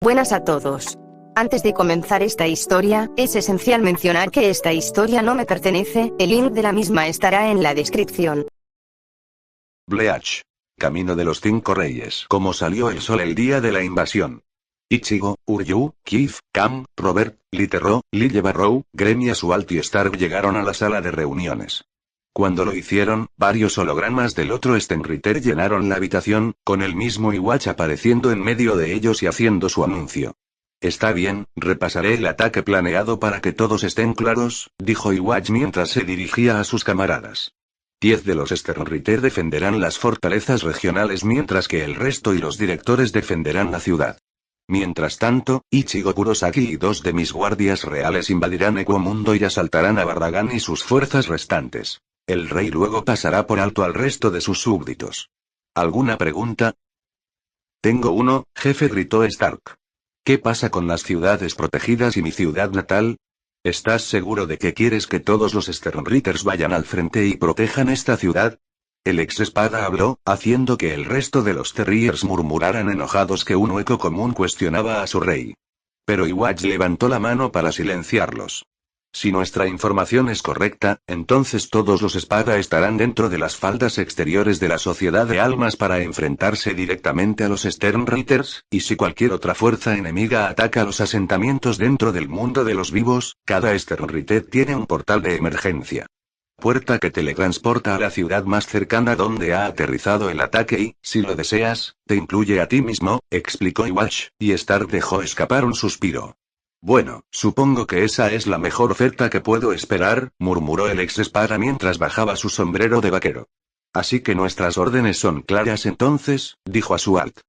Buenas a todos. Antes de comenzar esta historia, es esencial mencionar que esta historia no me pertenece, el link de la misma estará en la descripción. Bleach. Camino de los 5 Reyes. Como salió el sol el día de la invasión. Ichigo, Uryu, Kif, Cam, Robert, Litero, Lille Barrow, Gremia Sualt y Stark llegaron a la sala de reuniones. Cuando lo hicieron, varios hologramas del otro Stenritter llenaron la habitación, con el mismo Iwatch apareciendo en medio de ellos y haciendo su anuncio. Está bien, repasaré el ataque planeado para que todos estén claros, dijo Iwatch mientras se dirigía a sus camaradas. 10 de los Stenritter defenderán las fortalezas regionales mientras que el resto y los directores defenderán la ciudad. Mientras tanto, Ichigo Kurosaki y 2 de mis guardias reales invadirán Equomundo y asaltarán a Barragan y sus fuerzas restantes. El rey luego pasará por alto al resto de sus súbditos. ¿Alguna pregunta? Tengo uno, jefe, gritó Stark. ¿Qué pasa con las ciudades protegidas y mi ciudad natal? ¿Estás seguro de que quieres que todos los Stenritters vayan al frente y protejan esta ciudad? El ex espada habló, haciendo que el resto de los Terriers murmuraran enojados que un hueco común cuestionaba a su rey. Pero Iwatch levantó la mano para silenciarlos. Si nuestra información es correcta, entonces todos los espada estarán dentro de las faldas exteriores de la Sociedad de Almas para enfrentarse directamente a los Stenritters, y si cualquier otra fuerza enemiga ataca los asentamientos dentro del mundo de los vivos, cada Stenritter tiene un portal de emergencia. Puerta que teletransporta a la ciudad más cercana donde ha aterrizado el ataque y, si lo deseas, te incluye a ti mismo, explicó Iwatch, y Stark dejó escapar un suspiro. Bueno, supongo que esa es la mejor oferta que puedo esperar, murmuró el ex espada mientras bajaba su sombrero de vaquero. Así que nuestras órdenes son claras entonces, dijo a Sualt.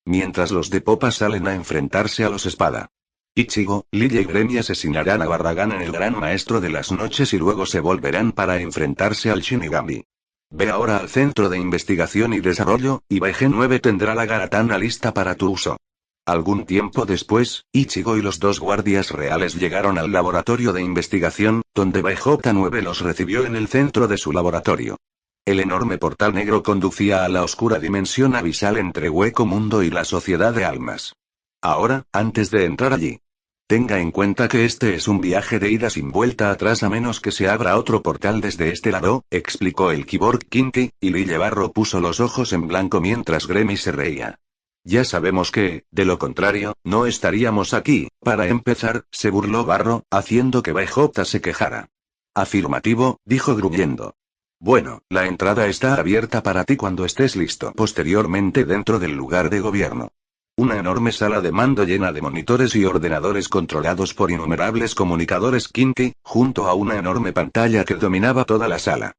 Mientras los de popa salen a enfrentarse a los espada. Ichigo, Lille y Gremia asesinarán a Barragan en el Gran Maestro de las Noches y luego se volverán para enfrentarse al Shinigami. Ve ahora al Centro de Investigación y Desarrollo, y BG-9 tendrá la Garatana lista para tu uso. Algún tiempo después, Ichigo y los 2 guardias reales llegaron al laboratorio de investigación, donde BJ-9 los recibió en el centro de su laboratorio. El enorme portal negro conducía a la oscura dimensión abisal entre Hueco Mundo y la Sociedad de Almas. Ahora, antes de entrar allí, tenga en cuenta que este es un viaje de ida sin vuelta atrás a menos que se abra otro portal desde este lado, explicó el Cyborg Kinky, y Lille Barro puso los ojos en blanco mientras Gremmy se reía. Ya sabemos que, de lo contrario, no estaríamos aquí. Para empezar, se burló Barro, haciendo que BJ se quejara. Afirmativo, dijo gruñendo. Bueno, la entrada está abierta para ti cuando estés listo. Posteriormente dentro del lugar de gobierno. Una enorme sala de mando llena de monitores y ordenadores controlados por innumerables comunicadores Kinky, junto a una enorme pantalla que dominaba toda la sala.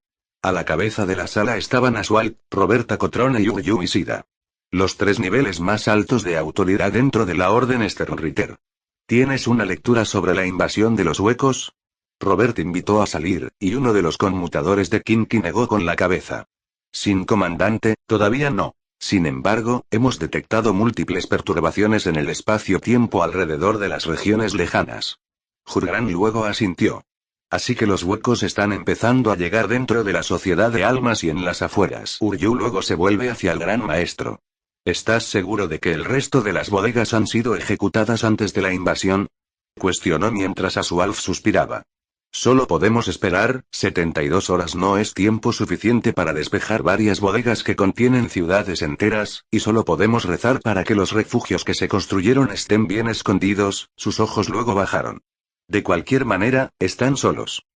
A la cabeza de la sala estaban Aswald, Roberta Cotrone y Uryu Ishida. Los 3 niveles más altos de autoridad dentro de la Orden Stenritter. ¿Tienes una lectura sobre la invasión de los huecos? Robert invitó a salir, y uno de los conmutadores de Kinky negó con la cabeza. Sin comandante, todavía no. Sin embargo, hemos detectado múltiples perturbaciones en el espacio-tiempo alrededor de las regiones lejanas. Jurgran luego asintió. Así que los huecos están empezando a llegar dentro de la Sociedad de Almas y en las afueras. Uryu luego se vuelve hacia el Gran Maestro. ¿Estás seguro de que el resto de las bodegas han sido ejecutadas antes de la invasión? Cuestionó mientras Asualf suspiraba. Solo podemos esperar, 72 horas no es tiempo suficiente para despejar varias bodegas que contienen ciudades enteras, y solo podemos rezar para que los refugios que se construyeron estén bien escondidos. Sus ojos luego bajaron. De cualquier manera, están solos.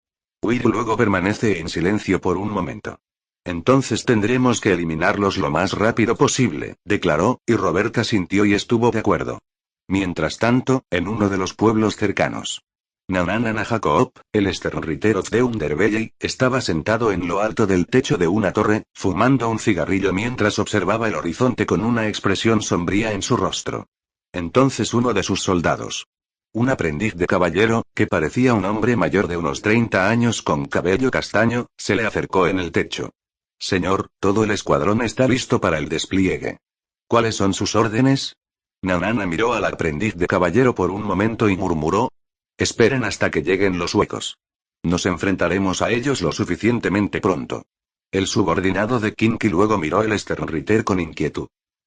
Will luego permanece en silencio por un momento. Entonces tendremos que eliminarlos lo más rápido posible, declaró, y Roberta sintió y estuvo de acuerdo. Mientras tanto, en uno de los pueblos cercanos. Nanana Jacob, el Stenritter of the Underbelly, estaba sentado en lo alto del techo de una torre, fumando un cigarrillo mientras observaba el horizonte con una expresión sombría en su rostro. Entonces uno de sus soldados. Un aprendiz de caballero, que parecía un hombre mayor de unos 30 años con cabello castaño, se le acercó en el techo. Señor, todo el escuadrón está listo para el despliegue. ¿Cuáles son sus órdenes? Nanana miró al aprendiz de caballero por un momento y murmuró. Esperen hasta que lleguen los huecos. Nos enfrentaremos a ellos lo suficientemente pronto. El subordinado de Kinky luego miró el Stenritter con inquietud.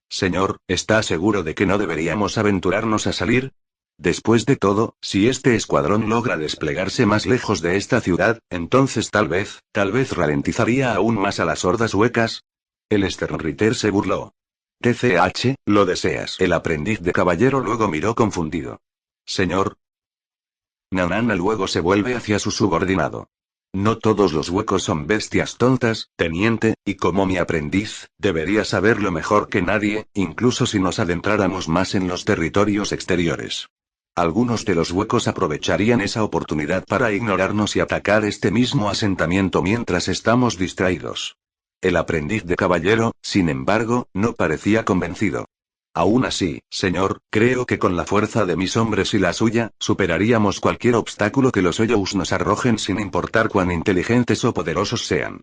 Señor, ¿está seguro de que no deberíamos aventurarnos a salir? Después de todo, si este escuadrón logra desplegarse más lejos de esta ciudad, entonces tal vez ralentizaría aún más a las hordas huecas. El Sternritter se burló. TCH, ¿lo deseas? El aprendiz de caballero luego miró confundido. Señor. Nanana luego se vuelve hacia su subordinado. No todos los huecos son bestias tontas, teniente, y como mi aprendiz, debería saberlo mejor que nadie, incluso si nos adentráramos más en los territorios exteriores. Algunos de los huecos aprovecharían esa oportunidad para ignorarnos y atacar este mismo asentamiento mientras estamos distraídos. El aprendiz de caballero, sin embargo, no parecía convencido. Aún así, señor, creo que con la fuerza de mis hombres y la suya, superaríamos cualquier obstáculo que los Hoyous nos arrojen sin importar cuán inteligentes o poderosos sean.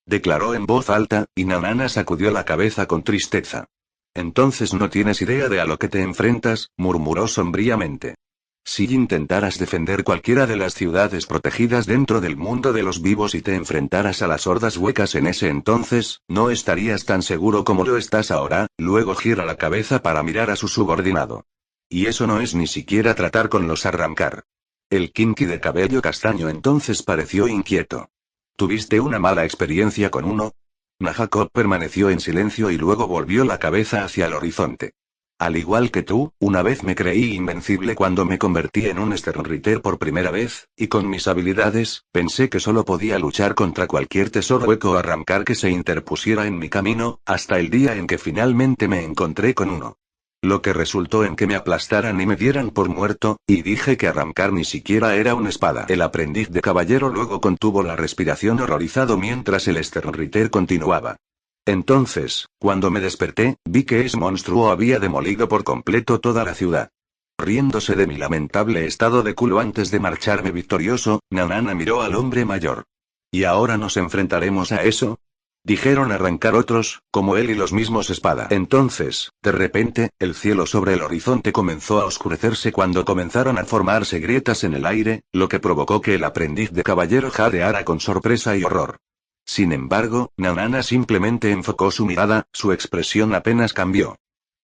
Declaró en voz alta, y Nanana sacudió la cabeza con tristeza. Entonces no tienes idea de a lo que te enfrentas, murmuró sombríamente. Si intentaras defender cualquiera de las ciudades protegidas dentro del mundo de los vivos y te enfrentaras a las hordas huecas en ese entonces, no estarías tan seguro como lo estás ahora. Luego gira la cabeza para mirar a su subordinado. Y eso no es ni siquiera tratar con los Arrancar. El Kinky de cabello castaño entonces pareció inquieto. ¿Tuviste una mala experiencia con uno? Nahakot permaneció en silencio y luego volvió la cabeza hacia el horizonte. Al igual que tú, una vez me creí invencible cuando me convertí en un Sternritter por primera vez, y con mis habilidades, pensé que solo podía luchar contra cualquier tesoro hueco o Arrancar que se interpusiera en mi camino, hasta el día en que finalmente me encontré con uno. Lo que resultó en que me aplastaran y me dieran por muerto, y dije que Arrancar ni siquiera era una espada. El aprendiz de caballero luego contuvo la respiración horrorizado mientras el Sternritter continuaba. Entonces, cuando me desperté, vi que ese monstruo había demolido por completo toda la ciudad. Riéndose de mi lamentable estado de culo antes de marcharme victorioso, Nanana miró al hombre mayor. ¿Y ahora nos enfrentaremos a eso? Dijeron Arrancar otros, como él y los mismos espada. Entonces, de repente, el cielo sobre el horizonte comenzó a oscurecerse cuando comenzaron a formarse grietas en el aire, lo que provocó que el aprendiz de caballero jadeara con sorpresa y horror. Sin embargo, Nanana simplemente enfocó su mirada, su expresión apenas cambió.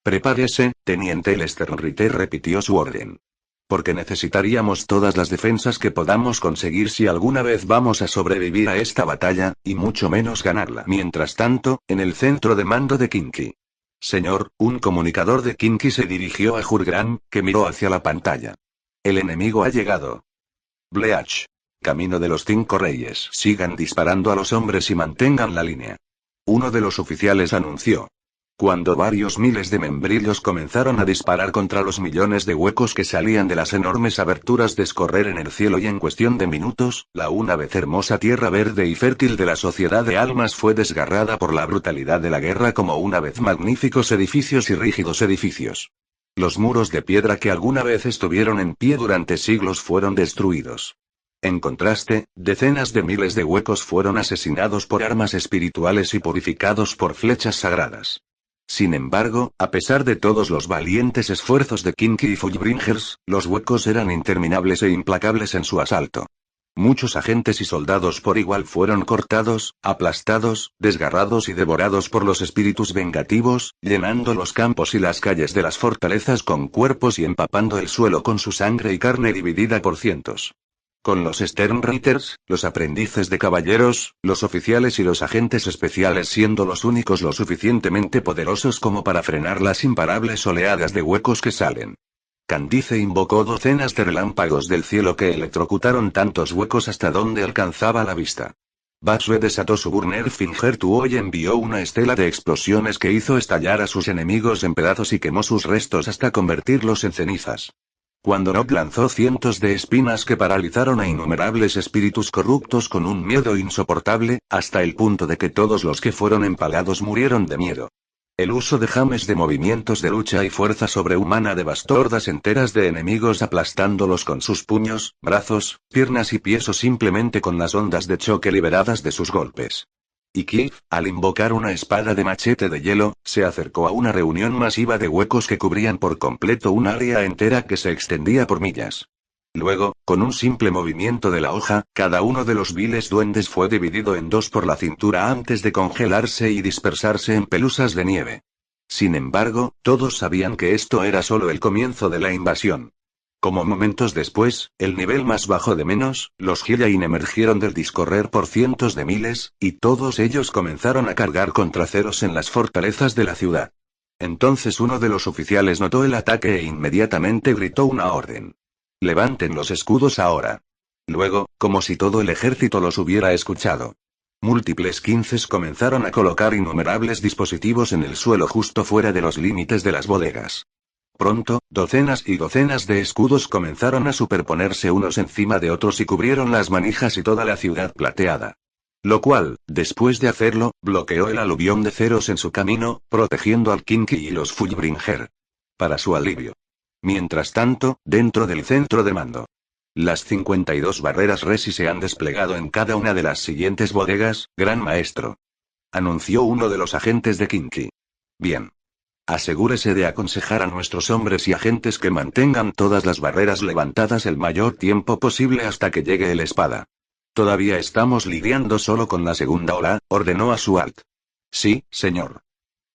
Prepárese, teniente. El Sternritter repitió su orden. Porque necesitaríamos todas las defensas que podamos conseguir si alguna vez vamos a sobrevivir a esta batalla, y mucho menos ganarla. Mientras tanto, en el centro de mando de Kinky. Señor, un comunicador de Kinky se dirigió a Jurgran, que miró hacia la pantalla. El enemigo ha llegado. Bleach. Camino de los 5 reyes. Sigan disparando a los hombres y mantengan la línea. Uno de los oficiales anunció. Cuando varios miles de membrillos comenzaron a disparar contra los millones de huecos que salían de las enormes aberturas de escorrer en el cielo y en cuestión de minutos, la una vez hermosa tierra verde y fértil de la sociedad de almas fue desgarrada por la brutalidad de la guerra como una vez magníficos edificios y rígidos edificios. Los muros de piedra que alguna vez estuvieron en pie durante siglos fueron destruidos. En contraste, decenas de miles de huecos fueron asesinados por armas espirituales y purificados por flechas sagradas. Sin embargo, a pesar de todos los valientes esfuerzos de Kinky y Fullbringers, los huecos eran interminables e implacables en su asalto. Muchos agentes y soldados por igual fueron cortados, aplastados, desgarrados y devorados por los espíritus vengativos, llenando los campos y las calles de las fortalezas con cuerpos y empapando el suelo con su sangre y carne dividida por cientos. Con los Sternritters, los aprendices de caballeros, los oficiales y los agentes especiales siendo los únicos lo suficientemente poderosos como para frenar las imparables oleadas de huecos que salen. Candice invocó docenas de relámpagos del cielo que electrocutaron tantos huecos hasta donde alcanzaba la vista. Batsue desató su Burner Finger Tuo y envió una estela de explosiones que hizo estallar a sus enemigos en pedazos y quemó sus restos hasta convertirlos en cenizas. Cuando Nob lanzó cientos de espinas que paralizaron a innumerables espíritus corruptos con un miedo insoportable, hasta el punto de que todos los que fueron empalados murieron de miedo. El uso de james de movimientos de lucha y fuerza sobrehumana devastó hordas enteras de enemigos aplastándolos con sus puños, brazos, piernas y pies o simplemente con las ondas de choque liberadas de sus golpes. Y Kiev, al invocar una espada de machete de hielo, se acercó a una reunión masiva de huecos que cubrían por completo un área entera que se extendía por millas. Luego, con un simple movimiento de la hoja, cada uno de los viles duendes fue dividido en dos por la cintura antes de congelarse y dispersarse en pelusas de nieve. Sin embargo, todos sabían que esto era solo el comienzo de la invasión. Como momentos después, el nivel más bajo de menos, los Gillain emergieron del discorrer por cientos de miles, y todos ellos comenzaron a cargar contra ceros en las fortalezas de la ciudad. Entonces uno de los oficiales notó el ataque e inmediatamente gritó una orden. Levanten los escudos ahora. Luego, como si todo el ejército los hubiera escuchado. Múltiples 15 comenzaron a colocar innumerables dispositivos en el suelo justo fuera de los límites de las bodegas. Pronto, docenas y docenas de escudos comenzaron a superponerse unos encima de otros y cubrieron las manijas y toda la ciudad plateada. Lo cual, después de hacerlo, bloqueó el aluvión de ceros en su camino, protegiendo al Kinky y los Fullbringer. Para su alivio. Mientras tanto, dentro del centro de mando. Las 52 barreras Resi se han desplegado en cada una de las siguientes bodegas, Gran Maestro. Anunció uno de los agentes de Kinky. Bien. Asegúrese de aconsejar a nuestros hombres y agentes que mantengan todas las barreras levantadas el mayor tiempo posible hasta que llegue el espada. Todavía estamos lidiando solo con la segunda ola, ordenó a Sualt. Sí, señor.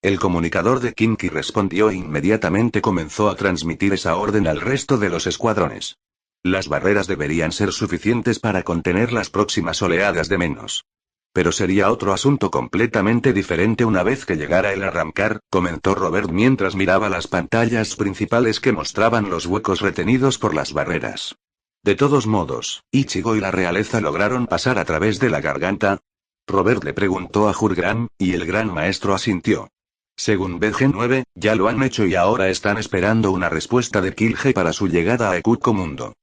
El comunicador de Kinky respondió e inmediatamente comenzó a transmitir esa orden al resto de los escuadrones. Las barreras deberían ser suficientes para contener las próximas oleadas de menos. Pero sería otro asunto completamente diferente una vez que llegara el arrancar, comentó Robert mientras miraba las pantallas principales que mostraban los huecos retenidos por las barreras. De todos modos, Ichigo y la realeza lograron pasar a través de la garganta. Robert le preguntó a Jurgram, y el gran maestro asintió. Según BG9, ya lo han hecho y ahora están esperando una respuesta de Killge para su llegada a Ekuko Mundo.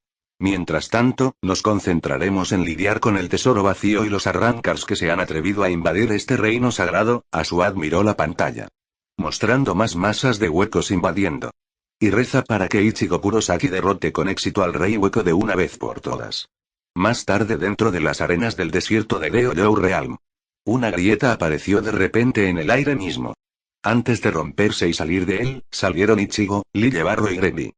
Mientras tanto, nos concentraremos en lidiar con el tesoro vacío y los arrancars que se han atrevido a invadir este reino sagrado. Asuad miró la pantalla. Mostrando más masas de huecos invadiendo. Y reza para que Ichigo Kurosaki derrote con éxito al rey hueco de una vez por todas. Más tarde dentro de las arenas del desierto de Goryeo Realm. Una grieta apareció de repente en el aire mismo. Antes de romperse y salir de él, salieron Ichigo, Lillebarro y Gremi.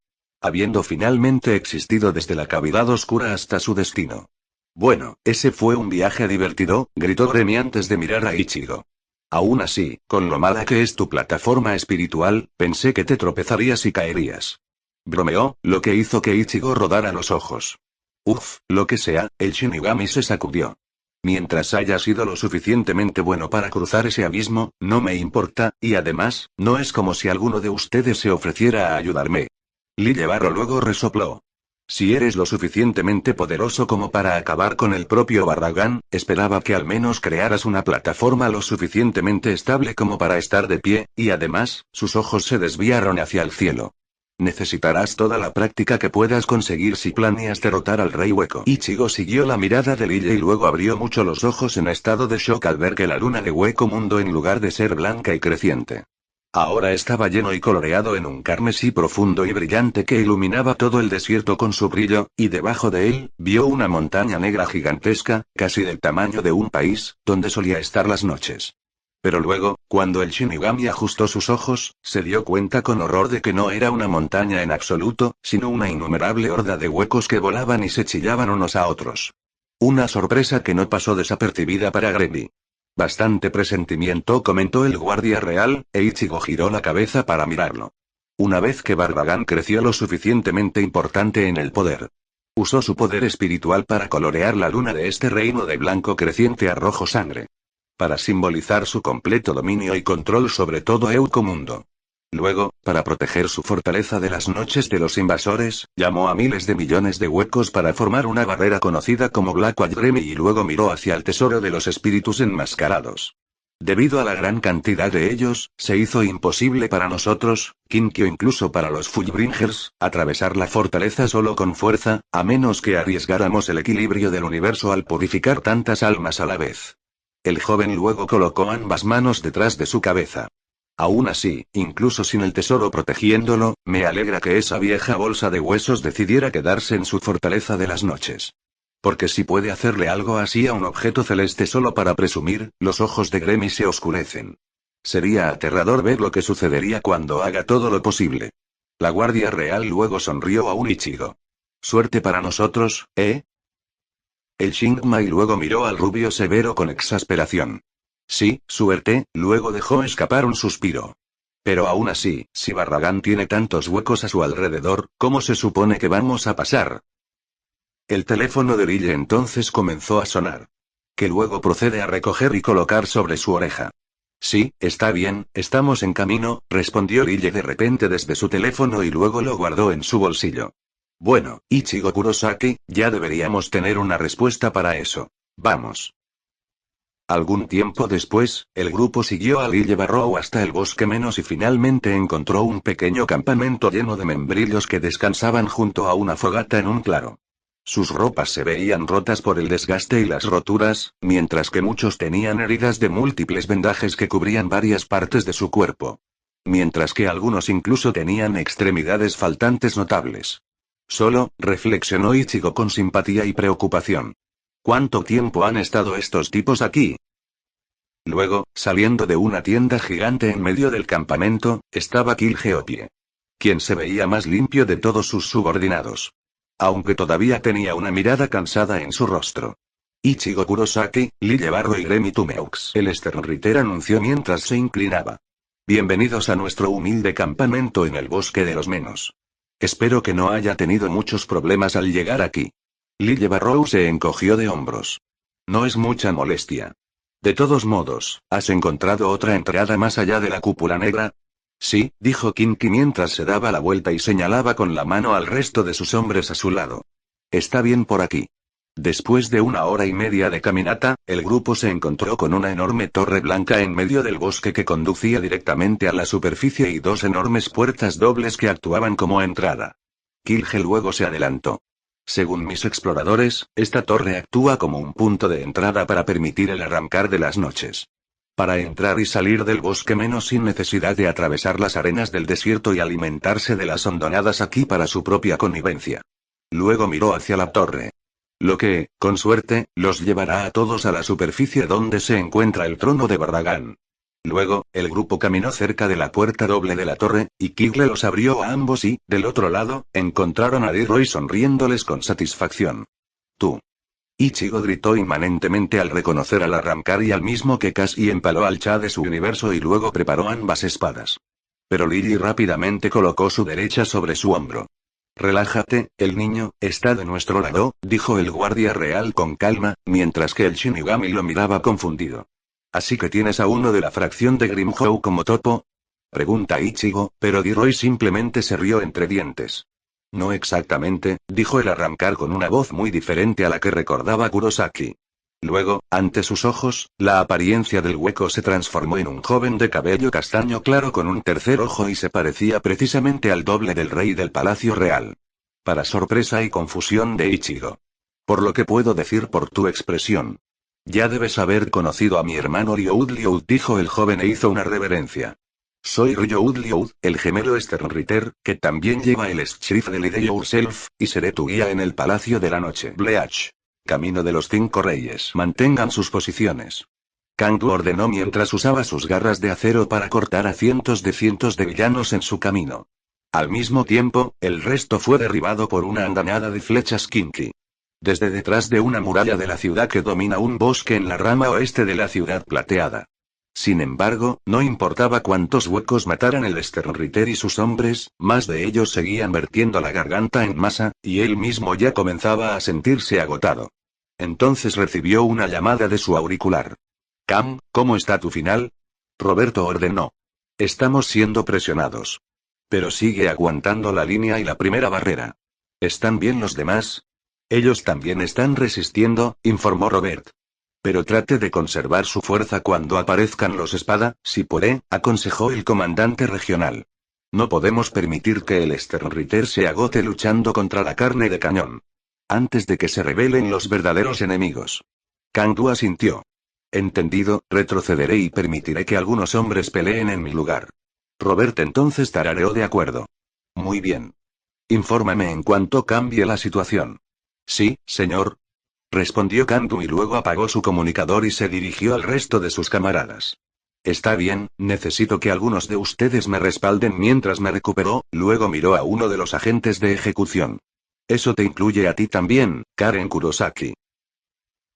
Habiendo finalmente existido desde la cavidad oscura hasta su destino. Bueno, ese fue un viaje divertido, gritó Gremi antes de mirar a Ichigo. Aún así, con lo mala que es tu plataforma espiritual, pensé que te tropezarías y caerías. Bromeó, lo que hizo que Ichigo rodara los ojos. Uf, lo que sea, el Shinigami se sacudió. Mientras haya sido lo suficientemente bueno para cruzar ese abismo, no me importa, y además, no es como si alguno de ustedes se ofreciera a ayudarme. Lillebarro luego resopló. Si eres lo suficientemente poderoso como para acabar con el propio Barragán, esperaba que al menos crearas una plataforma lo suficientemente estable como para estar de pie, y además, sus ojos se desviaron hacia el cielo. Necesitarás toda la práctica que puedas conseguir si planeas derrotar al Rey Hueco. Ichigo siguió la mirada de Lille y luego abrió mucho los ojos en estado de shock al ver que la luna de Hueco Mundo en lugar de ser blanca y creciente. Ahora estaba lleno y coloreado en un carmesí profundo y brillante que iluminaba todo el desierto con su brillo, y debajo de él, vio una montaña negra gigantesca, casi del tamaño de un país, donde solía estar las noches. Pero luego, cuando el Shinigami ajustó sus ojos, se dio cuenta con horror de que no era una montaña en absoluto, sino una innumerable horda de huecos que volaban y se chillaban unos a otros. Una sorpresa que no pasó desapercibida para Gremi. Bastante presentimiento, comentó el guardia real, e Ichigo giró la cabeza para mirarlo. Una vez que Barragán creció lo suficientemente importante en el poder. Usó su poder espiritual para colorear la luna de este reino de blanco creciente a rojo sangre. Para simbolizar su completo dominio y control sobre todo Ekuko Mundo. Luego, para proteger su fortaleza de las noches de los invasores, llamó a miles de millones de huecos para formar una barrera conocida como Blackwatch Gremi y luego miró hacia el tesoro de los espíritus enmascarados. Debido a la gran cantidad de ellos, se hizo imposible para nosotros, Kinky o incluso para los Fullbringers, atravesar la fortaleza solo con fuerza, a menos que arriesgáramos el equilibrio del universo al purificar tantas almas a la vez. El joven luego colocó ambas manos detrás de su cabeza. Aún así, incluso sin el tesoro protegiéndolo, me alegra que esa vieja bolsa de huesos decidiera quedarse en su fortaleza de las noches. Porque si puede hacerle algo así a un objeto celeste solo para presumir, los ojos de Gremi se oscurecen. Sería aterrador ver lo que sucedería cuando haga todo lo posible. La Guardia Real luego sonrió a un Ichigo. Suerte para nosotros, ¿eh? El Shingmai luego miró al rubio severo con exasperación. Sí, suerte, luego dejó escapar un suspiro. Pero aún así, si Barragán tiene tantos huecos a su alrededor, ¿cómo se supone que vamos a pasar? El teléfono de Lille entonces comenzó a sonar. Que luego procede a recoger y colocar sobre su oreja. Sí, está bien, estamos en camino, respondió Lille de repente desde su teléfono y luego lo guardó en su bolsillo. Bueno, Ichigo Kurosaki, ya deberíamos tener una respuesta para eso. Vamos. Algún tiempo después, el grupo siguió a Lille Barrow hasta el bosque menos y finalmente encontró un pequeño campamento lleno de membrillos que descansaban junto a una fogata en un claro. Sus ropas se veían rotas por el desgaste y las roturas, mientras que muchos tenían heridas de múltiples vendajes que cubrían varias partes de su cuerpo. Mientras que algunos incluso tenían extremidades faltantes notables. Solo, reflexionó Ichigo con simpatía y preocupación. ¿Cuánto tiempo han estado estos tipos aquí? Luego, saliendo de una tienda gigante en medio del campamento, estaba Kilgeopie. Quien se veía más limpio de todos sus subordinados. Aunque todavía tenía una mirada cansada en su rostro. Ichigo Kurosaki, Lille Barrow y Gremi Tumeux. El Sternritter anunció mientras se inclinaba. Bienvenidos a nuestro humilde campamento en el bosque de los Menos. Espero que no haya tenido muchos problemas al llegar aquí. Lille Barrow se encogió de hombros. No es mucha molestia. De todos modos, ¿has encontrado otra entrada más allá de la cúpula negra? Sí, dijo Kinky mientras se daba la vuelta y señalaba con la mano al resto de sus hombres a su lado. Está bien por aquí. Después de 1 hora y media de caminata, el grupo se encontró con una enorme torre blanca en medio del bosque que conducía directamente a la superficie y dos enormes puertas dobles que actuaban como entrada. Kilge luego se adelantó. Según mis exploradores, esta torre actúa como un punto de entrada para permitir el arrancar de las noches. Para entrar y salir del bosque menos sin necesidad de atravesar las arenas del desierto y alimentarse de las hondonadas aquí para su propia connivencia. Luego miró hacia la torre. Lo que, con suerte, los llevará a todos a la superficie donde se encuentra el trono de Barragán. Luego, el grupo caminó cerca de la puerta doble de la torre, y Kigle los abrió a ambos y, del otro lado, encontraron a Leroy sonriéndoles con satisfacción. Tú. Ichigo gritó inmanentemente al reconocer al arrancar y al mismo que casi empaló al Cha de su universo y luego preparó ambas espadas. Pero Lily rápidamente colocó su derecha sobre su hombro. Relájate, el niño está de nuestro lado, dijo el guardia real con calma, mientras que el Shinigami lo miraba confundido. ¿Así que tienes a uno de la fracción de Grimjow como topo? Pregunta Ichigo, pero Leroy simplemente se rió entre dientes. No exactamente, dijo el arrancar con una voz muy diferente a la que recordaba Kurosaki. Luego, ante sus ojos, la apariencia del hueco se transformó en un joven de cabello castaño claro con un tercer ojo y se parecía precisamente al doble del rey del Palacio Real. Para sorpresa y confusión de Ichigo. Por lo que puedo decir por tu expresión. Ya debes haber conocido a mi hermano Ryoud, dijo el joven e hizo una reverencia. Soy Ryoud, el gemelo Sternritter, que también lleva el Schiff de Lide Yourself, y seré tu guía en el Palacio de la Noche. Bleach. Camino de los 5 Reyes. Mantengan sus posiciones. Kangdu ordenó mientras usaba sus garras de acero para cortar a cientos de villanos en su camino. Al mismo tiempo, el resto fue derribado por una andanada de flechas Kinky. Desde detrás de una muralla de la ciudad que domina un bosque en la rama oeste de la ciudad plateada. Sin embargo, no importaba cuántos huecos mataran el Sternritter y sus hombres, más de ellos seguían vertiendo la garganta en masa, y él mismo ya comenzaba a sentirse agotado. Entonces recibió una llamada de su auricular. Cam, ¿cómo está tu final? Roberto ordenó. Estamos siendo presionados. Pero sigue aguantando la línea y la primera barrera. ¿Están bien los demás? Ellos también están resistiendo, informó Robert. Pero trate de conservar su fuerza cuando aparezcan los espada, si puede, aconsejó el comandante regional. No podemos permitir que el Sternritter se agote luchando contra la carne de cañón. Antes de que se revelen los verdaderos enemigos. Kangdu asintió. Entendido, retrocederé y permitiré que algunos hombres peleen en mi lugar. Robert entonces tarareó de acuerdo. Muy bien. Infórmame en cuanto cambie la situación. Sí, señor. Respondió Kangdu y luego apagó su comunicador y se dirigió al resto de sus camaradas. Está bien, necesito que algunos de ustedes me respalden mientras me recupero, luego miró a uno de los agentes de ejecución. Eso te incluye a ti también, Karen Kurosaki.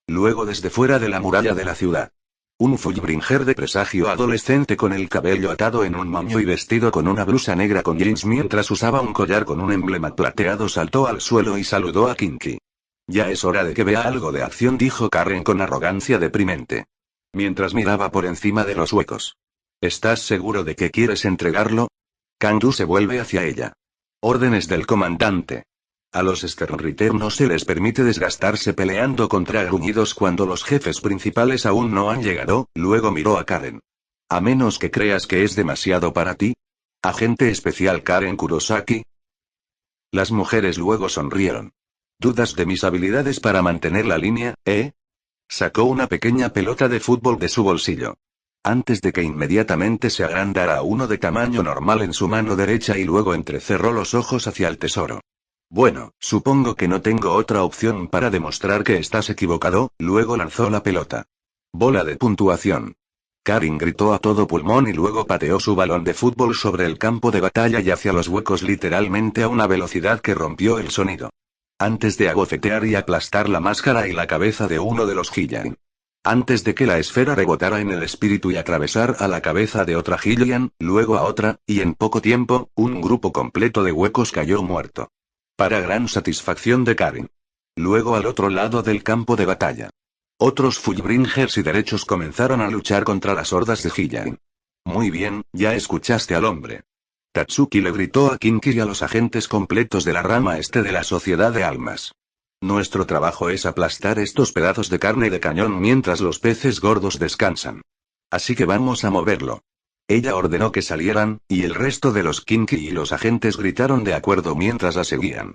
Luego desde fuera de la muralla de la ciudad. Un Fullbringer de presagio adolescente con el cabello atado en un moño y vestido con una blusa negra con jeans mientras usaba un collar con un emblema plateado saltó al suelo y saludó a Kinky. Ya es hora de que vea algo de acción, dijo Karen con arrogancia deprimente. Mientras miraba por encima de los huecos. ¿Estás seguro de que quieres entregarlo? Kang-du se vuelve hacia ella. Órdenes del comandante. A los Sternritter no se les permite desgastarse peleando contra gruñidos cuando los jefes principales aún no han llegado, luego miró a Karen. A menos que creas que es demasiado para ti. Agente especial Karen Kurosaki. Las mujeres luego sonrieron. ¿Dudas de mis habilidades para mantener la línea, Sacó una pequeña pelota de fútbol de su bolsillo. Antes de que inmediatamente se agrandara a uno de tamaño normal en su mano derecha y luego entrecerró los ojos hacia el tesoro. Bueno, supongo que no tengo otra opción para demostrar que estás equivocado, luego lanzó la pelota. Bola de puntuación. Karin gritó a todo pulmón y luego pateó su balón de fútbol sobre el campo de batalla y hacia los huecos literalmente a una velocidad que rompió el sonido. Antes de abofetear y aplastar la máscara y la cabeza de uno de los Hylian. Antes de que la esfera rebotara en el espíritu y atravesar a la cabeza de otra Hylian, luego a otra, y en poco tiempo, un grupo completo de huecos cayó muerto. Para gran satisfacción de Karin. Luego al otro lado del campo de batalla. Otros Fullbringers y derechos comenzaron a luchar contra las hordas de Hylian. Muy bien, ya escuchaste al hombre. Tatsuki le gritó a Kinky y a los agentes completos de la rama este de la Sociedad de Almas. Nuestro trabajo es aplastar estos pedazos de carne de cañón mientras los peces gordos descansan. Así que vamos a moverlo. Ella ordenó que salieran, y el resto de los Kinky y los agentes gritaron de acuerdo mientras la seguían.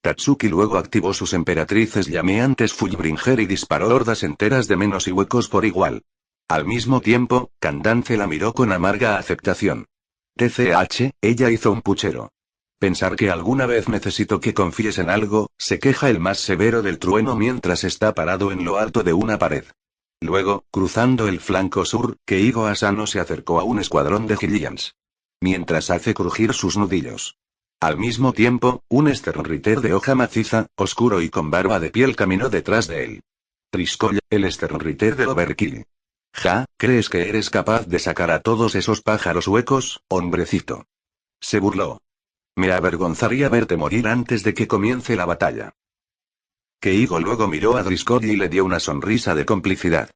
Tatsuki luego activó sus emperatrices llameantes Fullbringer y disparó hordas enteras de menos y huecos por igual. Al mismo tiempo, Candance la miró con amarga aceptación. TCH, ella hizo un puchero. Pensar que alguna vez necesito que confíes en algo, se queja el más severo del trueno mientras está parado en lo alto de una pared. Luego, cruzando el flanco sur, Keigo Asano se acercó a un escuadrón de Hylians. Mientras hace crujir sus nudillos. Al mismo tiempo, un Sternritter de hoja maciza, oscuro y con barba de piel caminó detrás de él. Triskoll, el Sternritter del Overkill. Ja, ¿crees que eres capaz de sacar a todos esos pájaros huecos, hombrecito? Se burló. Me avergonzaría verte morir antes de que comience la batalla. Keigo luego miró a Driscoll y le dio una sonrisa de complicidad.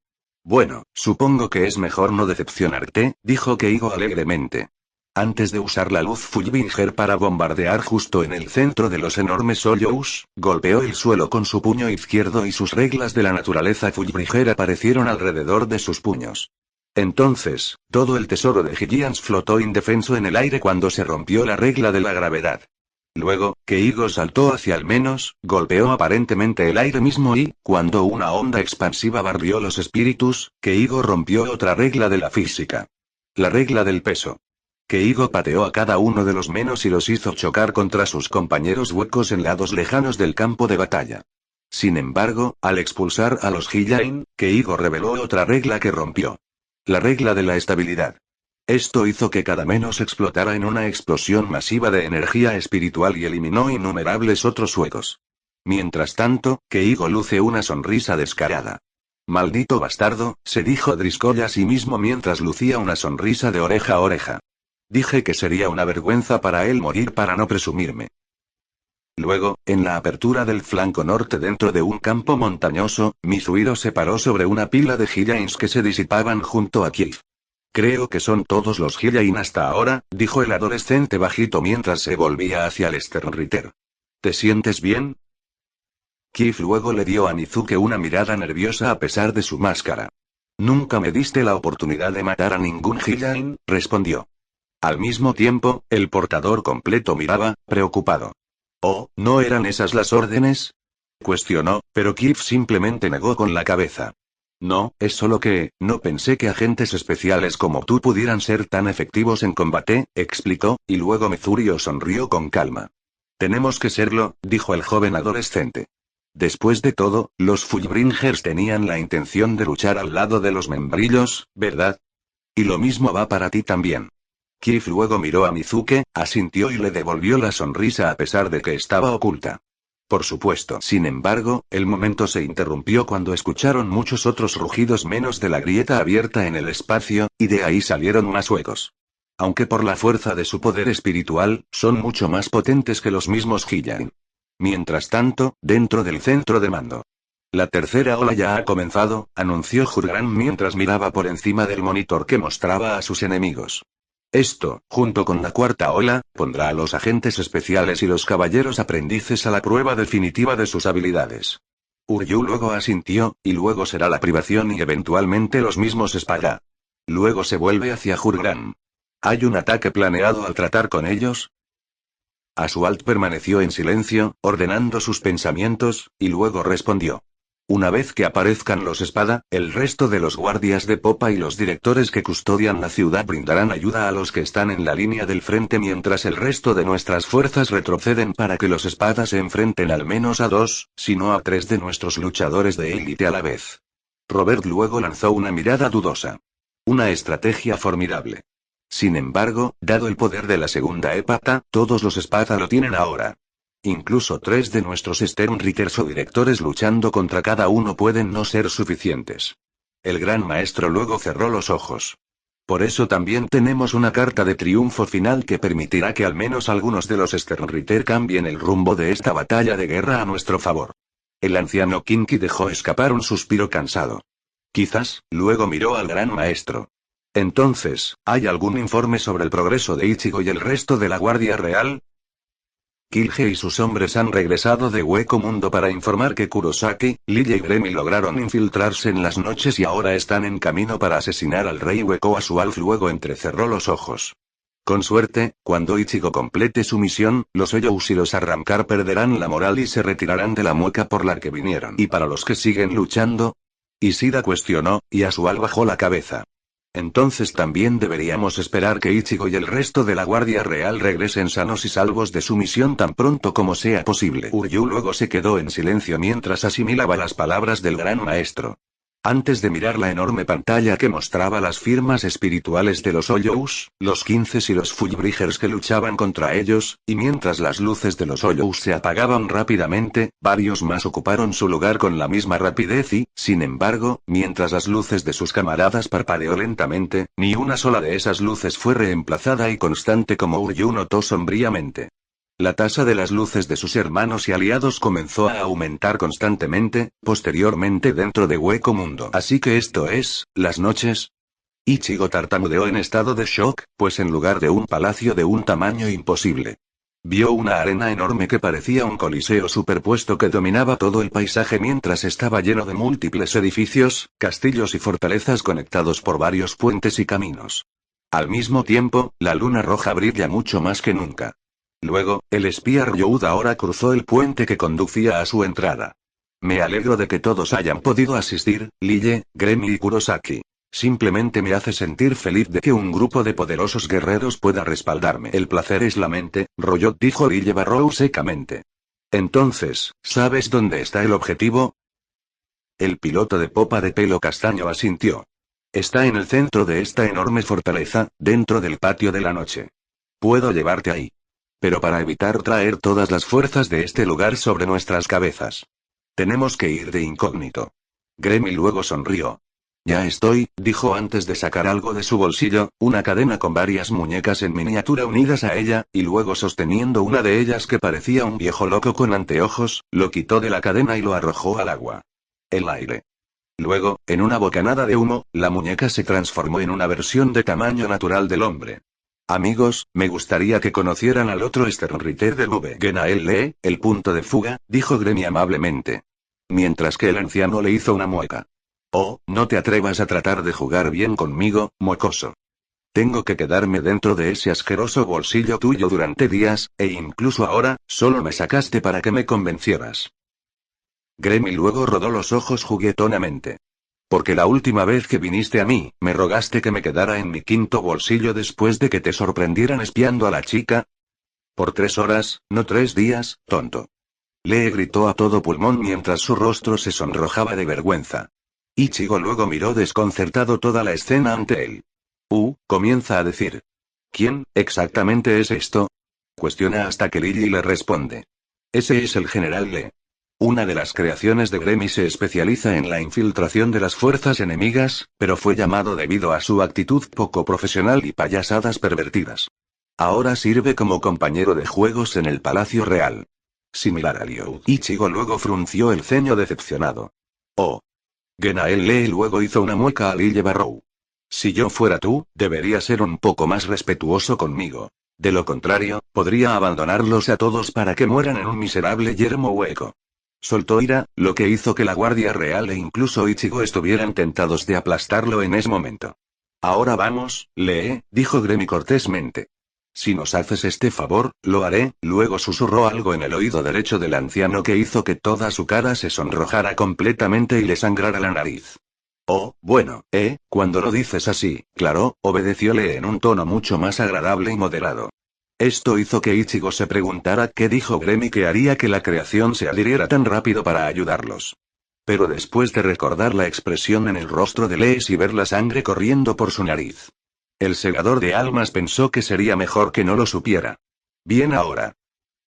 Bueno, supongo que es mejor no decepcionarte, dijo Keigo alegremente. Antes de usar la luz Fullbringer para bombardear justo en el centro de los enormes hoyos, golpeó el suelo con su puño izquierdo y sus reglas de la naturaleza Fullbringer aparecieron alrededor de sus puños. Entonces, todo el tesoro de Hylians flotó indefenso en el aire cuando se rompió la regla de la gravedad. Luego, Keigo saltó hacia el menos, golpeó aparentemente el aire mismo y, cuando una onda expansiva barrió los espíritus, Keigo rompió otra regla de la física. La regla del peso. Keigo pateó a cada uno de los menos y los hizo chocar contra sus compañeros huecos en lados lejanos del campo de batalla. Sin embargo, al expulsar a los Hylian, Keigo reveló otra regla que rompió. La regla de la estabilidad. Esto hizo que cada menos explotara en una explosión masiva de energía espiritual y eliminó innumerables otros huecos. Mientras tanto, Keigo luce una sonrisa descarada. Maldito bastardo, se dijo Driscoll a sí mismo mientras lucía una sonrisa de oreja a oreja. Dije que sería una vergüenza para él morir para no presumirme. Luego, en la apertura del flanco norte dentro de un campo montañoso, Mizuhiro se paró sobre una pila de Hylians que se disipaban junto a Kiev. Creo que son todos los Hylian hasta ahora, dijo el adolescente bajito mientras se volvía hacia el Sternritter. ¿Te sientes bien? Kiev luego le dio a Nizuke una mirada nerviosa a pesar de su máscara. Nunca me diste la oportunidad de matar a ningún Hylian, respondió. Al mismo tiempo, el portador completo miraba, preocupado. ¿Oh, no eran esas las órdenes? Cuestionó, pero Kiev simplemente negó con la cabeza. No, es solo que, no pensé que agentes especiales como tú pudieran ser tan efectivos en combate, explicó, y luego Mizuhiro sonrió con calma. Tenemos que serlo, dijo el joven adolescente. Después de todo, los Fullbringers tenían la intención de luchar al lado de los membrillos, ¿verdad? Y lo mismo va para ti también. Kiev luego miró a Mizuke, asintió y le devolvió la sonrisa a pesar de que estaba oculta. Por supuesto. Sin embargo, el momento se interrumpió cuando escucharon muchos otros rugidos menos de la grieta abierta en el espacio, y de ahí salieron más huecos. Aunque por la fuerza de su poder espiritual, son mucho más potentes que los mismos Gillain. Mientras tanto, dentro del centro de mando. La tercera ola ya ha comenzado, anunció Jurgran mientras miraba por encima del monitor que mostraba a sus enemigos. Esto, junto con la cuarta ola, pondrá a los agentes especiales y los caballeros aprendices a la prueba definitiva de sus habilidades. Uryu luego asintió, y luego será la privación y eventualmente los mismos Spaga. Luego se vuelve hacia Jurgran. ¿Hay un ataque planeado al tratar con ellos? Asualt permaneció en silencio, ordenando sus pensamientos, y luego respondió. Una vez que aparezcan los espada, el resto de los guardias de popa y los directores que custodian la ciudad brindarán ayuda a los que están en la línea del frente mientras el resto de nuestras fuerzas retroceden para que los espadas se enfrenten al menos a 2, si no a 3 de nuestros luchadores de élite a la vez. Robert luego lanzó una mirada dudosa. Una estrategia formidable. Sin embargo, dado el poder de la segunda épata, todos los espada lo tienen ahora. Incluso 3 de nuestros Sternritters o directores luchando contra cada uno pueden no ser suficientes. El gran maestro luego cerró los ojos. Por eso también tenemos una carta de triunfo final que permitirá que al menos algunos de los Sternritter cambien el rumbo de esta batalla de guerra a nuestro favor. El anciano Kinky dejó escapar un suspiro cansado. Quizás, luego miró al gran maestro. Entonces, ¿hay algún informe sobre el progreso de Ichigo y el resto de la Guardia Real? Killge y sus hombres han regresado de Hueco Mundo para informar que Kurosaki, Lille y Gremi lograron infiltrarse en las noches y ahora están en camino para asesinar al rey Hueco Asualf. Luego entrecerró los ojos. Con suerte, cuando Ichigo complete su misión, los Oyous y los Arrancar perderán la moral y se retirarán de la mueca por la que vinieron. ¿Y para los que siguen luchando? Ishida cuestionó, y Asual bajó la cabeza. Entonces también deberíamos esperar que Ichigo y el resto de la Guardia Real regresen sanos y salvos de su misión tan pronto como sea posible. Uryu luego se quedó en silencio mientras asimilaba las palabras del gran maestro. Antes de mirar la enorme pantalla que mostraba las firmas espirituales de los Oyous, los 15 y los Fullbringers que luchaban contra ellos, y mientras las luces de los Oyous se apagaban rápidamente, varios más ocuparon su lugar con la misma rapidez y, sin embargo, mientras las luces de sus camaradas parpadeó lentamente, ni una sola de esas luces fue reemplazada y constante como Uryu notó sombríamente. La tasa de las luces de sus hermanos y aliados comenzó a aumentar constantemente, posteriormente dentro de Hueco Mundo. Así que esto es, las noches. Ichigo tartamudeó en estado de shock, pues en lugar de un palacio de un tamaño imposible, vio una arena enorme que parecía un coliseo superpuesto que dominaba todo el paisaje mientras estaba lleno de múltiples edificios, castillos y fortalezas conectados por varios puentes y caminos. Al mismo tiempo, la luna roja brilla mucho más que nunca. Luego, el espía Ryuud ahora cruzó el puente que conducía a su entrada. Me alegro de que todos hayan podido asistir, Lille, Gremi y Kurosaki. Simplemente me hace sentir feliz de que un grupo de poderosos guerreros pueda respaldarme. El placer es la mente, Ryuud dijo Lille Barrow secamente. Entonces, ¿sabes dónde está el objetivo? El piloto de popa de pelo castaño asintió. Está en el centro de esta enorme fortaleza, dentro del patio de la noche. Puedo llevarte ahí. Pero para evitar traer todas las fuerzas de este lugar sobre nuestras cabezas, tenemos que ir de incógnito. Gremi luego sonrió. Ya estoy, dijo antes de sacar algo de su bolsillo, una cadena con varias muñecas en miniatura unidas a ella, y luego sosteniendo una de ellas que parecía un viejo loco con anteojos, lo quitó de la cadena y lo arrojó al agua. El aire. Luego, en una bocanada de humo, la muñeca se transformó en una versión de tamaño natural del hombre. Amigos, me gustaría que conocieran al otro Sternritter del V. Genael el punto de fuga, dijo Gremi amablemente. Mientras que el anciano le hizo una mueca. Oh, no te atrevas a tratar de jugar bien conmigo, mocoso. Tengo que quedarme dentro de ese asqueroso bolsillo tuyo durante días, e incluso ahora, solo me sacaste para que me convencieras. Gremi luego rodó los ojos juguetonamente. Porque la última vez que viniste a mí, me rogaste que me quedara en mi quinto bolsillo después de que te sorprendieran espiando a la chica. Por 3 horas, no 3 días, tonto. Lee gritó a todo pulmón mientras su rostro se sonrojaba de vergüenza. Ichigo luego miró desconcertado toda la escena ante él. Comienza a decir. ¿Quién, exactamente es esto? Cuestiona hasta que Lily le responde. Ese es el general Lee. Una de las creaciones de Gremi se especializa en la infiltración de las fuerzas enemigas, pero fue llamado debido a su actitud poco profesional y payasadas pervertidas. Ahora sirve como compañero de juegos en el Palacio Real. Similar a Liu. Ichigo luego frunció el ceño decepcionado. Oh. Genael Lee luego hizo una mueca a Lille Barrow. Si yo fuera tú, debería ser un poco más respetuoso conmigo. De lo contrario, podría abandonarlos a todos para que mueran en un miserable yermo hueco. Soltó ira, lo que hizo que la Guardia Real e incluso Ichigo estuvieran tentados de aplastarlo en ese momento. Ahora vamos, Lee, dijo Gremi cortésmente. Si nos haces este favor, lo haré. Luego susurró algo en el oído derecho del anciano que hizo que toda su cara se sonrojara completamente y le sangrara la nariz. Oh, bueno, cuando lo dices así, claro, obedeció Lee en un tono mucho más agradable y moderado. Esto hizo que Ichigo se preguntara qué dijo Gremi que haría que la creación se adhiriera tan rápido para ayudarlos. Pero después de recordar la expresión en el rostro de Lee y ver la sangre corriendo por su nariz, el segador de almas pensó que sería mejor que no lo supiera. Bien ahora.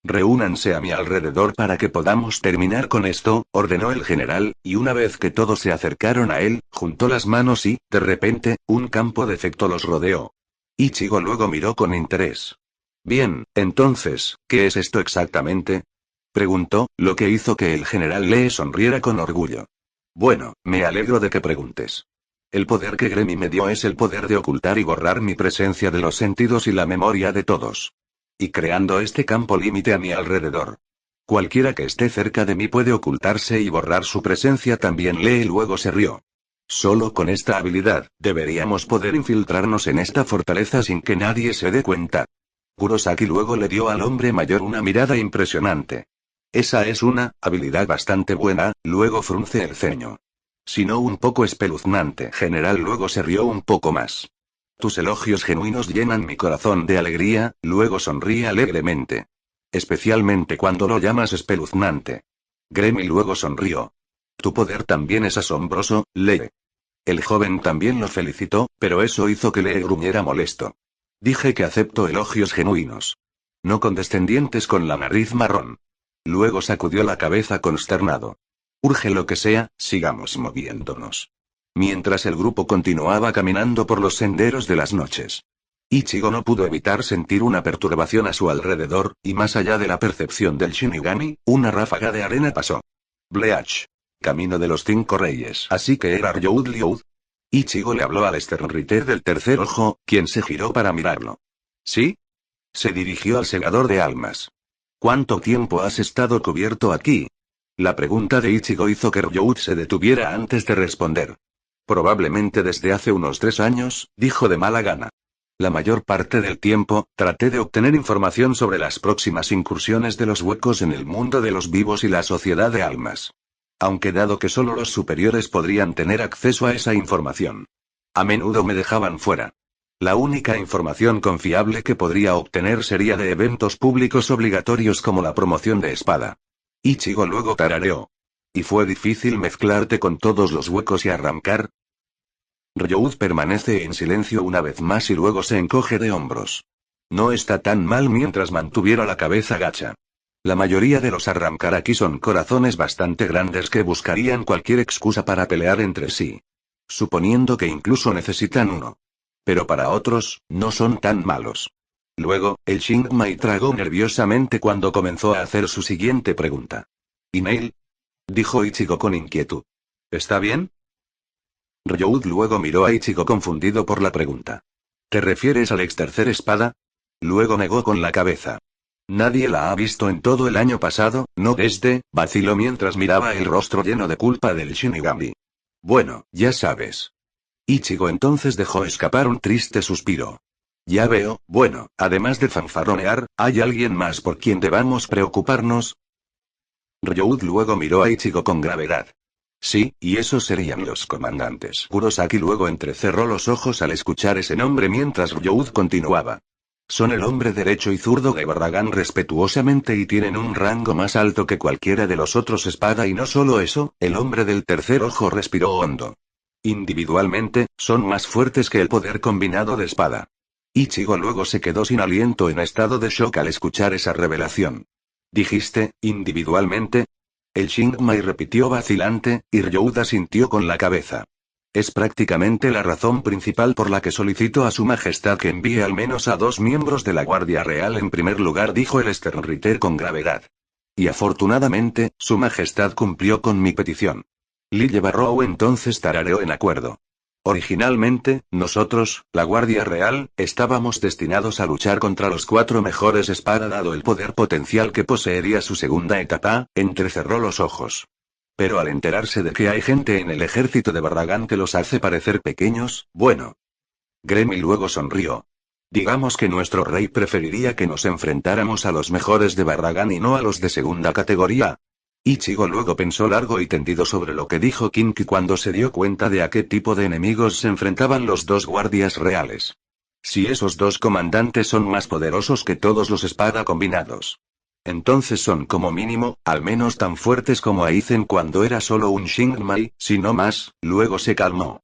Reúnanse a mi alrededor para que podamos terminar con esto, ordenó el general, y una vez que todos se acercaron a él, juntó las manos y, de repente, un campo de efecto los rodeó. Ichigo luego miró con interés. Bien, entonces, ¿qué es esto exactamente? Preguntó, lo que hizo que el general Lee sonriera con orgullo. Bueno, me alegro de que preguntes. El poder que Gremi me dio es el poder de ocultar y borrar mi presencia de los sentidos y la memoria de todos. Y creando este campo límite a mi alrededor. Cualquiera que esté cerca de mí puede ocultarse y borrar su presencia también. Lee luego se rió. Solo con esta habilidad, deberíamos poder infiltrarnos en esta fortaleza sin que nadie se dé cuenta. Kurosaki luego le dio al hombre mayor una mirada impresionante. Esa es una habilidad bastante buena, luego frunce el ceño. Sino un poco espeluznante. General luego se rió un poco más. Tus elogios genuinos llenan mi corazón de alegría, luego sonríe alegremente. Especialmente cuando lo llamas espeluznante. Gremi luego sonrió. Tu poder también es asombroso, Lee. El joven también lo felicitó, pero eso hizo que Lee gruñera molesto. Dije que acepto elogios genuinos. No condescendientes con la nariz marrón. Luego sacudió la cabeza consternado. Urge lo que sea, sigamos moviéndonos. Mientras el grupo continuaba caminando por los senderos de las noches. Ichigo no pudo evitar sentir una perturbación a su alrededor, y más allá de la percepción del Shinigami, una ráfaga de arena pasó. Bleach. Camino de los 5 reyes. Así que era Ryoud Liu. Ichigo le habló al Sternritter del tercer ojo, quien se giró para mirarlo. ¿Sí? Se dirigió al segador de almas. ¿Cuánto tiempo has estado cubierto aquí? La pregunta de Ichigo hizo que Ryoud se detuviera antes de responder. Probablemente desde hace unos 3 años, dijo de mala gana. La mayor parte del tiempo, traté de obtener información sobre las próximas incursiones de los huecos en el mundo de los vivos y la sociedad de almas. Aunque dado que solo los superiores podrían tener acceso a esa información. A menudo me dejaban fuera. La única información confiable que podría obtener sería de eventos públicos obligatorios como la promoción de espada. Ichigo luego tarareó. ¿Y fue difícil mezclarte con todos los huecos y arrancar? Ryoud permanece en silencio una vez más y luego se encoge de hombros. No está tan mal mientras mantuviera la cabeza gacha. La mayoría de los arrancar aquí son corazones bastante grandes que buscarían cualquier excusa para pelear entre sí. Suponiendo que incluso necesitan uno. Pero para otros, no son tan malos. Luego, el Shingmai tragó nerviosamente cuando comenzó a hacer su siguiente pregunta. ¿Email? Dijo Ichigo con inquietud. ¿Está bien? Ryoud luego miró a Ichigo confundido por la pregunta. ¿Te refieres al ex tercer espada? Luego negó con la cabeza. Nadie la ha visto en todo el año pasado, ¿no? Vaciló mientras miraba el rostro lleno de culpa del Shinigami. Bueno, ya sabes. Ichigo entonces dejó escapar un triste suspiro. Ya veo, bueno, además de fanfarronear, ¿hay alguien más por quien debamos preocuparnos? Ryoud luego miró a Ichigo con gravedad. Sí, y esos serían los comandantes. Kurosaki luego entrecerró los ojos al escuchar ese nombre mientras Ryoud continuaba. Son el hombre derecho y zurdo de Barragan respetuosamente y tienen un rango más alto que cualquiera de los otros espada y no solo eso, el hombre del tercer ojo respiró hondo. Individualmente, son más fuertes que el poder combinado de espada. Ichigo luego se quedó sin aliento en estado de shock al escuchar esa revelación. ¿Dijiste, individualmente? El Shingmai repitió vacilante, y Ryou asintió con la cabeza. Es prácticamente la razón principal por la que solicito a su majestad que envíe al menos a 2 miembros de la Guardia Real en primer lugar, dijo el Sternritter con gravedad. Y afortunadamente, su majestad cumplió con mi petición. Lille Barrow entonces tarareó en acuerdo. Originalmente, nosotros, la Guardia Real, estábamos destinados a luchar contra los 4 mejores espada dado el poder potencial que poseería su segunda etapa, entrecerró los ojos. Pero al enterarse de que hay gente en el ejército de Barragán que los hace parecer pequeños, bueno. Gremy luego sonrió. Digamos que nuestro rey preferiría que nos enfrentáramos a los mejores de Barragán y no a los de segunda categoría. Ichigo luego pensó largo y tendido sobre lo que dijo Kinki cuando se dio cuenta de a qué tipo de enemigos se enfrentaban los 2 guardias reales. Si esos 2 comandantes son más poderosos que todos los espada combinados. Entonces son como mínimo, al menos tan fuertes como Aizen cuando era solo un Shingmai, si no más, luego se calmó.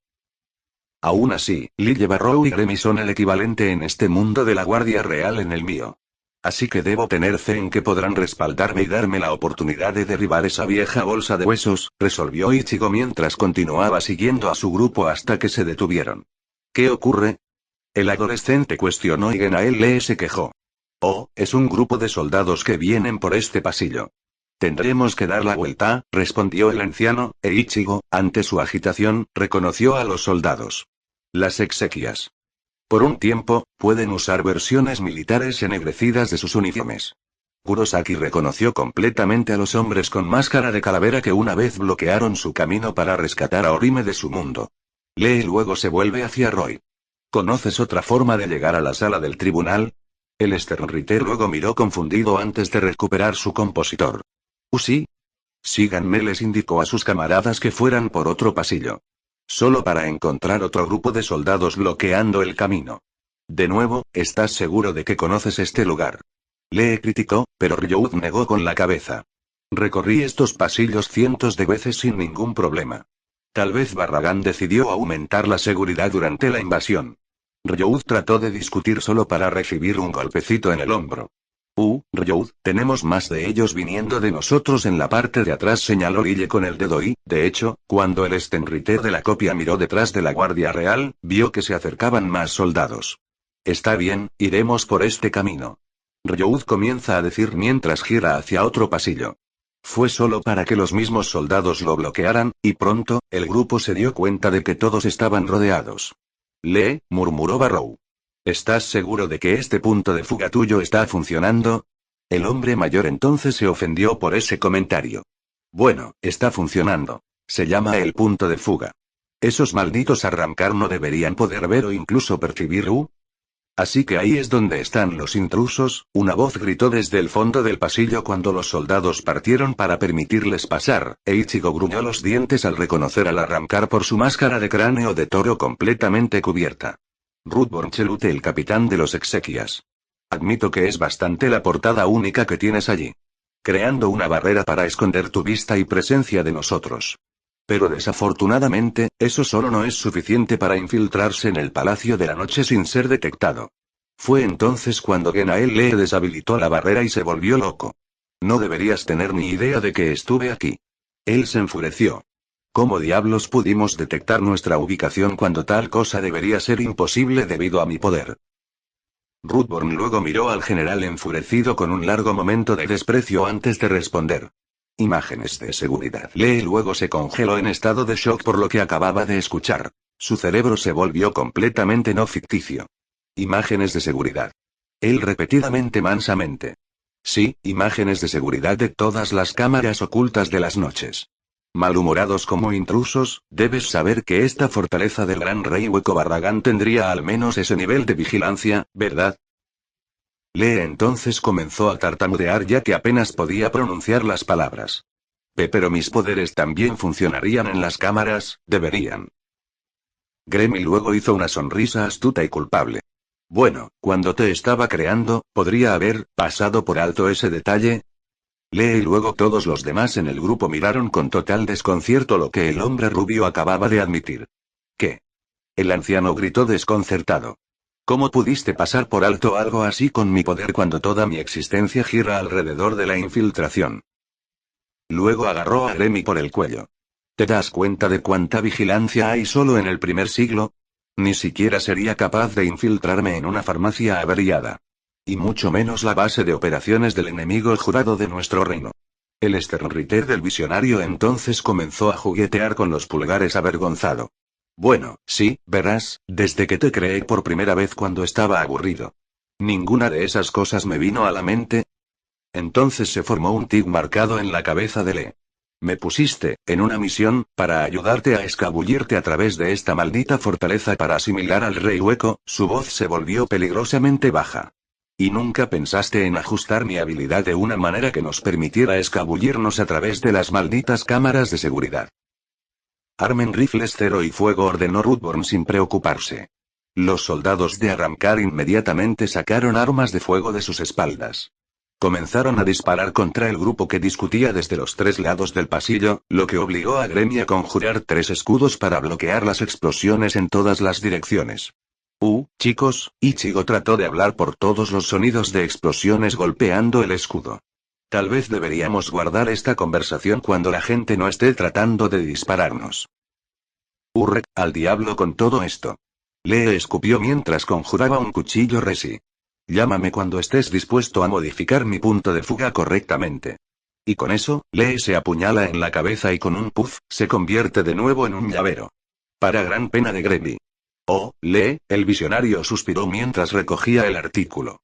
Aún así, Lille Barrow y Gremy son el equivalente en este mundo de la Guardia Real en el mío. Así que debo tener fe en que podrán respaldarme y darme la oportunidad de derribar esa vieja bolsa de huesos, resolvió Ichigo mientras continuaba siguiendo a su grupo hasta que se detuvieron. ¿Qué ocurre? El adolescente cuestionó y Genael Lee se quejó. Oh, es un grupo de soldados que vienen por este pasillo. Tendremos que dar la vuelta, respondió el anciano, e Ichigo, ante su agitación, reconoció a los soldados. Las exequias. Por un tiempo, pueden usar versiones militares ennegrecidas de sus uniformes. Kurosaki reconoció completamente a los hombres con máscara de calavera que una vez bloquearon su camino para rescatar a Orime de su mundo. Lee luego se vuelve hacia Roy. ¿Conoces otra forma de llegar a la sala del tribunal? El Sternritter luego miró confundido antes de recuperar su compositor. Sí. Síganme, les indicó a sus camaradas que fueran por otro pasillo. Solo para encontrar otro grupo de soldados bloqueando el camino. De nuevo, ¿estás seguro de que conoces este lugar? Lee criticó, pero Ryou negó con la cabeza. Recorrí estos pasillos cientos de veces sin ningún problema. Tal vez Barragán decidió aumentar la seguridad durante la invasión. Ryou trató de discutir solo para recibir un golpecito en el hombro. Ryou, tenemos más de ellos viniendo de nosotros en la parte de atrás, señaló Lille con el dedo y, de hecho, cuando el Sternritter de la copia miró detrás de la Guardia Real, vio que se acercaban más soldados. Está bien, iremos por este camino. Ryou comienza a decir mientras gira hacia otro pasillo. Fue solo para que los mismos soldados lo bloquearan, y pronto, el grupo se dio cuenta de que todos estaban rodeados. Lee, murmuró Barrow. ¿Estás seguro de que este punto de fuga tuyo está funcionando? El hombre mayor entonces se ofendió por ese comentario. Bueno, está funcionando. Se llama el punto de fuga. Esos malditos arrancar no deberían poder ver o incluso percibir. Así que ahí es donde están los intrusos, una voz gritó desde el fondo del pasillo cuando los soldados partieron para permitirles pasar, e Ichigo gruñó los dientes al reconocer al arrancar por su máscara de cráneo de toro completamente cubierta. Ruth Borchelute, el capitán de los exequias. Admito que es bastante la portada única que tienes allí. Creando una barrera para esconder tu vista y presencia de nosotros. Pero desafortunadamente, eso solo no es suficiente para infiltrarse en el Palacio de la Noche sin ser detectado. Fue entonces cuando Genael Lee deshabilitó la barrera y se volvió loco. No deberías tener ni idea de que estuve aquí. Él se enfureció. ¿Cómo diablos pudimos detectar nuestra ubicación cuando tal cosa debería ser imposible debido a mi poder? Ruthborn luego miró al general enfurecido con un largo momento de desprecio antes de responder. Imágenes de seguridad. Lee luego se congeló en estado de shock por lo que acababa de escuchar. Su cerebro se volvió completamente no ficticio. Imágenes de seguridad. Él repetidamente mansamente. Sí, imágenes de seguridad de todas las cámaras ocultas de las noches. Malhumorados como intrusos, debes saber que esta fortaleza del gran rey Hueco Barragán tendría al menos ese nivel de vigilancia, ¿verdad? Lee entonces comenzó a tartamudear ya que apenas podía pronunciar las palabras. Pero mis poderes también funcionarían en las cámaras, deberían. Gremy luego hizo una sonrisa astuta y culpable. Bueno, cuando te estaba creando, ¿podría haber pasado por alto ese detalle? Lee y luego todos los demás en el grupo miraron con total desconcierto lo que el hombre rubio acababa de admitir. ¿Qué? El anciano gritó desconcertado. ¿Cómo pudiste pasar por alto algo así con mi poder cuando toda mi existencia gira alrededor de la infiltración? Luego agarró a Gremmy por el cuello. ¿Te das cuenta de cuánta vigilancia hay solo en el primer siglo? Ni siquiera sería capaz de infiltrarme en una farmacia averiada. Y mucho menos la base de operaciones del enemigo jurado de nuestro reino. El Sternritter del visionario entonces comenzó a juguetear con los pulgares avergonzado. Bueno, sí, verás, desde que te creé por primera vez cuando estaba aburrido. Ninguna de esas cosas me vino a la mente. Entonces se formó un tic marcado en la cabeza de Lee. Me pusiste, en una misión, para ayudarte a escabullirte a través de esta maldita fortaleza para asimilar al rey hueco. Su voz se volvió peligrosamente baja. Y nunca pensaste en ajustar mi habilidad de una manera que nos permitiera escabullirnos a través de las malditas cámaras de seguridad. Armen rifles cero y fuego, ordenó Ruthborn sin preocuparse. Los soldados de Arrancar inmediatamente sacaron armas de fuego de sus espaldas. Comenzaron a disparar contra el grupo que discutía desde los tres lados del pasillo, lo que obligó a Gremmy a conjurar 3 escudos para bloquear las explosiones en todas las direcciones. Chicos, Ichigo trató de hablar por todos los sonidos de explosiones golpeando el escudo. Tal vez deberíamos guardar esta conversación cuando la gente no esté tratando de dispararnos. Al diablo con todo esto. Lee escupió mientras conjuraba un cuchillo resi. Llámame cuando estés dispuesto a modificar mi punto de fuga correctamente. Y con eso, Lee se apuñala en la cabeza y con un puff, se convierte de nuevo en un llavero. Para gran pena de Gremmy. Oh, Lee, el visionario suspiró mientras recogía el artículo.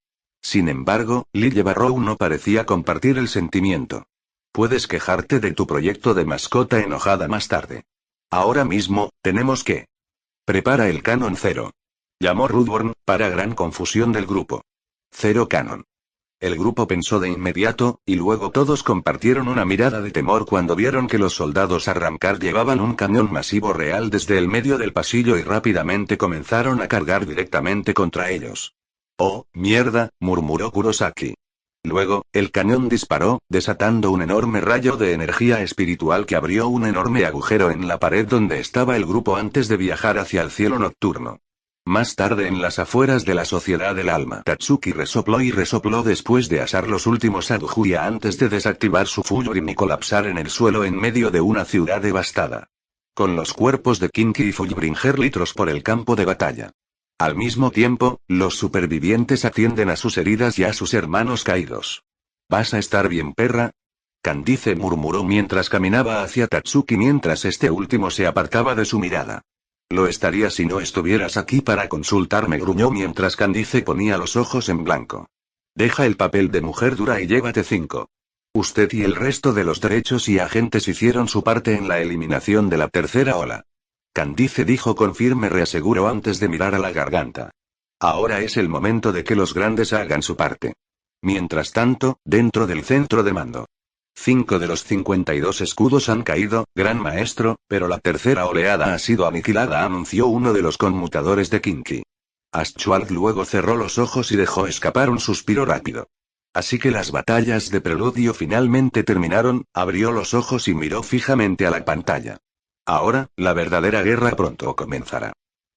Sin embargo, Lille Barrow no parecía compartir el sentimiento. Puedes quejarte de tu proyecto de mascota enojada más tarde. Ahora mismo, tenemos que... Prepara el canon cero. Llamó Ruthborn, para gran confusión del grupo. Cero canon. El grupo pensó de inmediato, y luego todos compartieron una mirada de temor cuando vieron que los soldados Arrancar llevaban un cañón masivo real desde el medio del pasillo y rápidamente comenzaron a cargar directamente contra ellos. Oh, mierda, murmuró Kurosaki. Luego, el cañón disparó, desatando un enorme rayo de energía espiritual que abrió un enorme agujero en la pared donde estaba el grupo antes de viajar hacia el cielo nocturno. Más tarde en las afueras de la Sociedad del Alma, Tatsuki resopló y resopló después de asar los últimos Adjuya antes de desactivar su Fullrim y colapsar en el suelo en medio de una ciudad devastada. Con los cuerpos de Kinky y Fullbringer litros por el campo de batalla. Al mismo tiempo, los supervivientes atienden a sus heridas y a sus hermanos caídos. ¿Vas a estar bien, perra? Candice murmuró mientras caminaba hacia Tatsuki mientras este último se apartaba de su mirada. Lo estaría si no estuvieras aquí para consultarme, gruñó mientras Candice ponía los ojos en blanco. Deja el papel de mujer dura y llévate 5. Usted y el resto de los derechos y agentes hicieron su parte en la eliminación de la tercera ola. Candice dijo con firme reaseguro antes de mirar a la garganta. Ahora es el momento de que los grandes hagan su parte. Mientras tanto, dentro del centro de mando. 5 de los 52 escudos han caído, gran maestro, pero la tercera oleada ha sido aniquilada, anunció uno de los conmutadores de Kinky. Aschwald luego cerró los ojos y dejó escapar un suspiro rápido. Así que las batallas de preludio finalmente terminaron, abrió los ojos y miró fijamente a la pantalla. Ahora, la verdadera guerra pronto comenzará.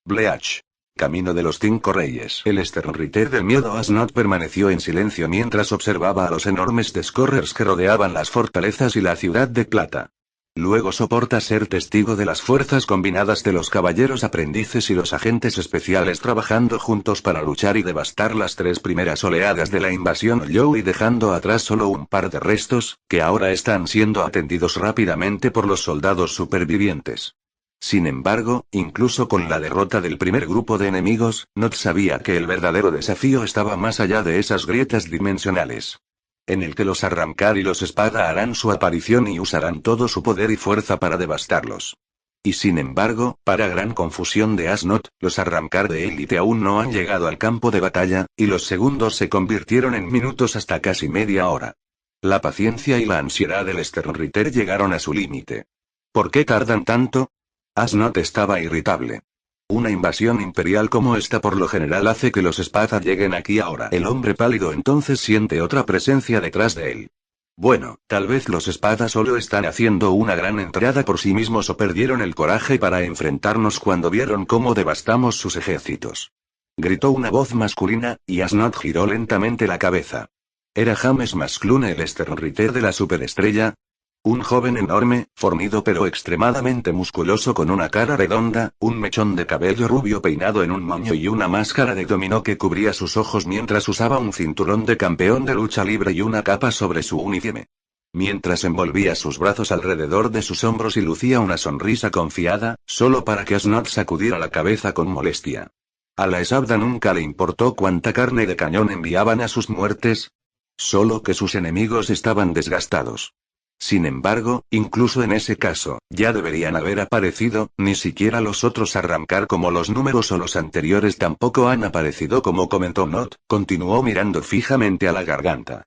Bleach. Camino de los 5 reyes. El Sternritter del miedo Asnot permaneció en silencio mientras observaba a los enormes Descorrers que rodeaban las fortalezas y la ciudad de plata. Luego soporta ser testigo de las fuerzas combinadas de los caballeros aprendices y los agentes especiales trabajando juntos para luchar y devastar las 3 primeras oleadas de la invasión Ollou y dejando atrás solo un par de restos, que ahora están siendo atendidos rápidamente por los soldados supervivientes. Sin embargo, incluso con la derrota del primer grupo de enemigos, Not sabía que el verdadero desafío estaba más allá de esas grietas dimensionales. En el que los Arrancar y los Espada harán su aparición y usarán todo su poder y fuerza para devastarlos. Y sin embargo, para gran confusión de Asnot, los Arrancar de élite aún no han llegado al campo de batalla, y los segundos se convirtieron en minutos hasta casi media hora. La paciencia y la ansiedad del Sternritter llegaron a su límite. ¿Por qué tardan tanto? Asnot estaba irritable. Una invasión imperial como esta por lo general hace que los Espada lleguen aquí ahora. El hombre pálido entonces siente otra presencia detrás de él. Bueno, tal vez los Espada solo están haciendo una gran entrada por sí mismos o perdieron el coraje para enfrentarnos cuando vieron cómo devastamos sus ejércitos. Gritó una voz masculina, y Asnod giró lentamente la cabeza. ¿Era James Masclune el Sternritter de la superestrella? Un joven enorme, fornido pero extremadamente musculoso con una cara redonda, un mechón de cabello rubio peinado en un moño y una máscara de dominó que cubría sus ojos mientras usaba un cinturón de campeón de lucha libre y una capa sobre su uniforme. Mientras envolvía sus brazos alrededor de sus hombros y lucía una sonrisa confiada, solo para que Asnod sacudiera la cabeza con molestia. A la Esabda nunca le importó cuánta carne de cañón enviaban a sus muertes. Solo que sus enemigos estaban desgastados. Sin embargo, incluso en ese caso, ya deberían haber aparecido, ni siquiera los otros arrancar como los números o los anteriores tampoco han aparecido como comentó Not, continuó mirando fijamente a la garganta.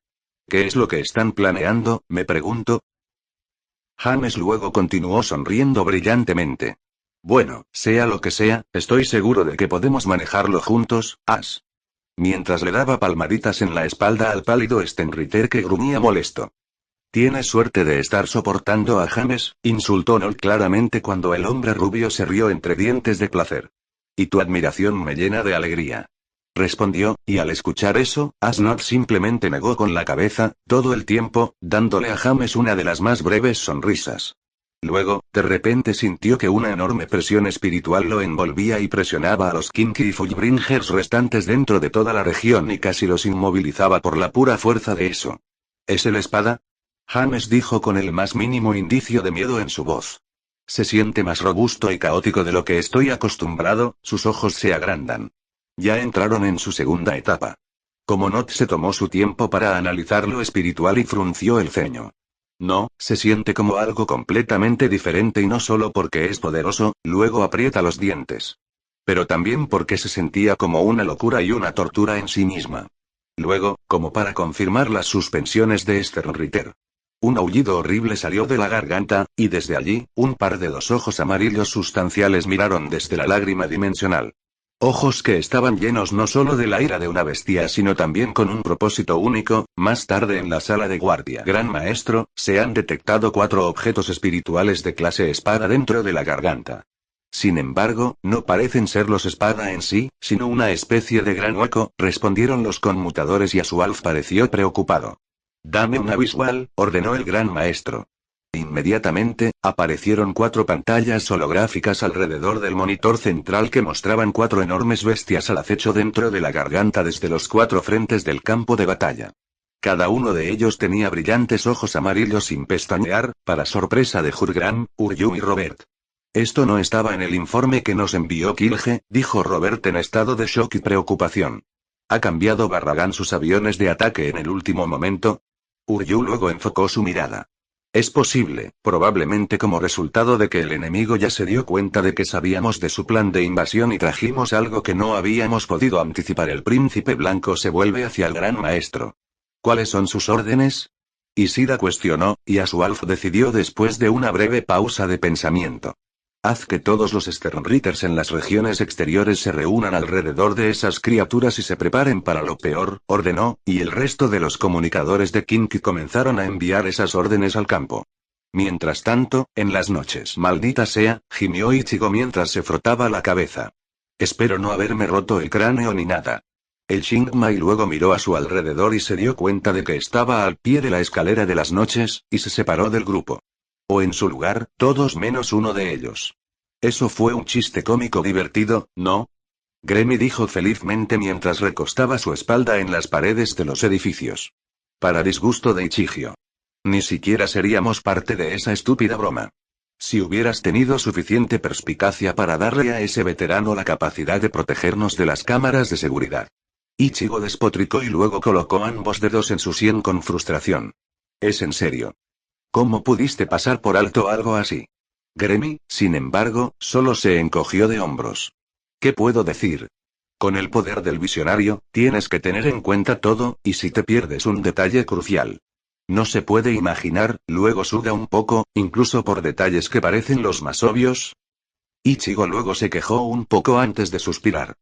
¿Qué es lo que están planeando, me pregunto? James luego continuó sonriendo brillantemente. Bueno, sea lo que sea, estoy seguro de que podemos manejarlo juntos, As. Mientras le daba palmaditas en la espalda al pálido Sternritter que gruñía molesto. Tienes suerte de estar soportando a James, insultó Noel claramente cuando el hombre rubio se rió entre dientes de placer. Y tu admiración me llena de alegría. Respondió, y al escuchar eso, Asnod simplemente negó con la cabeza, todo el tiempo, dándole a James una de las más breves sonrisas. Luego, de repente sintió que una enorme presión espiritual lo envolvía y presionaba a los Kinky y Fullbringers restantes dentro de toda la región y casi los inmovilizaba por la pura fuerza de eso. ¿Es el espada? James dijo con el más mínimo indicio de miedo en su voz. Se siente más robusto y caótico de lo que estoy acostumbrado, sus ojos se agrandan. Ya entraron en su segunda etapa. Como Not se tomó su tiempo para analizar lo espiritual y frunció el ceño. No, se siente como algo completamente diferente y no solo porque es poderoso, luego aprieta los dientes. Pero también porque se sentía como una locura y una tortura en sí misma. Luego, como para confirmar las suspensiones de Sternritter. Un aullido horrible salió de la garganta, y desde allí, un par de dos ojos amarillos sustanciales miraron desde la lágrima dimensional. Ojos que estaban llenos no solo de la ira de una bestia sino también con un propósito único. Más tarde en la sala de guardia. Gran maestro, se han detectado 4 objetos espirituales de clase espada dentro de la garganta. Sin embargo, no parecen ser los espada en sí, sino una especie de gran hueco, respondieron los conmutadores y Asualf pareció preocupado. Dame una visual, ordenó el gran maestro. Inmediatamente, aparecieron 4 pantallas holográficas alrededor del monitor central que mostraban 4 enormes bestias al acecho dentro de la garganta desde los 4 frentes del campo de batalla. Cada uno de ellos tenía brillantes ojos amarillos sin pestañear, para sorpresa de Hurgram, Uryu y Robert. Esto no estaba en el informe que nos envió Kilge, dijo Robert en estado de shock y preocupación. ¿Ha cambiado Barragán sus aviones de ataque en el último momento? Uryu luego enfocó su mirada. Es posible, probablemente como resultado de que el enemigo ya se dio cuenta de que sabíamos de su plan de invasión y trajimos algo que no habíamos podido anticipar. El príncipe blanco se vuelve hacia el gran maestro. ¿Cuáles son sus órdenes? Isida cuestionó, y Asualf decidió después de una breve pausa de pensamiento. Haz que todos los Sternritters en las regiones exteriores se reúnan alrededor de esas criaturas y se preparen para lo peor, ordenó, y el resto de los comunicadores de Kinky comenzaron a enviar esas órdenes al campo. Mientras tanto, en las noches, maldita sea, gimió Ichigo mientras se frotaba la cabeza. Espero no haberme roto el cráneo ni nada. El Shingmai luego miró a su alrededor y se dio cuenta de que estaba al pie de la escalera de las noches, y se separó del grupo. O en su lugar, todos menos uno de ellos. Eso fue un chiste cómico divertido, ¿no? Gremy dijo felizmente mientras recostaba su espalda en las paredes de los edificios. Para disgusto de Ichigio. Ni siquiera seríamos parte de esa estúpida broma. Si hubieras tenido suficiente perspicacia para darle a ese veterano la capacidad de protegernos de las cámaras de seguridad. Ichigo despotricó y luego colocó ambos dedos en su sien con frustración. ¿Es en serio? ¿Cómo pudiste pasar por alto algo así? Gremy, sin embargo, solo se encogió de hombros. ¿Qué puedo decir? Con el poder del visionario, tienes que tener en cuenta todo, y si te pierdes un detalle crucial. No se puede imaginar, luego suda un poco, incluso por detalles que parecen los más obvios. Ichigo luego se quejó un poco antes de suspirar.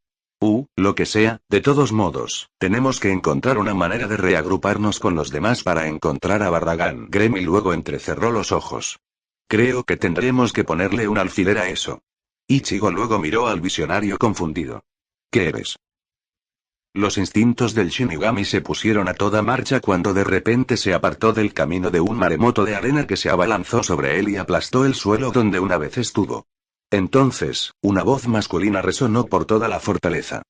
Lo que sea, de todos modos, tenemos que encontrar una manera de reagruparnos con los demás para encontrar a Barragán. Gremy luego entrecerró los ojos. Creo que tendremos que ponerle un alfiler a eso. Ichigo luego miró al visionario confundido. ¿Qué eres? Los instintos del Shinigami se pusieron a toda marcha cuando de repente se apartó del camino de un maremoto de arena que se abalanzó sobre él y aplastó el suelo donde una vez estuvo. Entonces, una voz masculina resonó por toda la fortaleza.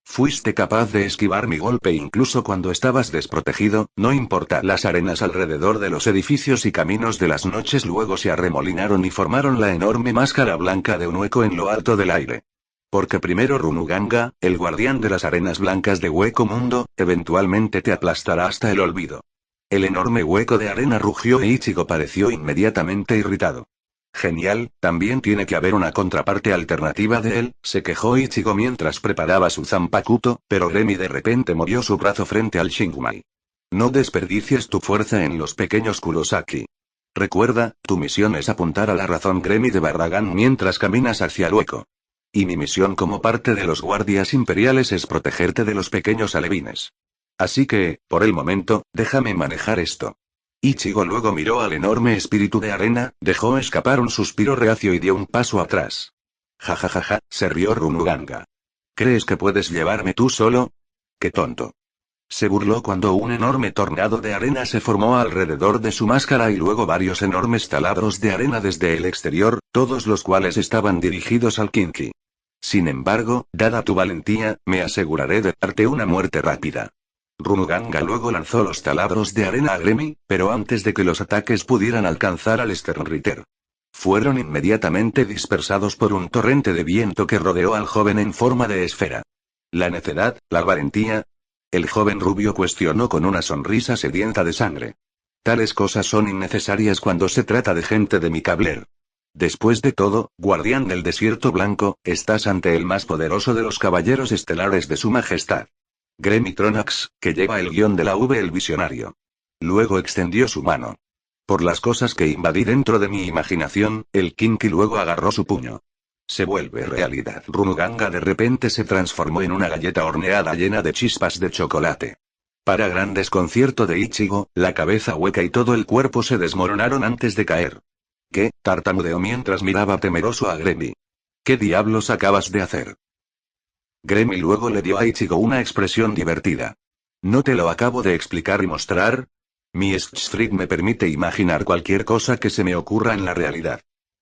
Fuiste capaz de esquivar mi golpe incluso cuando estabas desprotegido, no importa. Las arenas alrededor de los edificios y caminos de las noches luego se arremolinaron y formaron la enorme máscara blanca de un hueco en lo alto del aire. Porque primero Runuganga, el guardián de las arenas blancas de Hueco Mundo, eventualmente te aplastará hasta el olvido. El enorme hueco de arena rugió e Ichigo pareció inmediatamente irritado. Genial, también tiene que haber una contraparte alternativa de él, se quejó Ichigo mientras preparaba su Zanpakuto, pero Gremi de repente movió su brazo frente al Shingumai. No desperdicies tu fuerza en los pequeños Kurosaki. Recuerda, tu misión es apuntar a la razón Gremi de Barragán mientras caminas hacia el hueco. Y mi misión como parte de los guardias imperiales es protegerte de los pequeños alevines. Así que, por el momento, déjame manejar esto. Ichigo luego miró al enorme espíritu de arena, dejó escapar un suspiro reacio y dio un paso atrás. Jajajaja, se rió Runuganga. ¿Crees que puedes llevarme tú solo? ¡Qué tonto! Se burló cuando un enorme tornado de arena se formó alrededor de su máscara y luego varios enormes taladros de arena desde el exterior, todos los cuales estaban dirigidos al Kinki. Sin embargo, dada tu valentía, me aseguraré de darte una muerte rápida. Runuganga luego lanzó los taladros de arena a Gremi, pero antes de que los ataques pudieran alcanzar al Sternritter. Fueron inmediatamente dispersados por un torrente de viento que rodeó al joven en forma de esfera. ¿La necedad, la valentía? El joven rubio cuestionó con una sonrisa sedienta de sangre. Tales cosas son innecesarias cuando se trata de gente de mi cabler. Después de todo, guardián del desierto blanco, estás ante el más poderoso de los caballeros estelares de su majestad. Gremi Tronax, que lleva el guión de la V el visionario. Luego extendió su mano. Por las cosas que invadí dentro de mi imaginación, el Kinki luego agarró su puño. Se vuelve realidad. Runuganga de repente se transformó en una galleta horneada llena de chispas de chocolate. Para gran desconcierto de Ichigo, la cabeza hueca y todo el cuerpo se desmoronaron antes de caer. ¿Qué? Tartamudeó mientras miraba temeroso a Gremi. ¿Qué diablos acabas de hacer? Gremi luego le dio a Ichigo una expresión divertida. ¿No te lo acabo de explicar y mostrar? Mi Street me permite imaginar cualquier cosa que se me ocurra en la realidad.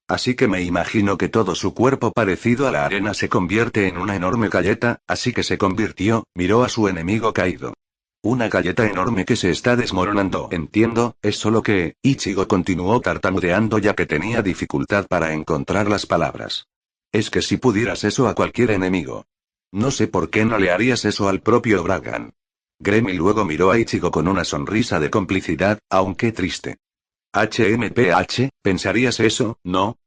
Así que me imagino que todo su cuerpo parecido a la arena se convierte en una enorme galleta, así que se convirtió, miró a su enemigo caído. Una galleta enorme que se está desmoronando. Entiendo, es solo que, Ichigo continuó tartamudeando ya que tenía dificultad para encontrar las palabras. Es que si pudieras eso a cualquier enemigo. No sé por qué no le harías eso al propio Bragan. Gremi luego miró a Ichigo con una sonrisa de complicidad, aunque triste. HMPH, ¿pensarías eso, no?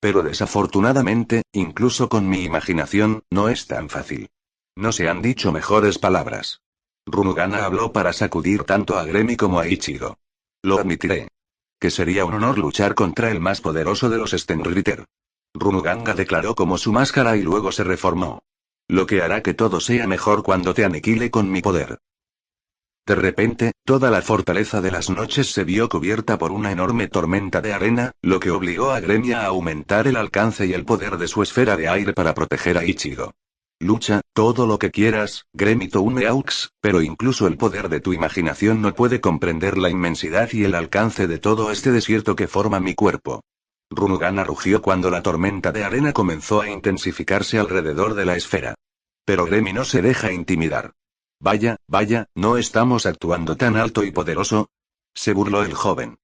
Pero desafortunadamente, incluso con mi imaginación, no es tan fácil. No se han dicho mejores palabras. Runugana habló para sacudir tanto a Gremi como a Ichigo. Lo admitiré. Que sería un honor luchar contra el más poderoso de los Stenritter. Runuganga declaró como su máscara y luego se reformó. Lo que hará que todo sea mejor cuando te aniquile con mi poder. De repente, toda la fortaleza de las noches se vio cubierta por una enorme tormenta de arena, lo que obligó a Gremi a aumentar el alcance y el poder de su esfera de aire para proteger a Ichigo. Lucha, todo lo que quieras, Gremi Toumeaux, pero incluso el poder de tu imaginación no puede comprender la inmensidad y el alcance de todo este desierto que forma mi cuerpo. Runugana rugió cuando la tormenta de arena comenzó a intensificarse alrededor de la esfera. Pero Gremi no se deja intimidar. Vaya, ¿no estamos actuando tan alto y poderoso? Se burló el joven.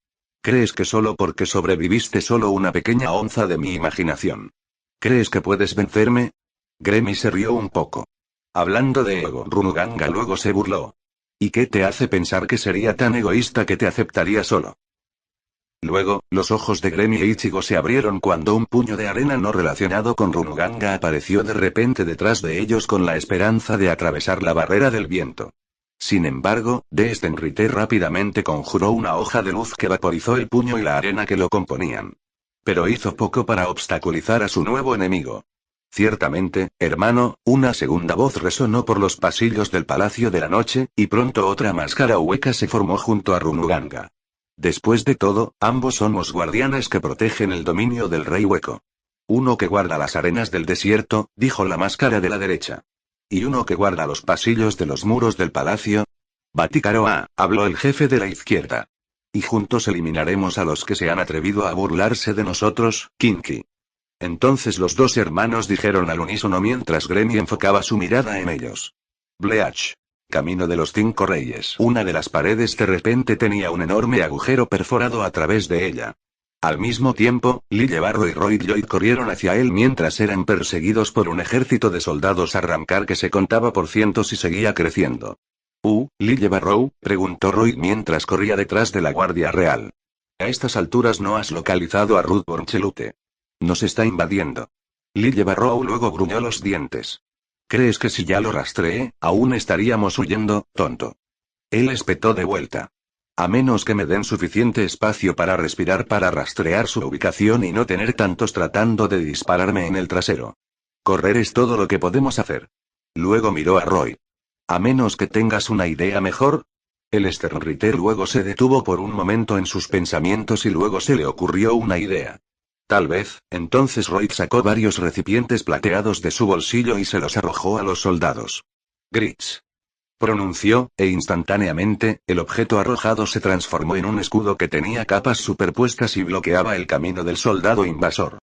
¿Crees que solo porque sobreviviste solo una pequeña onza de mi imaginación? ¿Crees que puedes vencerme? Gremi se rió un poco. Hablando de ego, Runuganga luego se burló. ¿Y qué te hace pensar que sería tan egoísta que te aceptaría solo? Luego, los ojos de Gremi e Ichigo se abrieron cuando un puño de arena no relacionado con Runuganga apareció de repente detrás de ellos con la esperanza de atravesar la barrera del viento. Sin embargo, Stenritter rápidamente conjuró una hoja de luz que vaporizó el puño y la arena que lo componían. Pero hizo poco para obstaculizar a su nuevo enemigo. Ciertamente, hermano, una segunda voz resonó por los pasillos del Palacio de la Noche, y pronto otra máscara hueca se formó junto a Runuganga. Después de todo, ambos somos guardianes que protegen el dominio del Rey Hueco. Uno que guarda las arenas del desierto, dijo la máscara de la derecha. ¿Y uno que guarda los pasillos de los muros del palacio? Baticaroa, habló el jefe de la izquierda. Y juntos eliminaremos a los que se han atrevido a burlarse de nosotros, Kinky. Entonces los dos hermanos dijeron al unísono mientras Gremy enfocaba su mirada en ellos. Bleach. Camino de los 5 Reyes. Una de las paredes de repente tenía un enorme agujero perforado a través de ella. Al mismo tiempo, Lille Barrow y Roy Lloyd corrieron hacia él mientras eran perseguidos por un ejército de soldados a Ramcar que se contaba por cientos y seguía creciendo. Lille Barrow, preguntó Roy mientras corría detrás de la Guardia Real. A estas alturas no has localizado a Ruthborn Chelute. Nos está invadiendo. Lille Barrow luego gruñó los dientes. ¿Crees que si ya lo rastreé, aún estaríamos huyendo, tonto? Él espetó de vuelta. A menos que me den suficiente espacio para respirar para rastrear su ubicación y no tener tantos tratando de dispararme en el trasero. Correr es todo lo que podemos hacer. Luego miró a Roy. A menos que tengas una idea mejor. El Sternritter luego se detuvo por un momento en sus pensamientos y luego se le ocurrió una idea. Tal vez, entonces Roy sacó varios recipientes plateados de su bolsillo y se los arrojó a los soldados. Grits. Pronunció, e instantáneamente, el objeto arrojado se transformó en un escudo que tenía capas superpuestas y bloqueaba el camino del soldado invasor.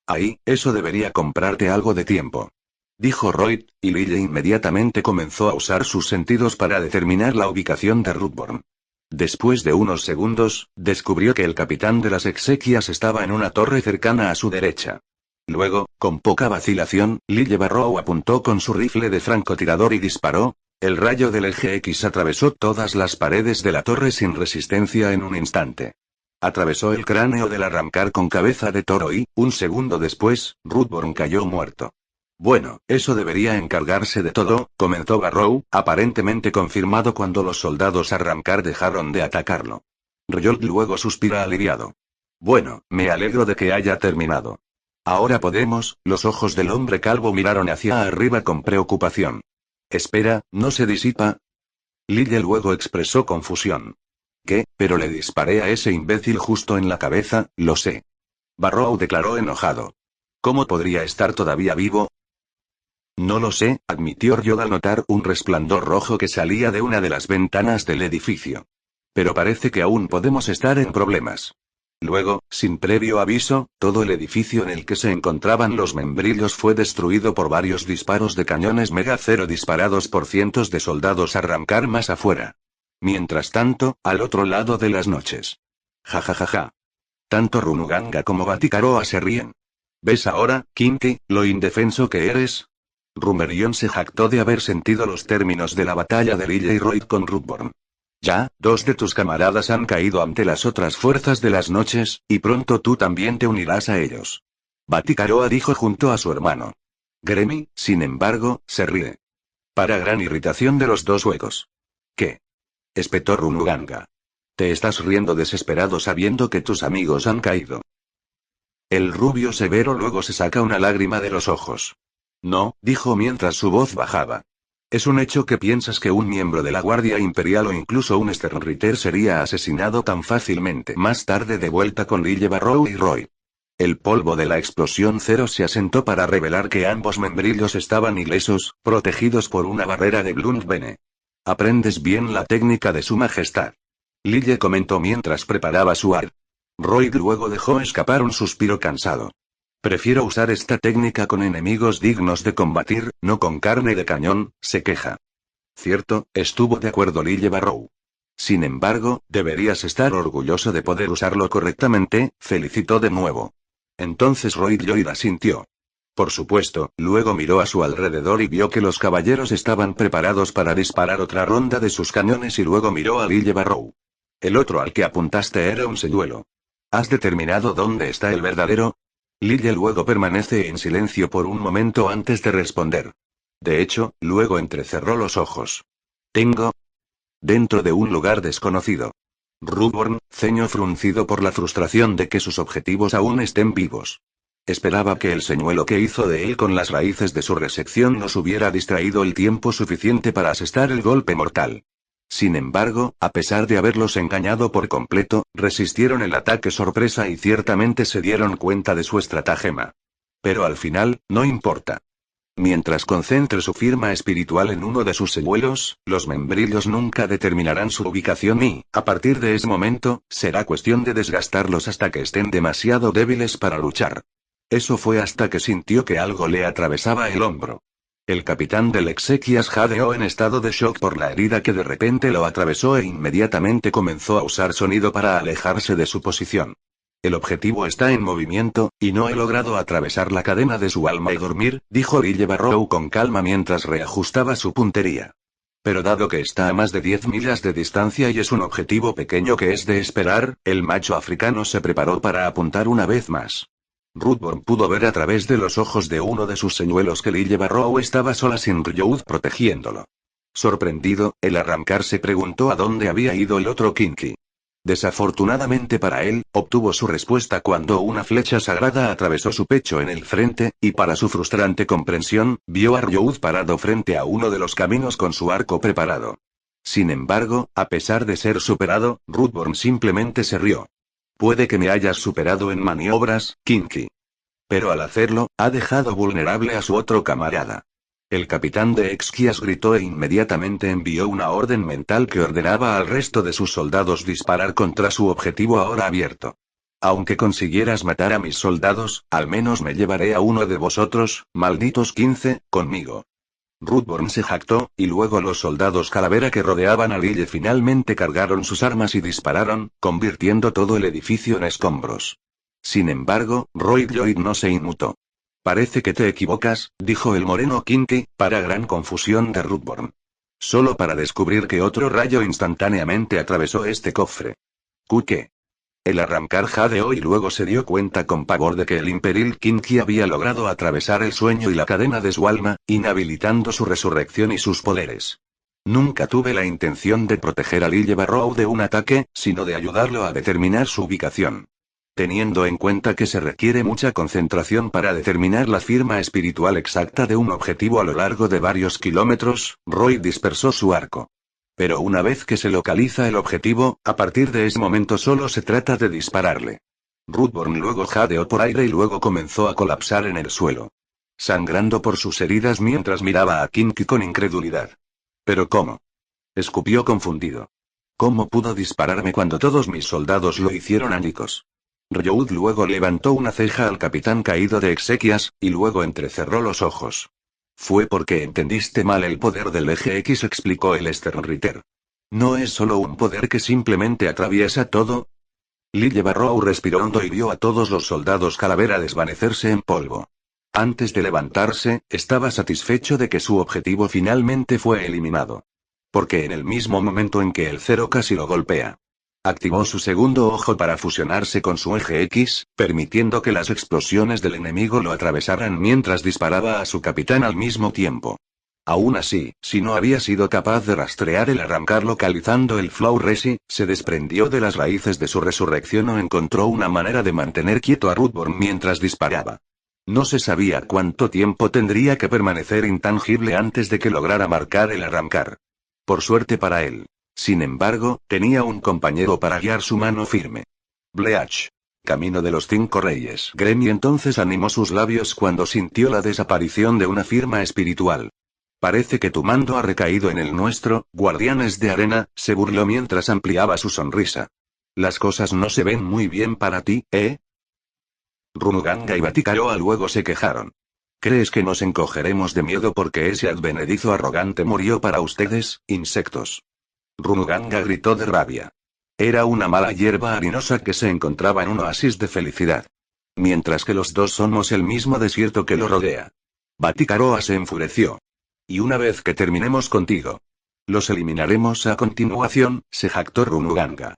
Ahí, eso debería comprarte algo de tiempo. Dijo Roy, y Lille inmediatamente comenzó a usar sus sentidos para determinar la ubicación de Ruthborn. Después de unos segundos, descubrió que el capitán de las exequias estaba en una torre cercana a su derecha. Luego, con poca vacilación, Lille Barrow apuntó con su rifle de francotirador y disparó. El rayo del eje X atravesó todas las paredes de la torre sin resistencia en un instante. Atravesó el cráneo del Ramcar con cabeza de toro y, un segundo después, Ruthborn cayó muerto. Bueno, eso debería encargarse de todo, comentó Barrow, aparentemente confirmado cuando los soldados Ramcar dejaron de atacarlo. Royol luego suspira aliviado. Bueno, me alegro de que haya terminado. Ahora podemos. Los ojos del hombre calvo miraron hacia arriba con preocupación. Espera, ¿no se disipa? Lille luego expresó confusión. ¿Qué? Pero le disparé a ese imbécil justo en la cabeza, lo sé. Barrow declaró enojado. ¿Cómo podría estar todavía vivo? No lo sé, admitió Royol al notar un resplandor rojo que salía de una de las ventanas del edificio. Pero parece que aún podemos estar en problemas. Luego, sin previo aviso, todo el edificio en el que se encontraban los membrillos fue destruido por varios disparos de cañones Mega Cero disparados por cientos de soldados a Ramcar más afuera. Mientras tanto, al otro lado de las noches. Ja ja ja ja. Tanto Runuganga como Baticaroa se ríen. ¿Ves ahora, Kinky, lo indefenso que eres? Rumerion se jactó de haber sentido los términos de la batalla de Lille y Royd con Ruthborn. Ya, 2 de tus camaradas han caído ante las otras fuerzas de las noches, y pronto tú también te unirás a ellos. Baticaroa dijo junto a su hermano. Gremy, sin embargo, se ríe. Para gran irritación de los dos huecos. ¿Qué? Espetó Runuganga. Te estás riendo desesperado sabiendo que tus amigos han caído. El rubio severo luego se saca una lágrima de los ojos. No, dijo mientras su voz bajaba. Es un hecho que piensas que un miembro de la Guardia Imperial o incluso un Sternritter sería asesinado tan fácilmente. Más tarde de vuelta con Lille Barrow y Roy. El polvo de la explosión cero se asentó para revelar que ambos membrillos estaban ilesos, protegidos por una barrera de Blunt Bene. Aprendes bien la técnica de su majestad. Lille comentó mientras preparaba su ar. Roy luego dejó escapar un suspiro cansado. Prefiero usar esta técnica con enemigos dignos de combatir, no con carne de cañón, se queja. Cierto, estuvo de acuerdo Lille Barrow. Sin embargo, deberías estar orgulloso de poder usarlo correctamente, felicitó de nuevo. Entonces Roy Lloyd asintió. Por supuesto, luego miró a su alrededor y vio que los caballeros estaban preparados para disparar otra ronda de sus cañones y luego miró a Lille Barrow. El otro al que apuntaste era un señuelo. ¿Has determinado dónde está el verdadero? Lille luego permanece en silencio por un momento antes de responder. De hecho, luego entrecerró los ojos. Tengo. Dentro de un lugar desconocido. Ruthborn, ceño fruncido por la frustración de que sus objetivos aún estén vivos. Esperaba que el señuelo que hizo de él con las raíces de su resección nos hubiera distraído el tiempo suficiente para asestar el golpe mortal. Sin embargo, a pesar de haberlos engañado por completo, resistieron el ataque sorpresa y ciertamente se dieron cuenta de su estratagema. Pero al final, no importa. Mientras concentre su firma espiritual en uno de sus señuelos, los membrillos nunca determinarán su ubicación y, a partir de ese momento, será cuestión de desgastarlos hasta que estén demasiado débiles para luchar. Eso fue hasta que sintió que algo le atravesaba el hombro. El capitán del Exequias jadeó en estado de shock por la herida que de repente lo atravesó e inmediatamente comenzó a usar sonido para alejarse de su posición. El objetivo está en movimiento, y no he logrado atravesar la cadena de su alma y dormir, dijo Lille Barrow con calma mientras reajustaba su puntería. Pero dado que está a más de 10 millas de distancia y es un objetivo pequeño que es de esperar, el macho africano se preparó para apuntar una vez más. Ruthborn pudo ver a través de los ojos de uno de sus señuelos que Lille Barrow estaba sola sin Ryuth protegiéndolo. Sorprendido, el arrancar se preguntó a dónde había ido el otro Kinky. Desafortunadamente para él, obtuvo su respuesta cuando una flecha sagrada atravesó su pecho en el frente, y para su frustrante comprensión, vio a Ryuth parado frente a uno de los caminos con su arco preparado. Sin embargo, a pesar de ser superado, Ruthborn simplemente se rió. Puede que me hayas superado en maniobras, Kinky. Pero al hacerlo, ha dejado vulnerable a su otro camarada. El capitán de Exquias gritó e inmediatamente envió una orden mental que ordenaba al resto de sus soldados disparar contra su objetivo ahora abierto. Aunque consiguieras matar a mis soldados, al menos me llevaré a uno de vosotros, malditos 15, conmigo. Ruthborn se jactó, y luego los soldados calavera que rodeaban a Lille finalmente cargaron sus armas y dispararon, convirtiendo todo el edificio en escombros. Sin embargo, Roy Lloyd no se inmutó. Parece que te equivocas, dijo el moreno Kinky, para gran confusión de Ruthborn. Solo para descubrir que otro rayo instantáneamente atravesó este cofre. ¿Qué? El arrancar jadeó y luego se dio cuenta con pavor de que el Imperil Kinky había logrado atravesar el sueño y la cadena de su alma, inhabilitando su resurrección y sus poderes. Nunca tuve la intención de proteger a Lille Barrow de un ataque, sino de ayudarlo a determinar su ubicación. Teniendo en cuenta que se requiere mucha concentración para determinar la firma espiritual exacta de un objetivo a lo largo de varios kilómetros, Roy dispersó su arco. Pero una vez que se localiza el objetivo, a partir de ese momento solo se trata de dispararle. Ruthborn luego jadeó por aire y luego comenzó a colapsar en el suelo, sangrando por sus heridas mientras miraba a Kinky con incredulidad. ¿Pero cómo? Escupió confundido. ¿Cómo pudo dispararme cuando todos mis soldados lo hicieron añicos? Ryuth luego levantó una ceja al capitán caído de Exequias, y luego entrecerró los ojos. Fue porque entendiste mal el poder del eje X, explicó el Sternritter. ¿No es solo un poder que simplemente atraviesa todo? Lille Barrow respiró hondo y vio a todos los soldados calavera desvanecerse en polvo. Antes de levantarse, estaba satisfecho de que su objetivo finalmente fue eliminado. Porque en el mismo momento en que el cero casi lo golpea, activó su segundo ojo para fusionarse con su eje X, permitiendo que las explosiones del enemigo lo atravesaran mientras disparaba a su capitán al mismo tiempo. Aún así, si no había sido capaz de rastrear el arrancar localizando el Flow Resi, se desprendió de las raíces de su resurrección o encontró una manera de mantener quieto a Ruthborn mientras disparaba. No se sabía cuánto tiempo tendría que permanecer intangible antes de que lograra marcar el arrancar. Por suerte para él. Sin embargo, tenía un compañero para guiar su mano firme. Bleach. Camino de los 5 Reyes. Gremy entonces animó sus labios cuando sintió la desaparición de una firma espiritual. Parece que tu mando ha recaído en el nuestro, guardianes de arena, se burló mientras ampliaba su sonrisa. Las cosas no se ven muy bien para ti, ¿eh? Runuganga y Batikaroa luego se quejaron. ¿Crees que nos encogeremos de miedo porque ese advenedizo arrogante murió para ustedes, insectos? Runuganga gritó de rabia. Era una mala hierba harinosa que se encontraba en un oasis de felicidad. Mientras que los dos somos el mismo desierto que lo rodea. Batikaroa se enfureció. Y una vez que terminemos contigo, los eliminaremos a continuación, se jactó Runuganga.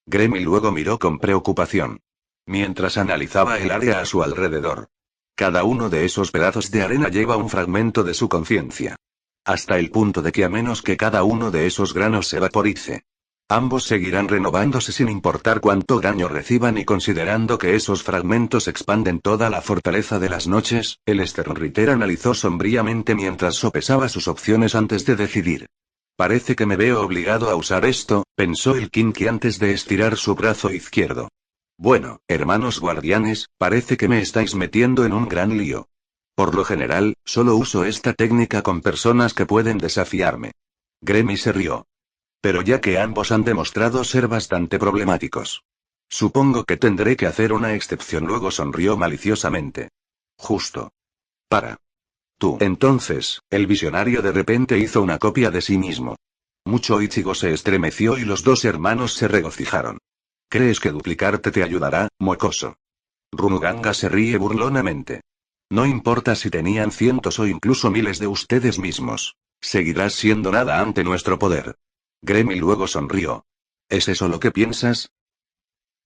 Gremy luego miró con preocupación. Mientras analizaba el área a su alrededor. Cada uno de esos pedazos de arena lleva un fragmento de su conciencia. Hasta el punto de que a menos que cada uno de esos granos se vaporice, ambos seguirán renovándose sin importar cuánto daño reciban y considerando que esos fragmentos expanden toda la fortaleza de las noches, el Sternritter analizó sombríamente mientras sopesaba sus opciones antes de decidir. Parece que me veo obligado a usar esto, pensó el Kinky antes de estirar su brazo izquierdo. Bueno, hermanos guardianes, parece que me estáis metiendo en un gran lío. Por lo general, solo uso esta técnica con personas que pueden desafiarme. Gremmy se rió. Pero ya que ambos han demostrado ser bastante problemáticos, supongo que tendré que hacer una excepción. Luego sonrió maliciosamente. Justo. Para. Tú. Entonces, el visionario de repente hizo una copia de sí mismo. Mucho Ichigo se estremeció y los dos hermanos se regocijaron. ¿Crees que duplicarte te ayudará, mocoso? Runuganga se ríe burlonamente. No importa si tenían cientos o incluso miles de ustedes mismos. Seguirás siendo nada ante nuestro poder. Gremmy luego sonrió. ¿Es eso lo que piensas?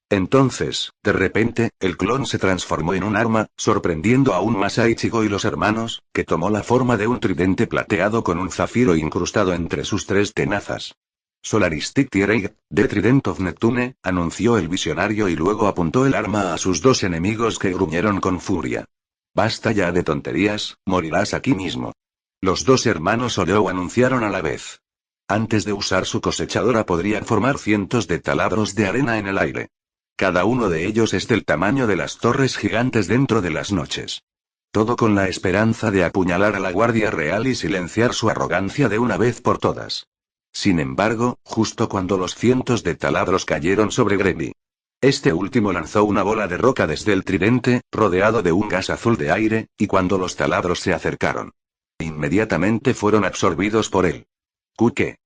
Entonces, de repente, el clon se transformó en un arma, sorprendiendo aún más a Ichigo y los hermanos, que tomó la forma de un tridente plateado con un zafiro incrustado entre sus tres tenazas. Solaristic Tierra, The Trident of Neptune, anunció el visionario y luego apuntó el arma a sus dos enemigos que gruñeron con furia. Basta ya de tonterías, morirás aquí mismo. Los dos hermanos Olou anunciaron a la vez. Antes de usar su cosechadora podrían formar cientos de taladros de arena en el aire. Cada uno de ellos es del tamaño de las torres gigantes dentro de las noches. Todo con la esperanza de apuñalar a la Guardia Real y silenciar su arrogancia de una vez por todas. Sin embargo, justo cuando los cientos de taladros cayeron sobre Gremmy, este último lanzó una bola de roca desde el tridente, rodeado de un gas azul de aire, y cuando los taladros se acercaron, inmediatamente fueron absorbidos por él. ¿Qué?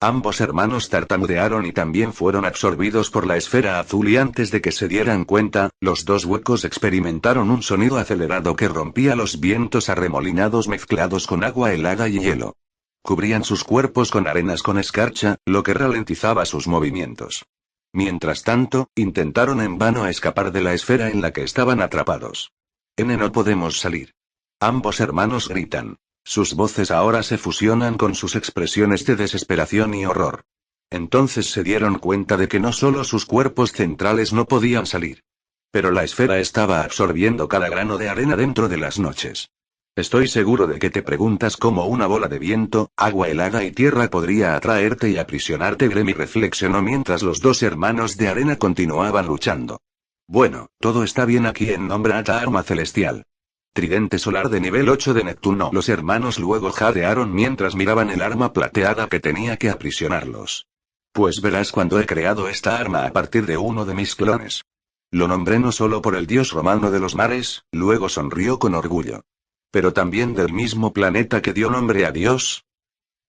Ambos hermanos tartamudearon y también fueron absorbidos por la esfera azul y antes de que se dieran cuenta, los dos huecos experimentaron un sonido acelerado que rompía los vientos arremolinados mezclados con agua helada y hielo. Cubrían sus cuerpos con arenas con escarcha, lo que ralentizaba sus movimientos. Mientras tanto, intentaron en vano escapar de la esfera en la que estaban atrapados. No podemos salir. Ambos hermanos gritan. Sus voces ahora se fusionan con sus expresiones de desesperación y horror. Entonces se dieron cuenta de que no solo sus cuerpos centrales no podían salir, pero la esfera estaba absorbiendo cada grano de arena dentro de las noches. Estoy seguro de que te preguntas cómo una bola de viento, agua helada y tierra podría atraerte y aprisionarte. Gremmy reflexionó mientras los dos hermanos de arena continuaban luchando. Bueno, todo está bien aquí en nombre de arma celestial. Tridente solar de nivel 8 de Neptuno. Los hermanos luego jadearon mientras miraban el arma plateada que tenía que aprisionarlos. Pues verás cuando he creado esta arma a partir de uno de mis clones. Lo nombré no solo por el dios romano de los mares, luego sonrió con orgullo, pero también del mismo planeta que dio nombre a Dios.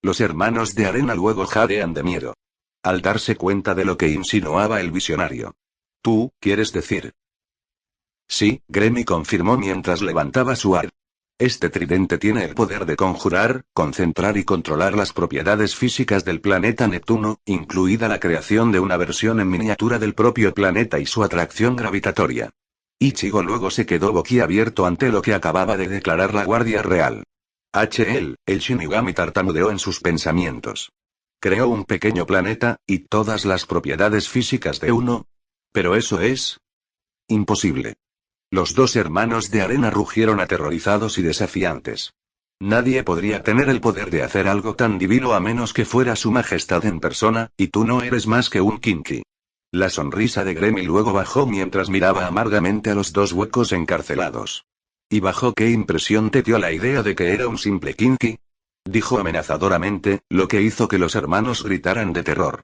Los hermanos de arena luego jadean de miedo, al darse cuenta de lo que insinuaba el visionario. ¿Tú, quieres decir? Sí, Gremmy confirmó mientras levantaba su ar. Este tridente tiene el poder de conjurar, concentrar y controlar las propiedades físicas del planeta Neptuno, incluida la creación de una versión en miniatura del propio planeta y su atracción gravitatoria. Ichigo luego se quedó boquiabierto ante lo que acababa de declarar la Guardia Real. El Shinigami tartamudeó en sus pensamientos. Creó un pequeño planeta, y todas las propiedades físicas de uno. Pero eso es imposible. Los dos hermanos de arena rugieron aterrorizados y desafiantes. Nadie podría tener el poder de hacer algo tan divino a menos que fuera su majestad en persona, y tú no eres más que un Kinky. La sonrisa de Gremmy luego bajó mientras miraba amargamente a los dos huecos encarcelados. ¿Y bajo qué impresión te dio la idea de que era un simple Kinky? Dijo amenazadoramente, lo que hizo que los hermanos gritaran de terror.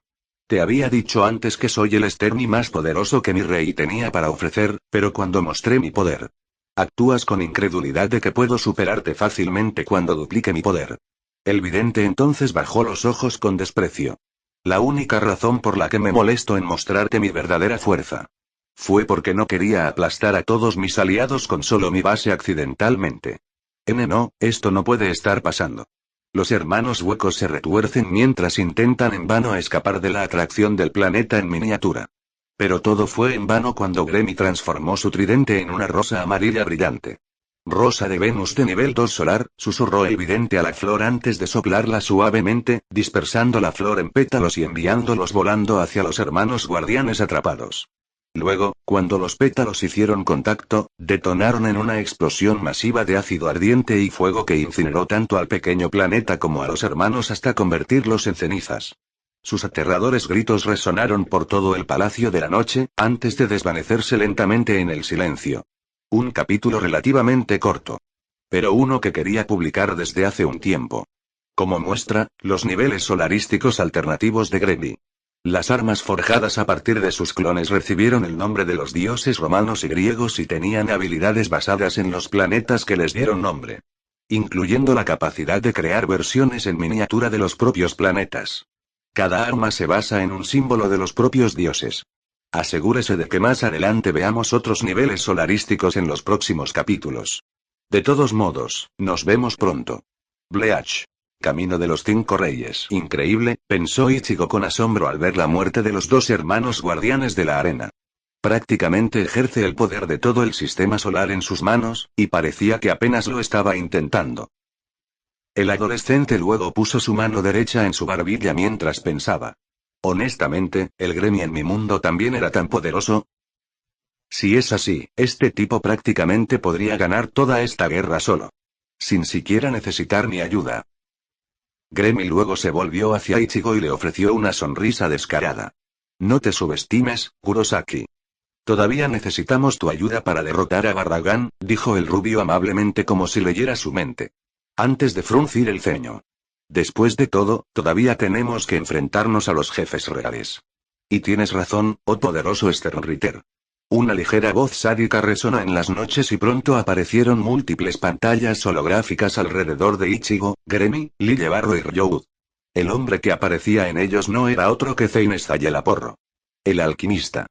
Te había dicho antes que soy el Sterni más poderoso que mi rey tenía para ofrecer, pero cuando mostré mi poder, actúas con incredulidad de que puedo superarte fácilmente cuando duplique mi poder. El vidente entonces bajó los ojos con desprecio. La única razón por la que me molesto en mostrarte mi verdadera fuerza fue porque no quería aplastar a todos mis aliados con solo mi base accidentalmente. No, esto no puede estar pasando. Los hermanos huecos se retuercen mientras intentan en vano escapar de la atracción del planeta en miniatura. Pero todo fue en vano cuando Gremmy transformó su tridente en una rosa amarilla brillante. Rosa de Venus de nivel 2 solar, susurró el vidente a la flor antes de soplarla suavemente, dispersando la flor en pétalos y enviándolos volando hacia los hermanos guardianes atrapados. Luego, cuando los pétalos hicieron contacto, detonaron en una explosión masiva de ácido ardiente y fuego que incineró tanto al pequeño planeta como a los hermanos hasta convertirlos en cenizas. Sus aterradores gritos resonaron por todo el Palacio de la Noche, antes de desvanecerse lentamente en el silencio. Un capítulo relativamente corto. Pero uno que quería publicar desde hace un tiempo. Como muestra, los niveles solarísticos alternativos de Gremmy. Las armas forjadas a partir de sus clones recibieron el nombre de los dioses romanos y griegos y tenían habilidades basadas en los planetas que les dieron nombre. Incluyendo la capacidad de crear versiones en miniatura de los propios planetas. Cada arma se basa en un símbolo de los propios dioses. Asegúrese de que más adelante veamos otros niveles solarísticos en los próximos capítulos. De todos modos, nos vemos pronto. Bleach. Camino de los 5 Reyes. Increíble, pensó Ichigo con asombro al ver la muerte de los 2 hermanos guardianes de la arena. Prácticamente ejerce el poder de todo el sistema solar en sus manos, y parecía que apenas lo estaba intentando. El adolescente luego puso su mano derecha en su barbilla mientras pensaba. Honestamente, ¿el Gremmy en mi mundo también era tan poderoso? Si es así, este tipo prácticamente podría ganar toda esta guerra solo. Sin siquiera necesitar mi ayuda. Gremmy luego se volvió hacia Ichigo y le ofreció una sonrisa descarada. No te subestimes, Kurosaki. Todavía necesitamos tu ayuda para derrotar a Barragán, dijo el rubio amablemente como si leyera su mente. Antes de fruncir el ceño. Después de todo, todavía tenemos que enfrentarnos a los jefes reales. Y tienes razón, oh poderoso Sternritter. Una ligera voz sádica resonó en las noches y pronto aparecieron múltiples pantallas holográficas alrededor de Ichigo, Gremmy, Lillebarro y Ryou. El hombre que aparecía en ellos no era otro que Zein Stayelaporro. El alquimista.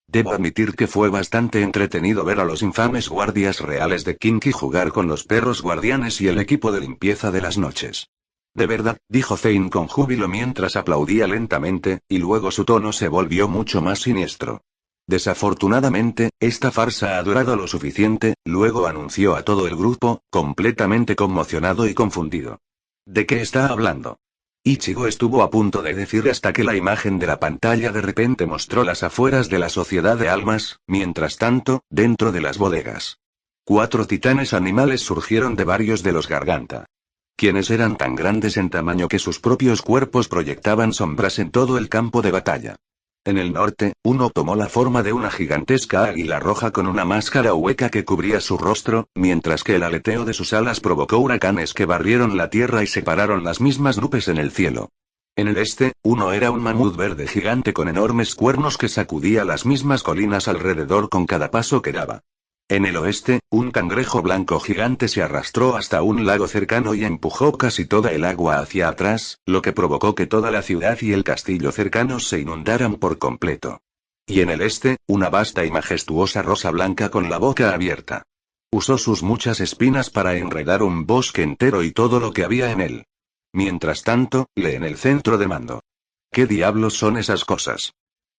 Debo admitir que fue bastante entretenido ver a los infames guardias reales de Kinky jugar con los perros guardianes y el equipo de limpieza de las noches. De verdad, dijo Zein con júbilo mientras aplaudía lentamente, y luego su tono se volvió mucho más siniestro. Desafortunadamente, esta farsa ha durado lo suficiente, luego anunció a todo el grupo, completamente conmocionado y confundido. ¿De qué está hablando? Ichigo estuvo a punto de decir hasta que la imagen de la pantalla de repente mostró las afueras de la Sociedad de Almas, mientras tanto, dentro de las bodegas. 4 titanes animales surgieron de varios de los Garganta. Quienes eran tan grandes en tamaño que sus propios cuerpos proyectaban sombras en todo el campo de batalla. En el norte, uno tomó la forma de una gigantesca águila roja con una máscara hueca que cubría su rostro, mientras que el aleteo de sus alas provocó huracanes que barrieron la tierra y separaron las mismas nubes en el cielo. En el este, uno era un mamut verde gigante con enormes cuernos que sacudía las mismas colinas alrededor con cada paso que daba. En el oeste, un cangrejo blanco gigante se arrastró hasta un lago cercano y empujó casi toda el agua hacia atrás, lo que provocó que toda la ciudad y el castillo cercanos se inundaran por completo. Y en el este, una vasta y majestuosa rosa blanca con la boca abierta. Usó sus muchas espinas para enredar un bosque entero y todo lo que había en él. Mientras tanto, lee en el centro de mando. ¿Qué diablos son esas cosas?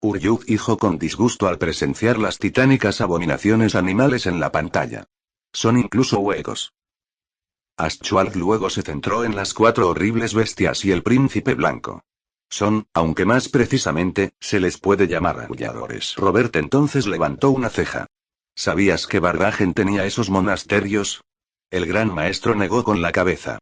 Uryuk dijo con disgusto al presenciar las titánicas abominaciones animales en la pantalla. Son incluso huecos. Aschwald luego se centró en las 4 horribles bestias y el príncipe blanco. Son, aunque más precisamente, se les puede llamar aulladores. Robert entonces levantó una ceja. ¿Sabías que Barragen tenía esos monasterios? El gran maestro negó con la cabeza.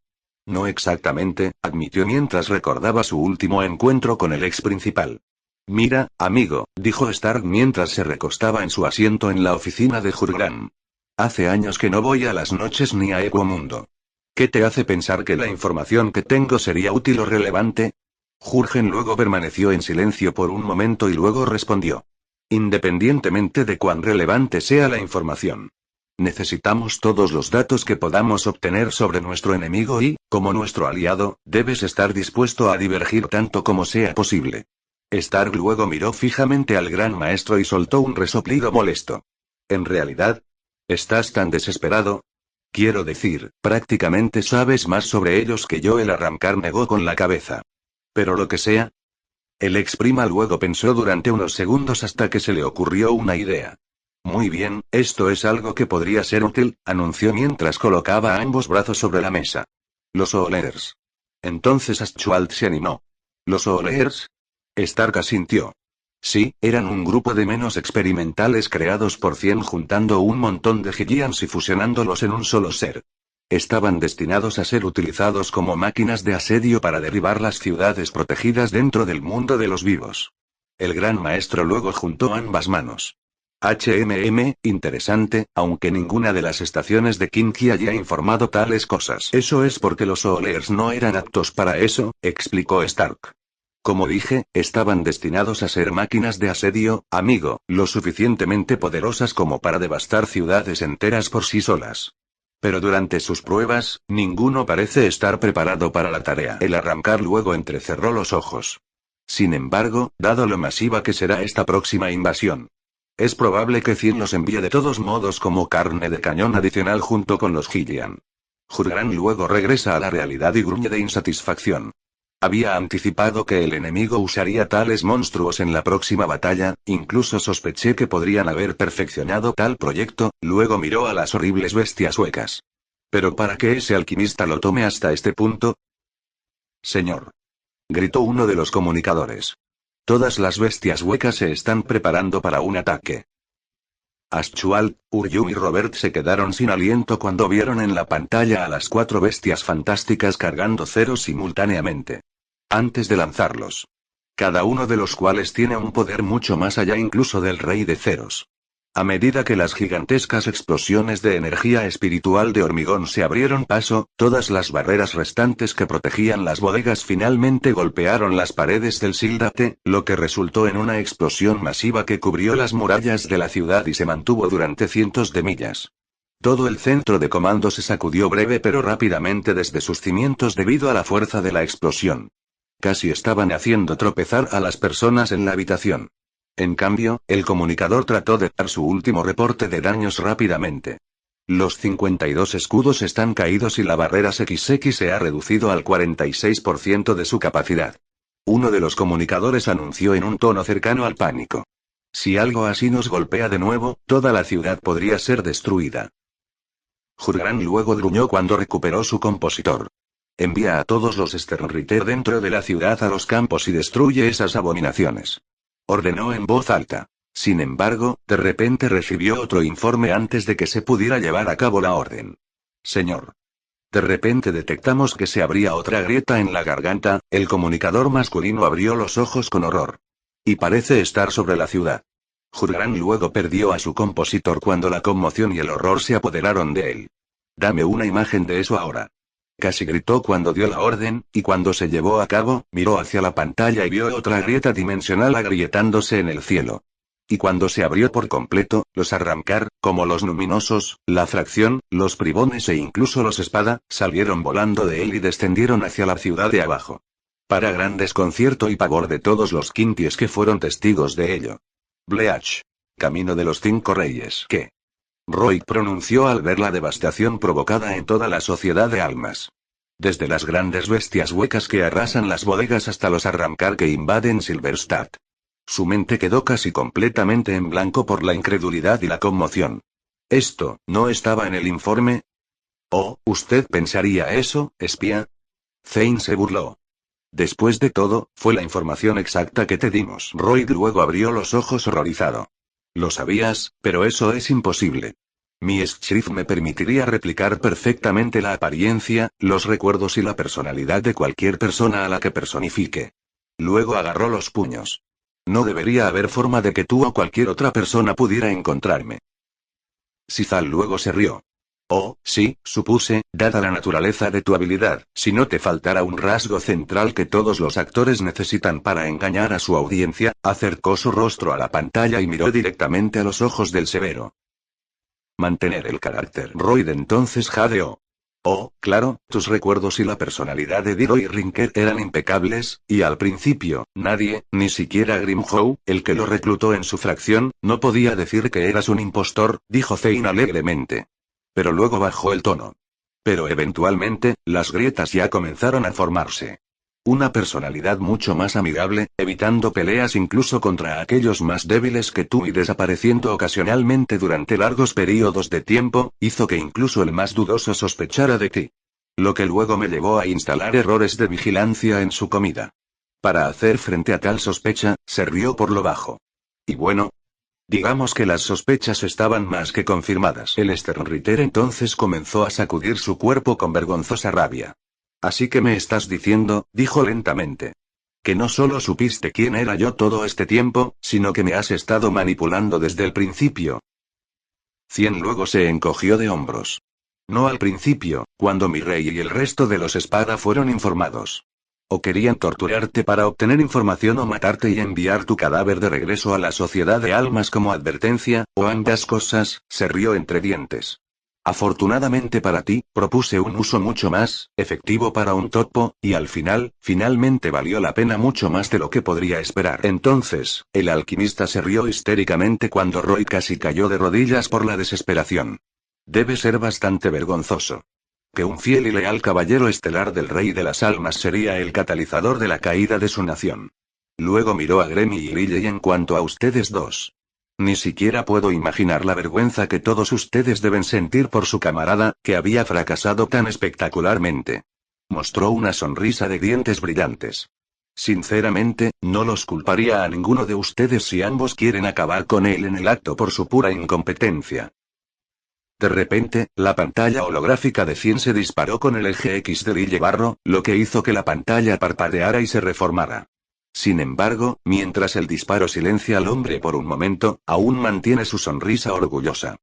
No exactamente, admitió mientras recordaba su último encuentro con el ex principal. Mira, amigo, dijo Stark mientras se recostaba en su asiento en la oficina de Jurgran. Hace años que no voy a las noches ni a Equomundo. ¿Qué te hace pensar que la información que tengo sería útil o relevante? Jurgen luego permaneció en silencio por un momento y luego respondió. Independientemente de cuán relevante sea la información. Necesitamos todos los datos que podamos obtener sobre nuestro enemigo y, como nuestro aliado, debes estar dispuesto a divergir tanto como sea posible. Stark luego miró fijamente al gran maestro y soltó un resoplido molesto. ¿En realidad? ¿Estás tan desesperado? Quiero decir, prácticamente sabes más sobre ellos que yo. El arrancar negó con la cabeza. Pero lo que sea. El ex prima luego pensó durante unos segundos hasta que se le ocurrió una idea. Muy bien, esto es algo que podría ser útil, anunció mientras colocaba ambos brazos sobre la mesa. Los Oolers. Entonces Aschwald se animó. ¿Los Oolers? Stark asintió. Sí, eran un grupo de menos experimentales creados por 100 juntando un montón de Gigians y fusionándolos en un solo ser. Estaban destinados a ser utilizados como máquinas de asedio para derribar las ciudades protegidas dentro del mundo de los vivos. El gran maestro luego juntó ambas manos. Interesante, aunque ninguna de las estaciones de Kinky haya informado tales cosas. Eso es porque los Oolers no eran aptos para eso, explicó Stark. Como dije, estaban destinados a ser máquinas de asedio, amigo, lo suficientemente poderosas como para devastar ciudades enteras por sí solas. Pero durante sus pruebas, ninguno parece estar preparado para la tarea. El arrancar luego entrecerró los ojos. Sin embargo, dado lo masiva que será esta próxima invasión, es probable que Cien los envíe de todos modos como carne de cañón adicional junto con los Gillian. Jurgarán luego regresa a la realidad y gruñe de insatisfacción. Había anticipado que el enemigo usaría tales monstruos en la próxima batalla, incluso sospeché que podrían haber perfeccionado tal proyecto, luego miró a las horribles bestias huecas. ¿Pero para qué ese alquimista lo tome hasta este punto? Señor, gritó uno de los comunicadores. Todas las bestias huecas se están preparando para un ataque. Ashchual, Uryu y Robert se quedaron sin aliento cuando vieron en la pantalla a las 4 bestias fantásticas cargando ceros simultáneamente. Antes de lanzarlos. Cada uno de los cuales tiene un poder mucho más allá incluso del Rey de Ceros. A medida que las gigantescas explosiones de energía espiritual de hormigón se abrieron paso, todas las barreras restantes que protegían las bodegas finalmente golpearon las paredes del Sildate, lo que resultó en una explosión masiva que cubrió las murallas de la ciudad y se mantuvo durante cientos de millas. Todo el centro de comando se sacudió breve pero rápidamente desde sus cimientos debido a la fuerza de la explosión. Casi estaban haciendo tropezar a las personas en la habitación. En cambio, el comunicador trató de dar su último reporte de daños rápidamente. Los 52 escudos están caídos y la barrera XX se ha reducido al 46% de su capacidad. Uno de los comunicadores anunció en un tono cercano al pánico. Si algo así nos golpea de nuevo, toda la ciudad podría ser destruida. Jurgarán luego gruñó cuando recuperó su compositor. Envía a todos los Sternritter dentro de la ciudad a los campos y destruye esas abominaciones. Ordenó en voz alta. Sin embargo, de repente recibió otro informe antes de que se pudiera llevar a cabo la orden. Señor. De repente detectamos que se abría otra grieta en la garganta, el comunicador masculino abrió los ojos con horror. Y parece estar sobre la ciudad. Jurgarán luego perdió a su compositor cuando la conmoción y el horror se apoderaron de él. Dame una imagen de eso ahora. Casi gritó cuando dio la orden, y cuando se llevó a cabo, miró hacia la pantalla y vio otra grieta dimensional agrietándose en el cielo. Y cuando se abrió por completo, los arrancar, como los luminosos, la fracción, los bribones e incluso los espada, salieron volando de él y descendieron hacia la ciudad de abajo. Para gran desconcierto y pavor de todos los quinties que fueron testigos de ello. Bleach. Camino de los 5 reyes. ¿Qué? Roy pronunció al ver la devastación provocada en toda la sociedad de almas. Desde las grandes bestias huecas que arrasan las bodegas hasta los arrancar que invaden Silverstadt. Su mente quedó casi completamente en blanco por la incredulidad y la conmoción. ¿Esto no estaba en el informe? ¿Oh, usted pensaría eso, espía? Zane se burló. Después de todo, fue la información exacta que te dimos. Roy luego abrió los ojos horrorizado. Lo sabías, pero eso es imposible. Mi Script me permitiría replicar perfectamente la apariencia, los recuerdos y la personalidad de cualquier persona a la que personifique. Luego agarró los puños. No debería haber forma de que tú o cualquier otra persona pudiera encontrarme. Sithal luego se rió. Oh, sí, supuse, dada la naturaleza de tu habilidad, si no te faltara un rasgo central que todos los actores necesitan para engañar a su audiencia, acercó su rostro a la pantalla y miró directamente a los ojos del severo. Mantener el carácter. Royd entonces jadeó. Oh, claro, tus recuerdos y la personalidad de Diro y Rinker eran impecables, y al principio, nadie, ni siquiera Grimhow, el que lo reclutó en su fracción, no podía decir que eras un impostor, dijo Zane alegremente. Pero luego bajó el tono. Pero eventualmente, las grietas ya comenzaron a formarse. Una personalidad mucho más amigable, evitando peleas incluso contra aquellos más débiles que tú y desapareciendo ocasionalmente durante largos periodos de tiempo, hizo que incluso el más dudoso sospechara de ti. Lo que luego me llevó a instalar errores de vigilancia en su comida. Para hacer frente a tal sospecha, se rió por lo bajo. Y bueno, digamos que las sospechas estaban más que confirmadas. El Sternritter entonces comenzó a sacudir su cuerpo con vergonzosa rabia. Así que me estás diciendo, dijo lentamente. Que no solo supiste quién era yo todo este tiempo, sino que me has estado manipulando desde el principio. Cien luego se encogió de hombros. No al principio, cuando mi rey y el resto de los espada fueron informados. O querían torturarte para obtener información o matarte y enviar tu cadáver de regreso a la sociedad de almas como advertencia, o ambas cosas, se rió entre dientes. Afortunadamente para ti, propuse un uso mucho más efectivo para un topo, y al final, finalmente valió la pena mucho más de lo que podría esperar. Entonces, el alquimista se rió histéricamente cuando Roy casi cayó de rodillas por la desesperación. Debe ser bastante vergonzoso. Que un fiel y leal caballero estelar del Rey de las Almas sería el catalizador de la caída de su nación. Luego miró a Gremy y Lily en cuanto a ustedes dos. Ni siquiera puedo imaginar la vergüenza que todos ustedes deben sentir por su camarada, que había fracasado tan espectacularmente. Mostró una sonrisa de dientes brillantes. Sinceramente, no los culparía a ninguno de ustedes si ambos quieren acabar con él en el acto por su pura incompetencia. De repente, la pantalla holográfica de 100 se disparó con el eje X de Lille Barro, lo que hizo que la pantalla parpadeara y se reformara. Sin embargo, mientras el disparo silencia al hombre por un momento, aún mantiene su sonrisa orgullosa.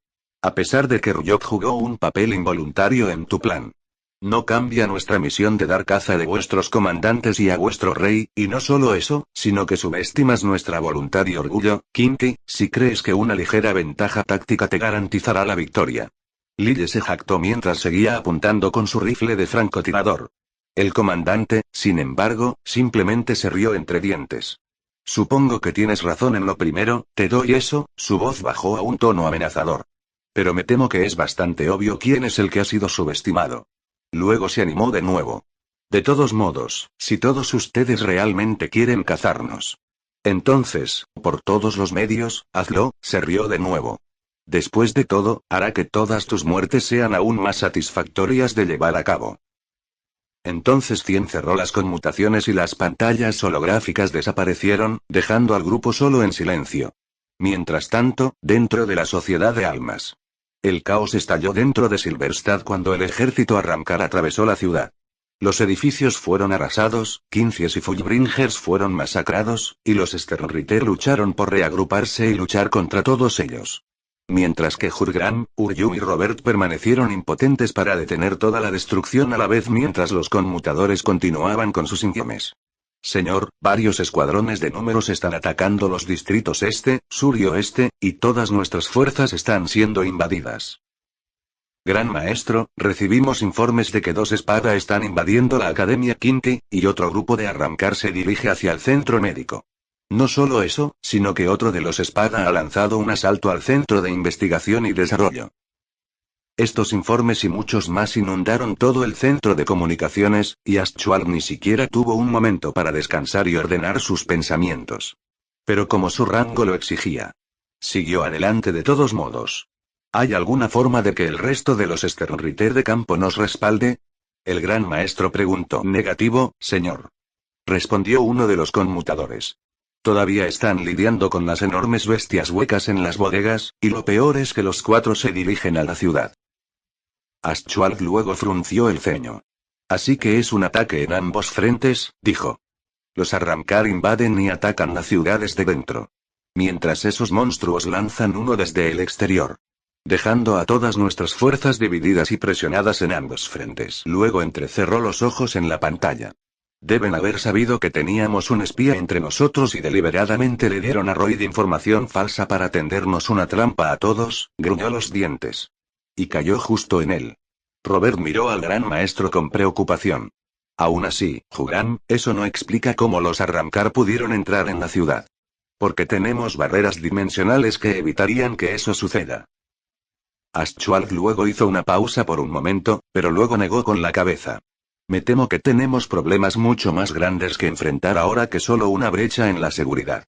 A pesar de que Ryok jugó un papel involuntario en tu plan. No cambia nuestra misión de dar caza de vuestros comandantes y a vuestro rey, y no solo eso, sino que subestimas nuestra voluntad y orgullo, Kinky, si crees que una ligera ventaja táctica te garantizará la victoria. Lille se jactó mientras seguía apuntando con su rifle de francotirador. El comandante, sin embargo, simplemente se rió entre dientes. Supongo que tienes razón en lo primero, te doy eso, su voz bajó a un tono amenazador. Pero me temo que es bastante obvio quién es el que ha sido subestimado. Luego se animó de nuevo. De todos modos, si todos ustedes realmente quieren cazarnos. Entonces, por todos los medios, hazlo, se rió de nuevo. Después de todo, hará que todas tus muertes sean aún más satisfactorias de llevar a cabo. Entonces 100 cerró las conmutaciones y las pantallas holográficas desaparecieron, dejando al grupo solo en silencio. Mientras tanto, dentro de la sociedad de almas. El caos estalló dentro de Silverstad cuando el ejército arrancar atravesó la ciudad. Los edificios fueron arrasados, Quincies y Fullbringers fueron masacrados, y los Sternritter lucharon por reagruparse y luchar contra todos ellos. Mientras que Hurgram, Uryu y Robert permanecieron impotentes para detener toda la destrucción a la vez mientras los conmutadores continuaban con sus informes. Señor, varios escuadrones de números están atacando los distritos este, sur y oeste, y todas nuestras fuerzas están siendo invadidas. Gran maestro, recibimos informes de que 2 espada están invadiendo la Academia Kinky, y otro grupo de arrancar se dirige hacia el centro médico. No solo eso, sino que otro de los espada ha lanzado un asalto al centro de investigación y desarrollo. Estos informes y muchos más inundaron todo el centro de comunicaciones, y Aschwald ni siquiera tuvo un momento para descansar y ordenar sus pensamientos. Pero como su rango lo exigía. Siguió adelante de todos modos. ¿Hay alguna forma de que el resto de los Sternritter de campo nos respalde? El gran maestro preguntó. Negativo, señor. Respondió uno de los conmutadores. Todavía están lidiando con las enormes bestias huecas en las bodegas, y lo peor es que los 4 se dirigen a la ciudad. Aschwald luego frunció el ceño. Así que es un ataque en ambos frentes, dijo. Los arrancar invaden y atacan la ciudad desde dentro. Mientras esos monstruos lanzan uno desde el exterior. Dejando a todas nuestras fuerzas divididas y presionadas en ambos frentes. Luego entrecerró los ojos en la pantalla. Deben haber sabido que teníamos un espía entre nosotros y deliberadamente le dieron a Royd información falsa para tendernos una trampa a todos, gruñó los dientes. Y cayó justo en él. Robert miró al gran maestro con preocupación. Aún así, Hurgram, eso no explica cómo los arrancar pudieron entrar en la ciudad. Porque tenemos barreras dimensionales que evitarían que eso suceda. Aschwald luego hizo una pausa por un momento, pero luego negó con la cabeza. Me temo que tenemos problemas mucho más grandes que enfrentar ahora que solo una brecha en la seguridad.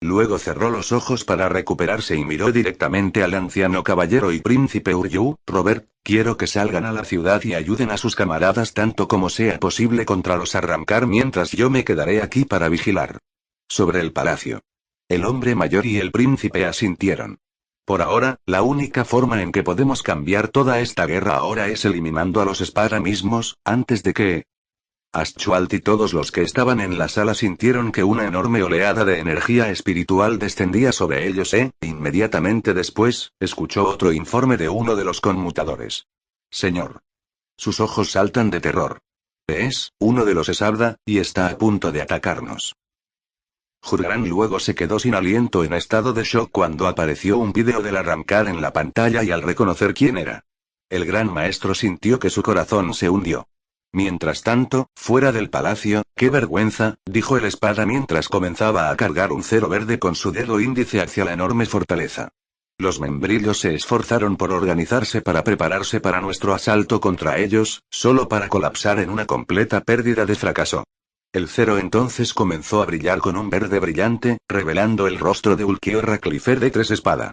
Luego cerró los ojos para recuperarse y miró directamente al anciano caballero y príncipe Uryu. Robert, quiero que salgan a la ciudad y ayuden a sus camaradas tanto como sea posible contra los arrancar mientras yo me quedaré aquí para vigilar. Sobre el palacio. El hombre mayor y el príncipe asintieron. Por ahora, la única forma en que podemos cambiar toda esta guerra ahora es eliminando a los espada mismos, antes de que... Ashwalt y todos los que estaban en la sala sintieron que una enorme oleada de energía espiritual descendía sobre ellos inmediatamente después, escuchó otro informe de uno de los conmutadores. Señor. Sus ojos saltan de terror. Es uno de los Esabda, y está a punto de atacarnos. Jurgran luego se quedó sin aliento en estado de shock cuando apareció un vídeo del arrancar en la pantalla y al reconocer quién era. El gran maestro sintió que su corazón se hundió. Mientras tanto, fuera del palacio, ¡qué vergüenza!, dijo el espada mientras comenzaba a cargar un cero verde con su dedo índice hacia la enorme fortaleza. Los membrillos se esforzaron por organizarse para prepararse para nuestro asalto contra ellos, solo para colapsar en una completa pérdida de fracaso. El cero entonces comenzó a brillar con un verde brillante, revelando el rostro de Ulquiorra Clifford de Tres Espada.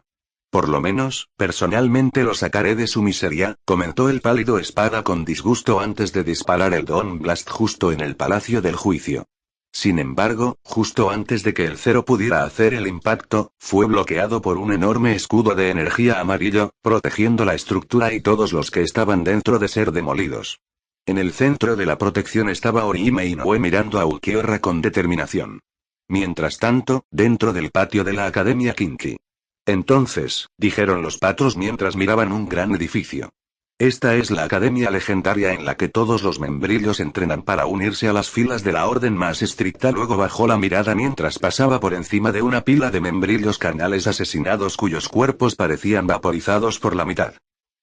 Por lo menos, personalmente lo sacaré de su miseria, comentó el pálido espada con disgusto antes de disparar el Dawn Blast justo en el Palacio del Juicio. Sin embargo, justo antes de que el cero pudiera hacer el impacto, fue bloqueado por un enorme escudo de energía amarillo, protegiendo la estructura y todos los que estaban dentro de ser demolidos. En el centro de la protección estaba Orihime Inoue mirando a Ulquiorra con determinación. Mientras tanto, dentro del patio de la Academia Kinki. Entonces, dijeron los patos mientras miraban un gran edificio. Esta es la academia legendaria en la que todos los membrillos entrenan para unirse a las filas de la orden más estricta. Luego bajó la mirada mientras pasaba por encima de una pila de membrillos carnales asesinados cuyos cuerpos parecían vaporizados por la mitad.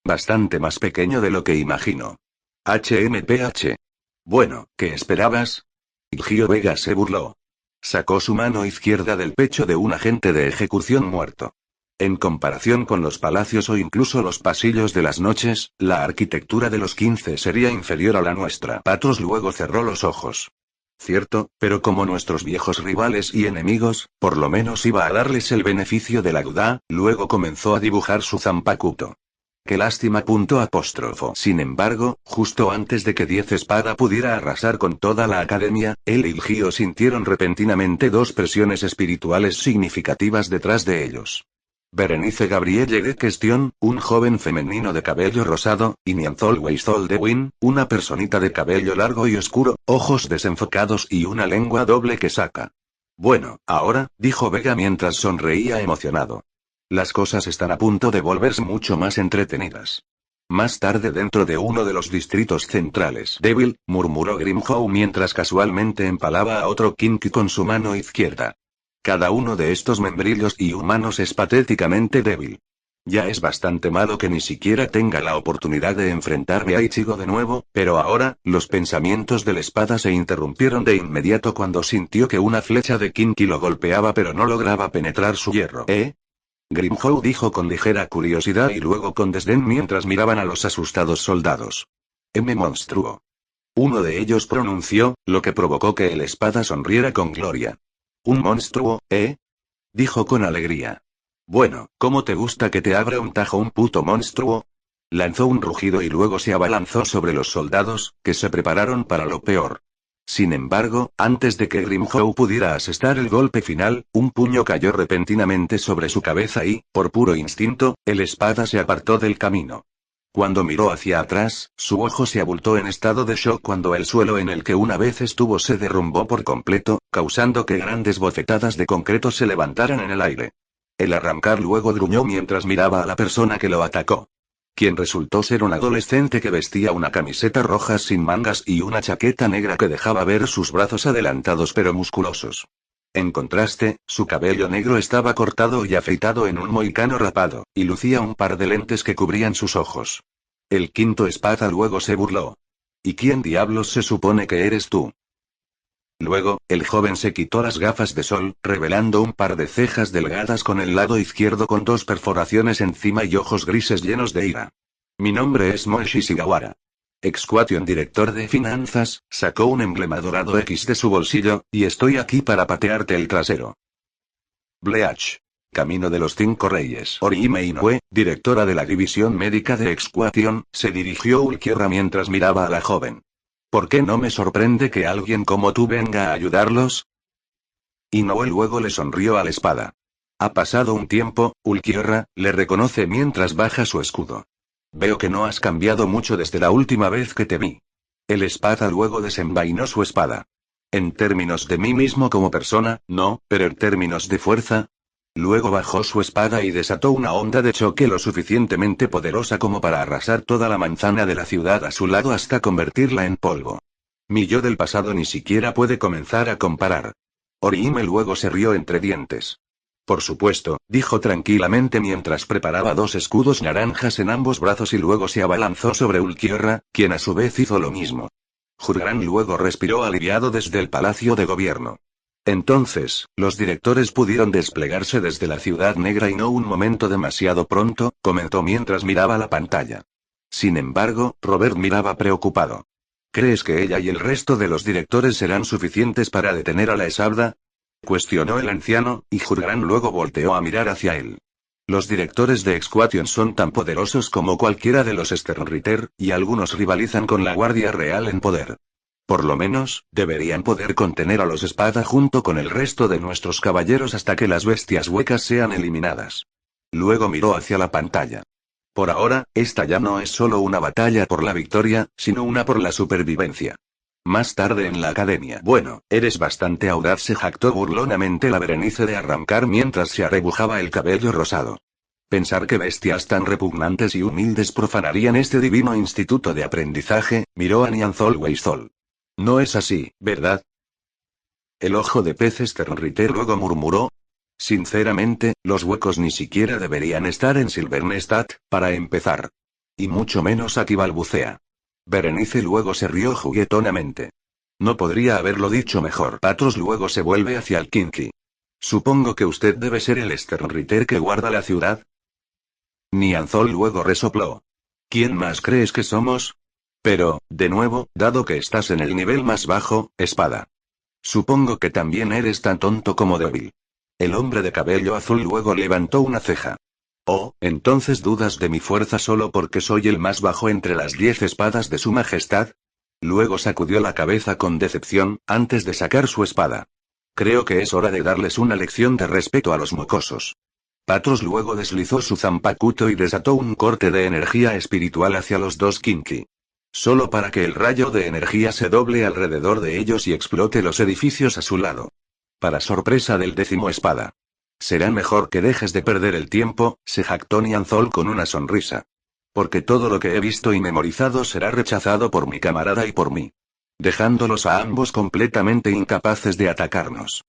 Bastante más pequeño de lo que imagino. HMPH. Bueno, ¿qué esperabas? Gio Vega se burló. Sacó su mano izquierda del pecho de un agente de ejecución muerto. En comparación con los palacios o incluso los pasillos de las noches, la arquitectura de los 15 sería inferior a la nuestra. Patos luego cerró los ojos. Cierto, pero como nuestros viejos rivales y enemigos, por lo menos iba a darles el beneficio de la duda. Luego comenzó a dibujar su Zanpakuto. Qué lástima. Sin embargo, justo antes de que 10 Espada pudiera arrasar con toda la academia, él y Gio sintieron repentinamente dos presiones espirituales significativas detrás de ellos. Berenice Gabrielle de Question, un joven femenino de cabello rosado, y Nianzol Weizol de Win, una personita de cabello largo y oscuro, ojos desenfocados y una lengua doble que saca. Bueno, ahora, dijo Vega mientras sonreía emocionado. Las cosas están a punto de volverse mucho más entretenidas. Más tarde dentro de uno de los distritos centrales. Débil, murmuró Grimhow mientras casualmente empalaba a otro Kinky con su mano izquierda. Cada uno de estos membrillos y humanos es patéticamente débil. Ya es bastante malo que ni siquiera tenga la oportunidad de enfrentarme a Ichigo de nuevo, pero ahora, los pensamientos del espada se interrumpieron de inmediato cuando sintió que una flecha de Kinky lo golpeaba pero no lograba penetrar su hierro. Grimhow dijo con ligera curiosidad y luego con desdén mientras miraban a los asustados soldados. Monstruo. Uno de ellos pronunció, lo que provocó que el espada sonriera con gloria. ¿Un monstruo, dijo con alegría. Bueno, ¿cómo te gusta que te abra un tajo un puto monstruo? Lanzó un rugido y luego se abalanzó sobre los soldados, que se prepararon para lo peor. Sin embargo, antes de que Grimhow pudiera asestar el golpe final, un puño cayó repentinamente sobre su cabeza y, por puro instinto, el espada se apartó del camino. Cuando miró hacia atrás, su ojo se abultó en estado de shock cuando el suelo en el que una vez estuvo se derrumbó por completo, causando que grandes bofetadas de concreto se levantaran en el aire. El arrancar luego gruñó mientras miraba a la persona que lo atacó. Quien resultó ser un adolescente que vestía una camiseta roja sin mangas y una chaqueta negra que dejaba ver sus brazos adelantados pero musculosos. En contraste, su cabello negro estaba cortado y afeitado en un mohicano rapado, y lucía un par de lentes que cubrían sus ojos. El quinto espada luego se burló. ¿Y quién diablos se supone que eres tú? Luego, el joven se quitó las gafas de sol, revelando un par de cejas delgadas con el lado izquierdo con dos perforaciones encima y ojos grises llenos de ira. Mi nombre es Moishi Shigawara. Exquation director de finanzas, sacó un emblema dorado X de su bolsillo, y estoy aquí para patearte el trasero. Bleach. Camino de los 5 Reyes. Orihime Inoue, directora de la división médica de Exquation, se dirigió a Ulquiorra mientras miraba a la joven. ¿Por qué no me sorprende que alguien como tú venga a ayudarlos? Inoue luego le sonrió a la espada. Ha pasado un tiempo, Ulquiorra, le reconoce mientras baja su escudo. Veo que no has cambiado mucho desde la última vez que te vi. El espada luego desenvainó su espada. En términos de mí mismo como persona, no, pero en términos de fuerza. Luego bajó su espada y desató una onda de choque lo suficientemente poderosa como para arrasar toda la manzana de la ciudad a su lado hasta convertirla en polvo. Mi yo del pasado ni siquiera puede comenzar a comparar. Orihime luego se rió entre dientes. Por supuesto, dijo tranquilamente mientras preparaba dos escudos naranjas en ambos brazos y luego se abalanzó sobre Ulquiorra, quien a su vez hizo lo mismo. Jurgran luego respiró aliviado desde el Palacio de Gobierno. Entonces, los directores pudieron desplegarse desde la Ciudad Negra y no un momento demasiado pronto, comentó mientras miraba la pantalla. Sin embargo, Robert miraba preocupado. ¿Crees que ella y el resto de los directores serán suficientes para detener a la Esabda? Cuestionó el anciano, y Jurgran luego volteó a mirar hacia él. Los directores de Exquation son tan poderosos como cualquiera de los Sternritter, y algunos rivalizan con la Guardia Real en poder. Por lo menos, deberían poder contener a los Espada junto con el resto de nuestros caballeros hasta que las bestias huecas sean eliminadas. Luego miró hacia la pantalla. Por ahora, esta ya no es solo una batalla por la victoria, sino una por la supervivencia. Más tarde en la academia. Bueno, eres bastante audaz, se jactó burlonamente la Berenice de Arrancar mientras se arrebujaba el cabello rosado. Pensar que bestias tan repugnantes y humildes profanarían este divino instituto de aprendizaje, miró a Nianzol Weizol. No es así, ¿verdad? El ojo de pez Sternritter luego murmuró. Sinceramente, los huecos ni siquiera deberían estar en Silvernestadt, para empezar. Y mucho menos aquí, balbucea. Berenice luego se rió juguetonamente. No podría haberlo dicho mejor. Patros luego se vuelve hacia el Kinky. Supongo que usted debe ser el Sternritter que guarda la ciudad. Nianzol luego resopló. ¿Quién más crees que somos? Pero, de nuevo, dado que estás en el nivel más bajo, espada. Supongo que también eres tan tonto como débil. El hombre de cabello azul luego levantó una ceja. Oh, entonces dudas de mi fuerza solo porque soy el más bajo entre las 10 espadas de su majestad. Luego sacudió la cabeza con decepción, antes de sacar su espada. Creo que es hora de darles una lección de respeto a los mocosos. Patros luego deslizó su zanpakuto y desató un corte de energía espiritual hacia los dos Kinky. Solo para que el rayo de energía se doble alrededor de ellos y explote los edificios a su lado. Para sorpresa del 10º espada. Será mejor que dejes de perder el tiempo, se jactó Nianzol con una sonrisa. Porque todo lo que he visto y memorizado será rechazado por mi camarada y por mí. Dejándolos a ambos completamente incapaces de atacarnos.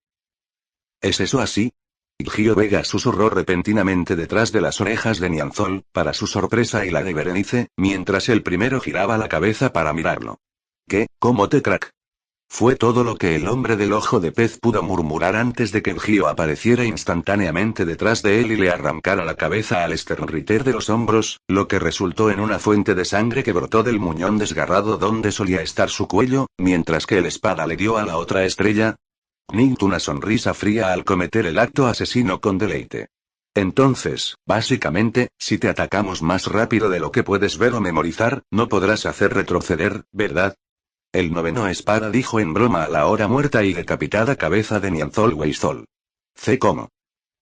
¿Es eso así? Gio Vega susurró repentinamente detrás de las orejas de Nianzol, para su sorpresa y la de Berenice, mientras el primero giraba la cabeza para mirarlo. ¿Qué? ¿Cómo te crack? Fue todo lo que el hombre del ojo de pez pudo murmurar antes de que Gio apareciera instantáneamente detrás de él y le arrancara la cabeza al Sternritter de los hombros, lo que resultó en una fuente de sangre que brotó del muñón desgarrado donde solía estar su cuello, mientras que el espada le dio a la otra estrella. Knight una sonrisa fría al cometer el acto asesino con deleite. Entonces, básicamente, si te atacamos más rápido de lo que puedes ver o memorizar, no podrás hacer retroceder, ¿verdad? El 9º espada dijo en broma a la ahora muerta y decapitada cabeza de Nianzol Weizol. ¿Cómo?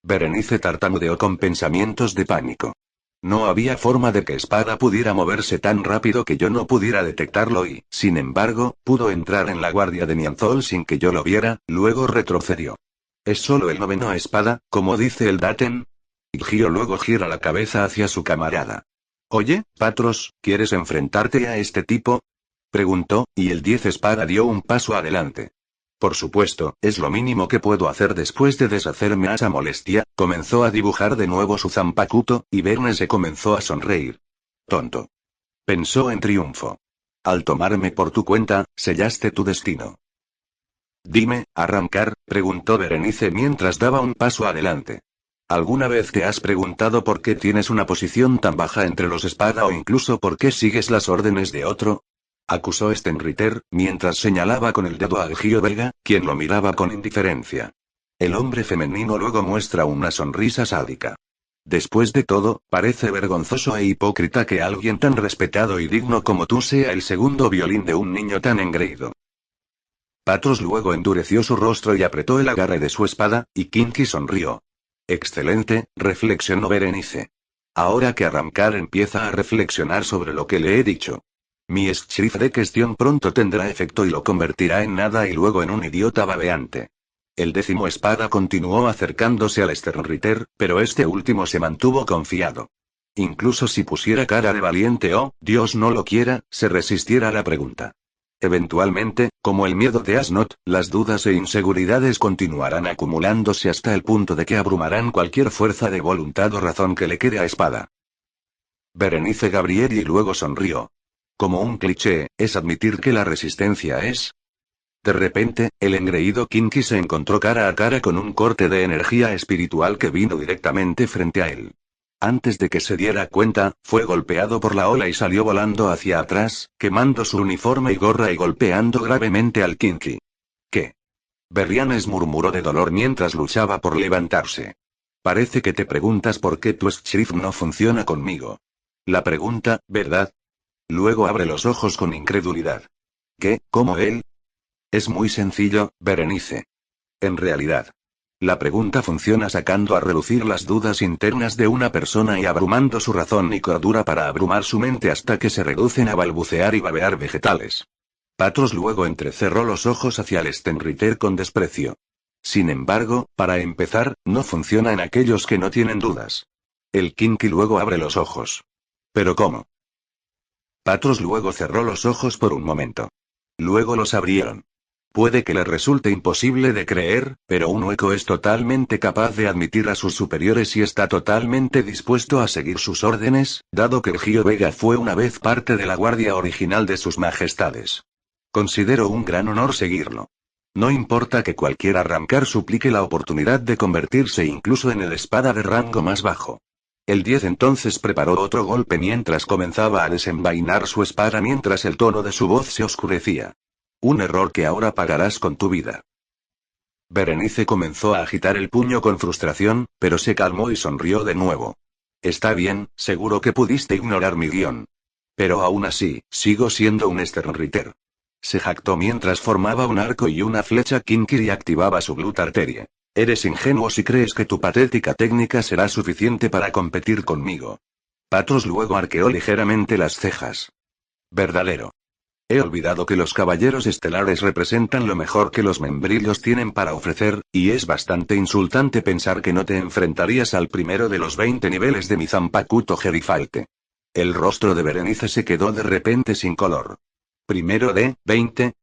Berenice tartamudeó con pensamientos de pánico. No había forma de que espada pudiera moverse tan rápido que yo no pudiera detectarlo y, sin embargo, pudo entrar en la guardia de Nianzol sin que yo lo viera, luego retrocedió. ¿Es solo el 9º espada, como dice el Daten? Y Gio luego gira la cabeza hacia su camarada. Oye, Patros, ¿quieres enfrentarte a este tipo? Preguntó, y el 10 espada dio un paso adelante. Por supuesto, es lo mínimo que puedo hacer después de deshacerme a esa molestia. Comenzó a dibujar de nuevo su zanpakuto, y Verne se comenzó a sonreír. Tonto. Pensó en triunfo. Al tomarme por tu cuenta, sellaste tu destino. Dime, Arrancar, preguntó Berenice mientras daba un paso adelante. ¿Alguna vez te has preguntado por qué tienes una posición tan baja entre los espada o incluso por qué sigues las órdenes de otro? Acusó Sternritter, mientras señalaba con el dedo a Gio Vega, quien lo miraba con indiferencia. El hombre femenino luego muestra una sonrisa sádica. Después de todo, parece vergonzoso e hipócrita que alguien tan respetado y digno como tú sea el segundo violín de un niño tan engreído. Patros luego endureció su rostro y apretó el agarre de su espada, y Kinky sonrió. Excelente, reflexionó Berenice. Ahora que Arrancar empieza a reflexionar sobre lo que le he dicho. Mi Schrift de cuestión pronto tendrá efecto y lo convertirá en nada y luego en un idiota babeante. El 10º espada continuó acercándose al Sternritter, pero este último se mantuvo confiado. Incluso si pusiera cara de valiente o, Dios no lo quiera, se resistiera a la pregunta. Eventualmente, como el miedo de Asnot, las dudas e inseguridades continuarán acumulándose hasta el punto de que abrumarán cualquier fuerza de voluntad o razón que le quede a espada. Berenice Gabrieli luego sonrió. Como un cliché, es admitir que la resistencia es... De repente, el engreído Kinky se encontró cara a cara con un corte de energía espiritual que vino directamente frente a él. Antes de que se diera cuenta, fue golpeado por la ola y salió volando hacia atrás, quemando su uniforme y gorra y golpeando gravemente al Kinky. ¿Qué? Berrianes murmuró de dolor mientras luchaba por levantarse. Parece que te preguntas por qué tu Schrift no funciona conmigo. La pregunta, ¿verdad? Luego abre los ojos con incredulidad. ¿Qué? ¿Cómo él? Es muy sencillo, Berenice. En realidad. La pregunta funciona sacando a relucir las dudas internas de una persona y abrumando su razón y cordura para abrumar su mente hasta que se reducen a balbucear y babear vegetales. Patros luego entrecerró los ojos hacia el Sternritter con desprecio. Sin embargo, para empezar, no funciona en aquellos que no tienen dudas. El Kinky luego abre los ojos. ¿Pero cómo? Patros luego cerró los ojos por un momento. Luego los abrieron. Puede que le resulte imposible de creer, pero un hueco es totalmente capaz de admitir a sus superiores y está totalmente dispuesto a seguir sus órdenes, dado que Gio Vega fue una vez parte de la guardia original de sus majestades. Considero un gran honor seguirlo. No importa que cualquier arrancar suplique la oportunidad de convertirse incluso en el espada de rango más bajo. El 10 entonces preparó otro golpe mientras comenzaba a desenvainar su espada mientras el tono de su voz se oscurecía. Un error que ahora pagarás con tu vida. Berenice comenzó a agitar el puño con frustración, pero se calmó y sonrió de nuevo. Está bien, seguro que pudiste ignorar mi guión. Pero aún así, sigo siendo un Sternritter. Se jactó mientras formaba un arco y una flecha Kinky y activaba su Blood Arterie. Eres ingenuo si crees que tu patética técnica será suficiente para competir conmigo. Patros luego arqueó ligeramente las cejas. Verdadero. He olvidado que los caballeros estelares representan lo mejor que los membrillos tienen para ofrecer, y es bastante insultante pensar que no te enfrentarías al primero de los 20 niveles de mi Zanpakuto Gerifalte. El rostro de Berenice se quedó de repente sin color. ¿Primero de 20?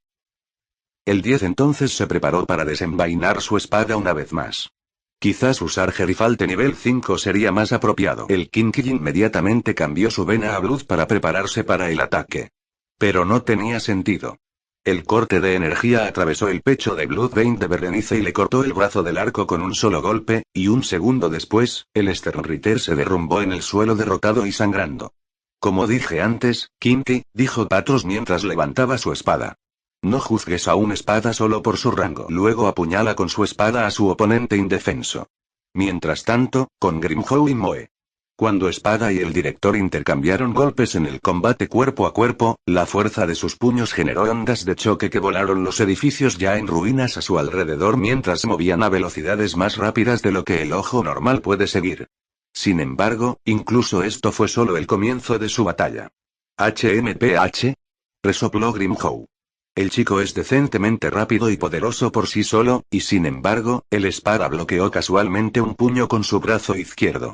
El 10 entonces se preparó para desenvainar su espada una vez más. Quizás usar Gerifalte nivel 5 sería más apropiado. El Kinky inmediatamente cambió su vena a Blood para prepararse para el ataque. Pero no tenía sentido. El corte de energía atravesó el pecho de Bloodvein de Berenice y le cortó el brazo del arco con un solo golpe, y un segundo después, el Sternritter se derrumbó en el suelo derrotado y sangrando. Como dije antes, Kinky, dijo Patros mientras levantaba su espada. No juzgues a una espada solo por su rango. Luego apuñala con su espada a su oponente indefenso. Mientras tanto, con Grimhow y Moe. Cuando Espada y el director intercambiaron golpes en el combate cuerpo a cuerpo, la fuerza de sus puños generó ondas de choque que volaron los edificios ya en ruinas a su alrededor mientras se movían a velocidades más rápidas de lo que el ojo normal puede seguir. Sin embargo, incluso esto fue solo el comienzo de su batalla. HMPH. Resopló Grimhow. El chico es decentemente rápido y poderoso por sí solo, y sin embargo, el Espada bloqueó casualmente un puño con su brazo izquierdo.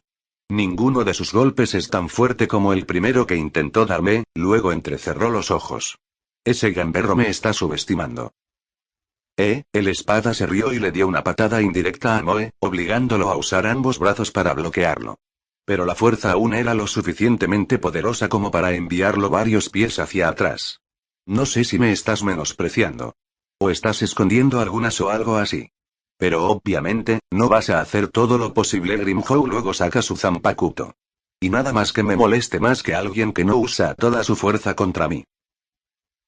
Ninguno de sus golpes es tan fuerte como el primero que intentó darme, luego entrecerró los ojos. Ese gamberro me está subestimando. El Espada se rió y le dio una patada indirecta a Moe, obligándolo a usar ambos brazos para bloquearlo. Pero la fuerza aún era lo suficientemente poderosa como para enviarlo varios pies hacia atrás. No sé si me estás menospreciando. O estás escondiendo algunas o algo así. Pero obviamente, no vas a hacer todo lo posible. Grimhow luego saca su Zanpakuto. Y nada más que me moleste más que alguien que no usa toda su fuerza contra mí.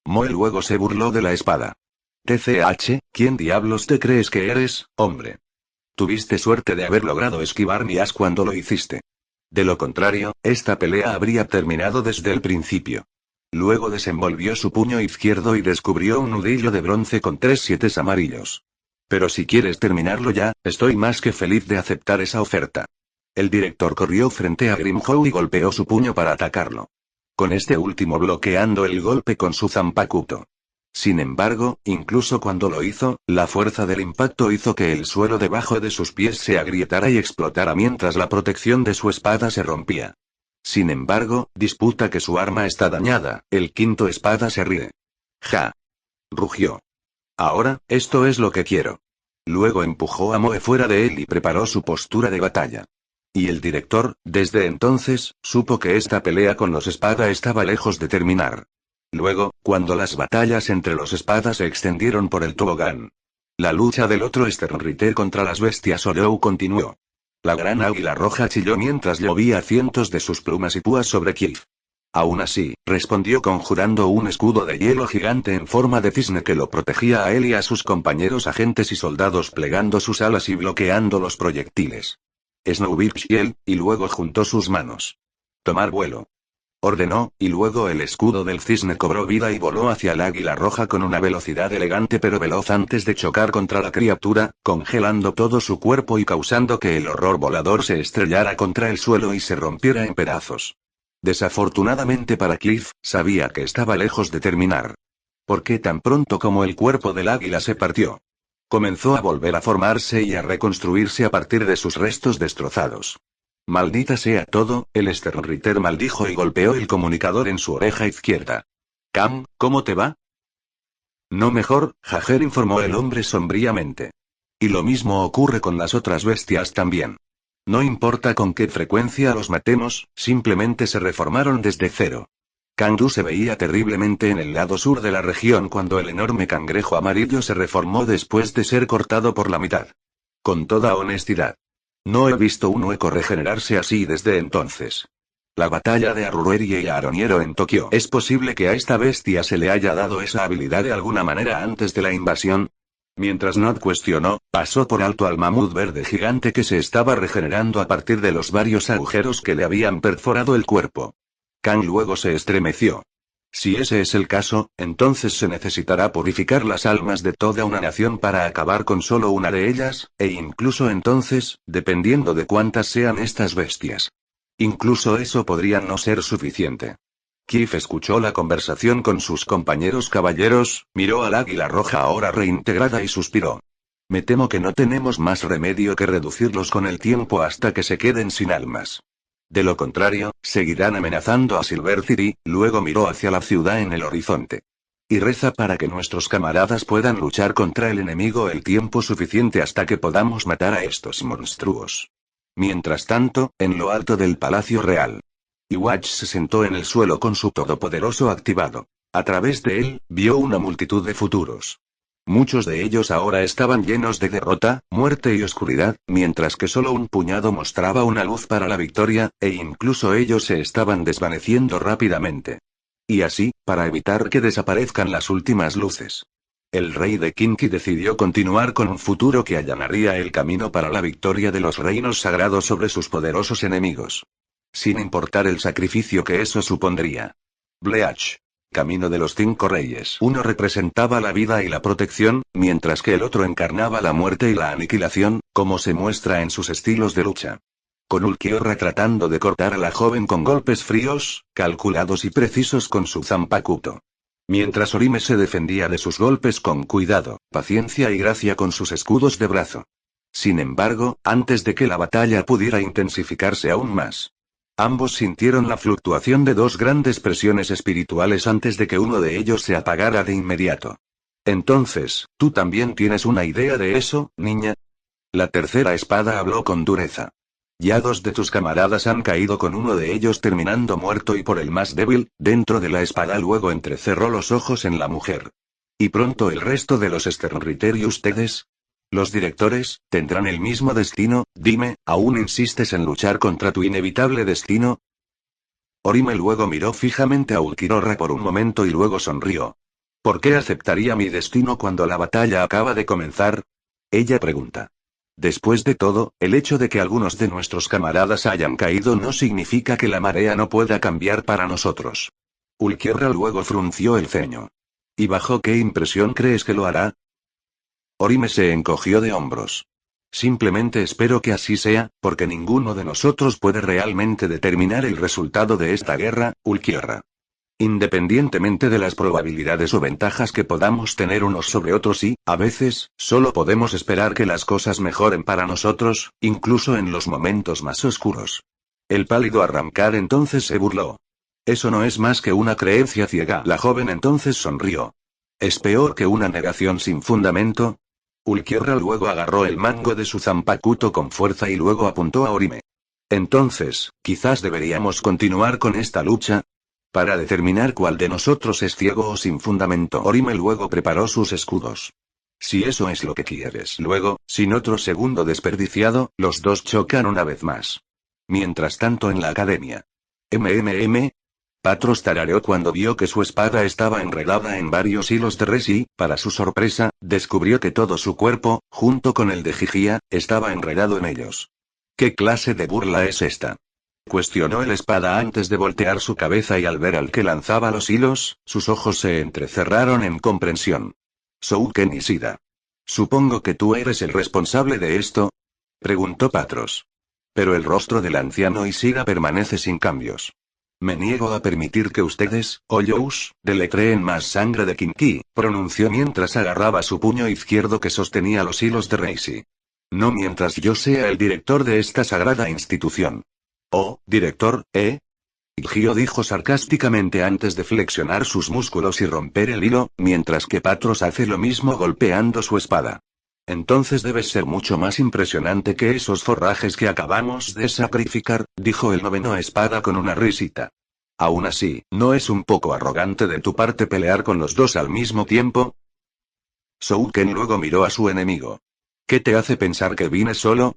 Moe luego se burló de la espada. TCH, ¿quién diablos te crees que eres, hombre? Tuviste suerte de haber logrado esquivar mi as cuando lo hiciste. De lo contrario, esta pelea habría terminado desde el principio. Luego desenvolvió su puño izquierdo y descubrió un nudillo de bronce con 3 7 amarillos. Pero si quieres terminarlo ya, estoy más que feliz de aceptar esa oferta. El director corrió frente a Grimhow y golpeó su puño para atacarlo. con este último bloqueando el golpe con su Zanpakuto. Sin embargo, incluso cuando lo hizo, la fuerza del impacto hizo que el suelo debajo de sus pies se agrietara y explotara mientras la protección de su espada se rompía. Sin embargo, disputa que su arma está dañada, el quinto espada se ríe. Ja. Rugió. Ahora, esto es lo que quiero. Luego empujó a Moe fuera de él y preparó su postura de batalla. Y el director, desde entonces, supo que esta pelea con los espada estaba lejos de terminar. Luego, cuando las batallas entre los espadas se extendieron por el tobogán. La lucha del otro Sternritter contra las bestias Orou continuó. La gran águila roja chilló mientras llovía cientos de sus plumas y púas sobre Kiev. Aún así, respondió conjurando un escudo de hielo gigante en forma de cisne que lo protegía a él y a sus compañeros agentes y soldados plegando sus alas y bloqueando los proyectiles. Snowbird y luego juntó sus manos. Tomar vuelo. Ordenó, y luego el escudo del cisne cobró vida y voló hacia el águila roja con una velocidad elegante pero veloz antes de chocar contra la criatura, congelando todo su cuerpo y causando que el horror volador se estrellara contra el suelo y se rompiera en pedazos. Desafortunadamente para Cliff, sabía que estaba lejos de terminar. Porque tan pronto como el cuerpo del águila se partió, comenzó a volver a formarse y a reconstruirse a partir de sus restos destrozados. Maldita sea todo, el Sternritter maldijo y golpeó el comunicador en su oreja izquierda. Cam, ¿cómo te va? No mejor, Jaeger informó el hombre sombríamente. Y lo mismo ocurre con las otras bestias también. No importa con qué frecuencia los matemos, simplemente se reformaron desde cero. Kangdu se veía terriblemente en el lado sur de la región cuando el enorme cangrejo amarillo se reformó después de ser cortado por la mitad. Con toda honestidad. No he visto un hueco regenerarse así desde entonces. La batalla de Arueri y Aroniero en Tokio. ¿Es posible que a esta bestia se le haya dado esa habilidad de alguna manera antes de la invasión? Mientras Nod cuestionó, pasó por alto al mamut verde gigante que se estaba regenerando a partir de los varios agujeros que le habían perforado el cuerpo. Kang luego se estremeció. Si ese es el caso, entonces se necesitará purificar las almas de toda una nación para acabar con solo una de ellas, e incluso entonces, dependiendo de cuántas sean estas bestias. Incluso eso podría no ser suficiente. Kiev escuchó la conversación con sus compañeros caballeros, miró al águila roja ahora reintegrada y suspiró. Me temo que no tenemos más remedio que reducirlos con el tiempo hasta que se queden sin almas. De lo contrario, seguirán amenazando a Silver City. Luego miró hacia la ciudad en el horizonte. Y reza para que nuestros camaradas puedan luchar contra el enemigo el tiempo suficiente hasta que podamos matar a estos monstruos. Mientras tanto, en lo alto del Palacio Real. Iwatch se sentó en el suelo con su todopoderoso activado. A través de él, vio una multitud de futuros. Muchos de ellos ahora estaban llenos de derrota, muerte y oscuridad, mientras que solo un puñado mostraba una luz para la victoria, e incluso ellos se estaban desvaneciendo rápidamente. Y así, para evitar que desaparezcan las últimas luces. El rey de Kinki decidió continuar con un futuro que allanaría el camino para la victoria de los reinos sagrados sobre sus poderosos enemigos. Sin importar el sacrificio que eso supondría. Bleach. Camino de los 5 reyes. Uno representaba la vida y la protección, mientras que el otro encarnaba la muerte y la aniquilación, como se muestra en sus estilos de lucha. Con Ulquiorra tratando de cortar a la joven con golpes fríos, calculados y precisos con su Zanpakuto. Mientras Orime se defendía de sus golpes con cuidado, paciencia y gracia con sus escudos de brazo. Sin embargo, antes de que la batalla pudiera intensificarse aún más. Ambos sintieron la fluctuación de 2 grandes presiones espirituales antes de que uno de ellos se apagara de inmediato. Entonces, ¿tú también tienes una idea de eso, niña? La tercera espada habló con dureza. Ya 2 de tus camaradas han caído con uno de ellos terminando muerto y por el más débil, dentro de la espada luego entrecerró los ojos en la mujer. ¿Y pronto el resto de los Sternritter y ustedes? Los directores, ¿tendrán el mismo destino? Dime, ¿aún insistes en luchar contra tu inevitable destino? Orime luego miró fijamente a Ulquiorra por un momento y luego sonrió. ¿Por qué aceptaría mi destino cuando la batalla acaba de comenzar? Ella pregunta. Después de todo, el hecho de que algunos de nuestros camaradas hayan caído no significa que la marea no pueda cambiar para nosotros. Ulquiorra luego frunció el ceño. ¿Y bajo qué impresión crees que lo hará? Orime se encogió de hombros. Simplemente espero que así sea, porque ninguno de nosotros puede realmente determinar el resultado de esta guerra, Ulquiorra. Independientemente de las probabilidades o ventajas que podamos tener unos sobre otros y, a veces, solo podemos esperar que las cosas mejoren para nosotros, incluso en los momentos más oscuros. El pálido Arramcar entonces se burló. Eso no es más que una creencia ciega. La joven entonces sonrió. ¿Es peor que una negación sin fundamento? Ulquiorra luego agarró el mango de su zanpakuto con fuerza y luego apuntó a Orime. Entonces, quizás deberíamos continuar con esta lucha. Para determinar cuál de nosotros es ciego o sin fundamento. Orime luego preparó sus escudos. Si eso es lo que quieres. Luego, sin otro segundo desperdiciado, los dos chocan una vez más. Mientras tanto en la academia. Patros tarareó cuando vio que su espada estaba enredada en varios hilos de res y, para su sorpresa, descubrió que todo su cuerpo, junto con el de Gigia, estaba enredado en ellos. ¿Qué clase de burla es esta? Cuestionó el espada antes de voltear su cabeza y al ver al que lanzaba los hilos, sus ojos se entrecerraron en comprensión. Souken Ishida. Supongo que tú eres el responsable de esto, preguntó Patros. Pero el rostro del anciano Ishida permanece sin cambios. Me niego a permitir que ustedes, Oyous, deletréen más sangre de Kinki, pronunció mientras agarraba su puño izquierdo que sostenía los hilos de Reishi. No mientras yo sea el director de esta sagrada institución. Oh, director, Gio dijo sarcásticamente antes de flexionar sus músculos y romper el hilo, mientras que Patros hace lo mismo golpeando su espada. Entonces debes ser mucho más impresionante que esos forrajes que acabamos de sacrificar, dijo el noveno espada con una risita. Aún así, ¿no es un poco arrogante de tu parte pelear con los dos al mismo tiempo? Souken luego miró a su enemigo. ¿Qué te hace pensar que vine solo?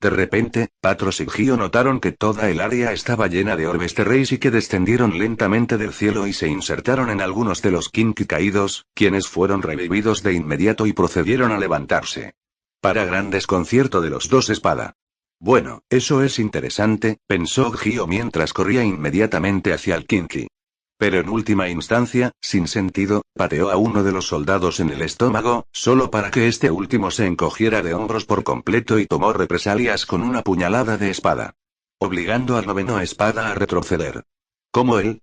De repente, Patros y Gio notaron que toda el área estaba llena de orbes de Reishi que descendieron lentamente del cielo y se insertaron en algunos de los Kinki caídos, quienes fueron revividos de inmediato y procedieron a levantarse. Para gran desconcierto de los dos espada. Bueno, eso es interesante, pensó Gio mientras corría inmediatamente hacia el Kinki. Pero en última instancia, sin sentido, pateó a uno de los soldados en el estómago, solo para que este último se encogiera de hombros por completo y tomó represalias con una puñalada de espada. Obligando al noveno espada a retroceder. ¿Cómo él?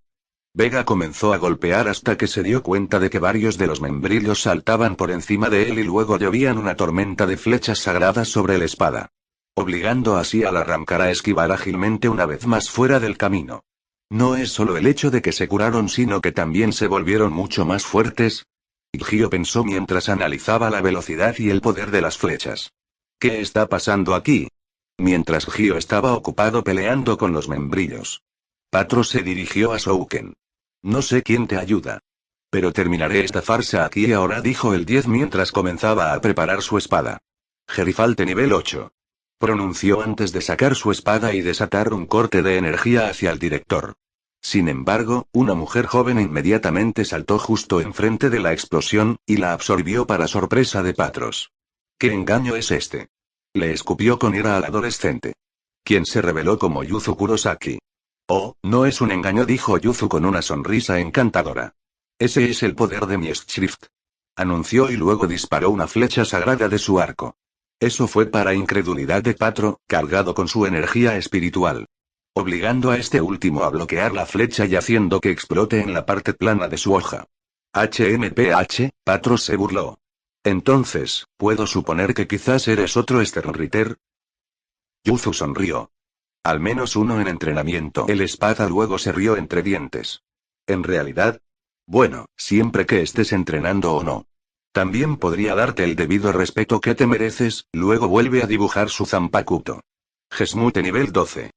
Vega comenzó a golpear hasta que se dio cuenta de que varios de los membrillos saltaban por encima de él y luego llovían una tormenta de flechas sagradas sobre la espada. Obligando así al Arramcar a esquivar ágilmente una vez más fuera del camino. No es solo el hecho de que se curaron sino que también se volvieron mucho más fuertes. Gio pensó mientras analizaba la velocidad y el poder de las flechas. ¿Qué está pasando aquí? Mientras Gio estaba ocupado peleando con los membrillos. Patros se dirigió a Souken. No sé quién te ayuda. Pero terminaré esta farsa aquí y ahora, dijo el 10 mientras comenzaba a preparar su espada. Gerifalte nivel 8. Pronunció antes de sacar su espada y desatar un corte de energía hacia el director. Sin embargo, una mujer joven inmediatamente saltó justo enfrente de la explosión, y la absorbió para sorpresa de Patros. ¿Qué engaño es este? Le escupió con ira al adolescente. Quien se reveló como Yuzu Kurosaki. Oh, no es un engaño, dijo Yuzu con una sonrisa encantadora. Ese es el poder de mi Schrift. Anunció y luego disparó una flecha sagrada de su arco. Eso fue para incredulidad de Patro, cargado con su energía espiritual. Obligando a este último a bloquear la flecha y haciendo que explote en la parte plana de su hoja. HMPH, Patro se burló. Entonces, ¿puedo suponer que quizás eres otro Sternritter? Yuzu sonrió. Al menos uno en entrenamiento. El espada luego se rió entre dientes. ¿En realidad? Bueno, siempre que estés entrenando o no. También podría darte el debido respeto que te mereces, luego vuelve a dibujar su zanpakuto. Gesmute nivel 12.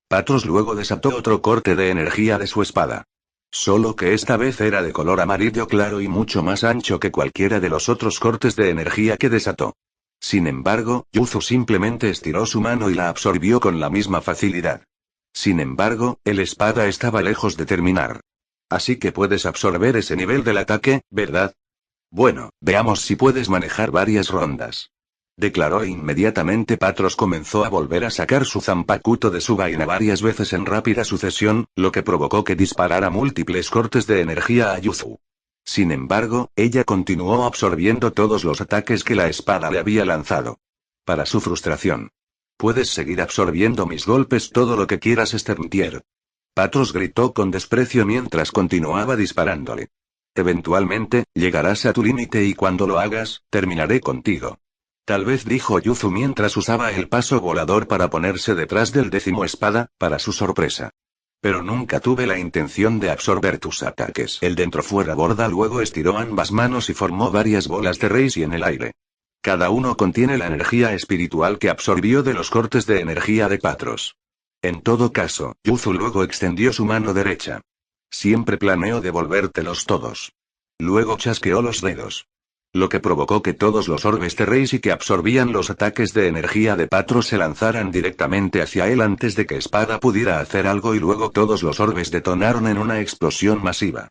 Patros luego desató otro corte de energía de su espada. Solo que esta vez era de color amarillo claro y mucho más ancho que cualquiera de los otros cortes de energía que desató. Sin embargo, Yuzu simplemente estiró su mano y la absorbió con la misma facilidad. Sin embargo, el espada estaba lejos de terminar. Así que puedes absorber ese nivel del ataque, ¿verdad? Bueno, veamos si puedes manejar varias rondas. Declaró inmediatamente. Patros comenzó a volver a sacar su zanpakuto de su vaina varias veces en rápida sucesión, lo que provocó que disparara múltiples cortes de energía a Yuzu. Sin embargo, ella continuó absorbiendo todos los ataques que la espada le había lanzado. Para su frustración. Puedes seguir absorbiendo mis golpes todo lo que quieras, Sterntier. Patros gritó con desprecio mientras continuaba disparándole. Eventualmente, llegarás a tu límite y cuando lo hagas, terminaré contigo. Tal vez, dijo Yuzu mientras usaba el paso volador para ponerse detrás del 10º espada, para su sorpresa. Pero nunca tuve la intención de absorber tus ataques. El dentro fuera borda luego estiró ambas manos y formó varias bolas de Reisi en el aire. Cada uno contiene la energía espiritual que absorbió de los cortes de energía de Patros. En todo caso, Yuzu luego extendió su mano derecha. Siempre planeo devolvértelos todos. Luego chasqueó los dedos. Lo que provocó que todos los orbes de Reisi que absorbían los ataques de energía de Patros se lanzaran directamente hacia él antes de que Espada pudiera hacer algo y luego todos los orbes detonaron en una explosión masiva.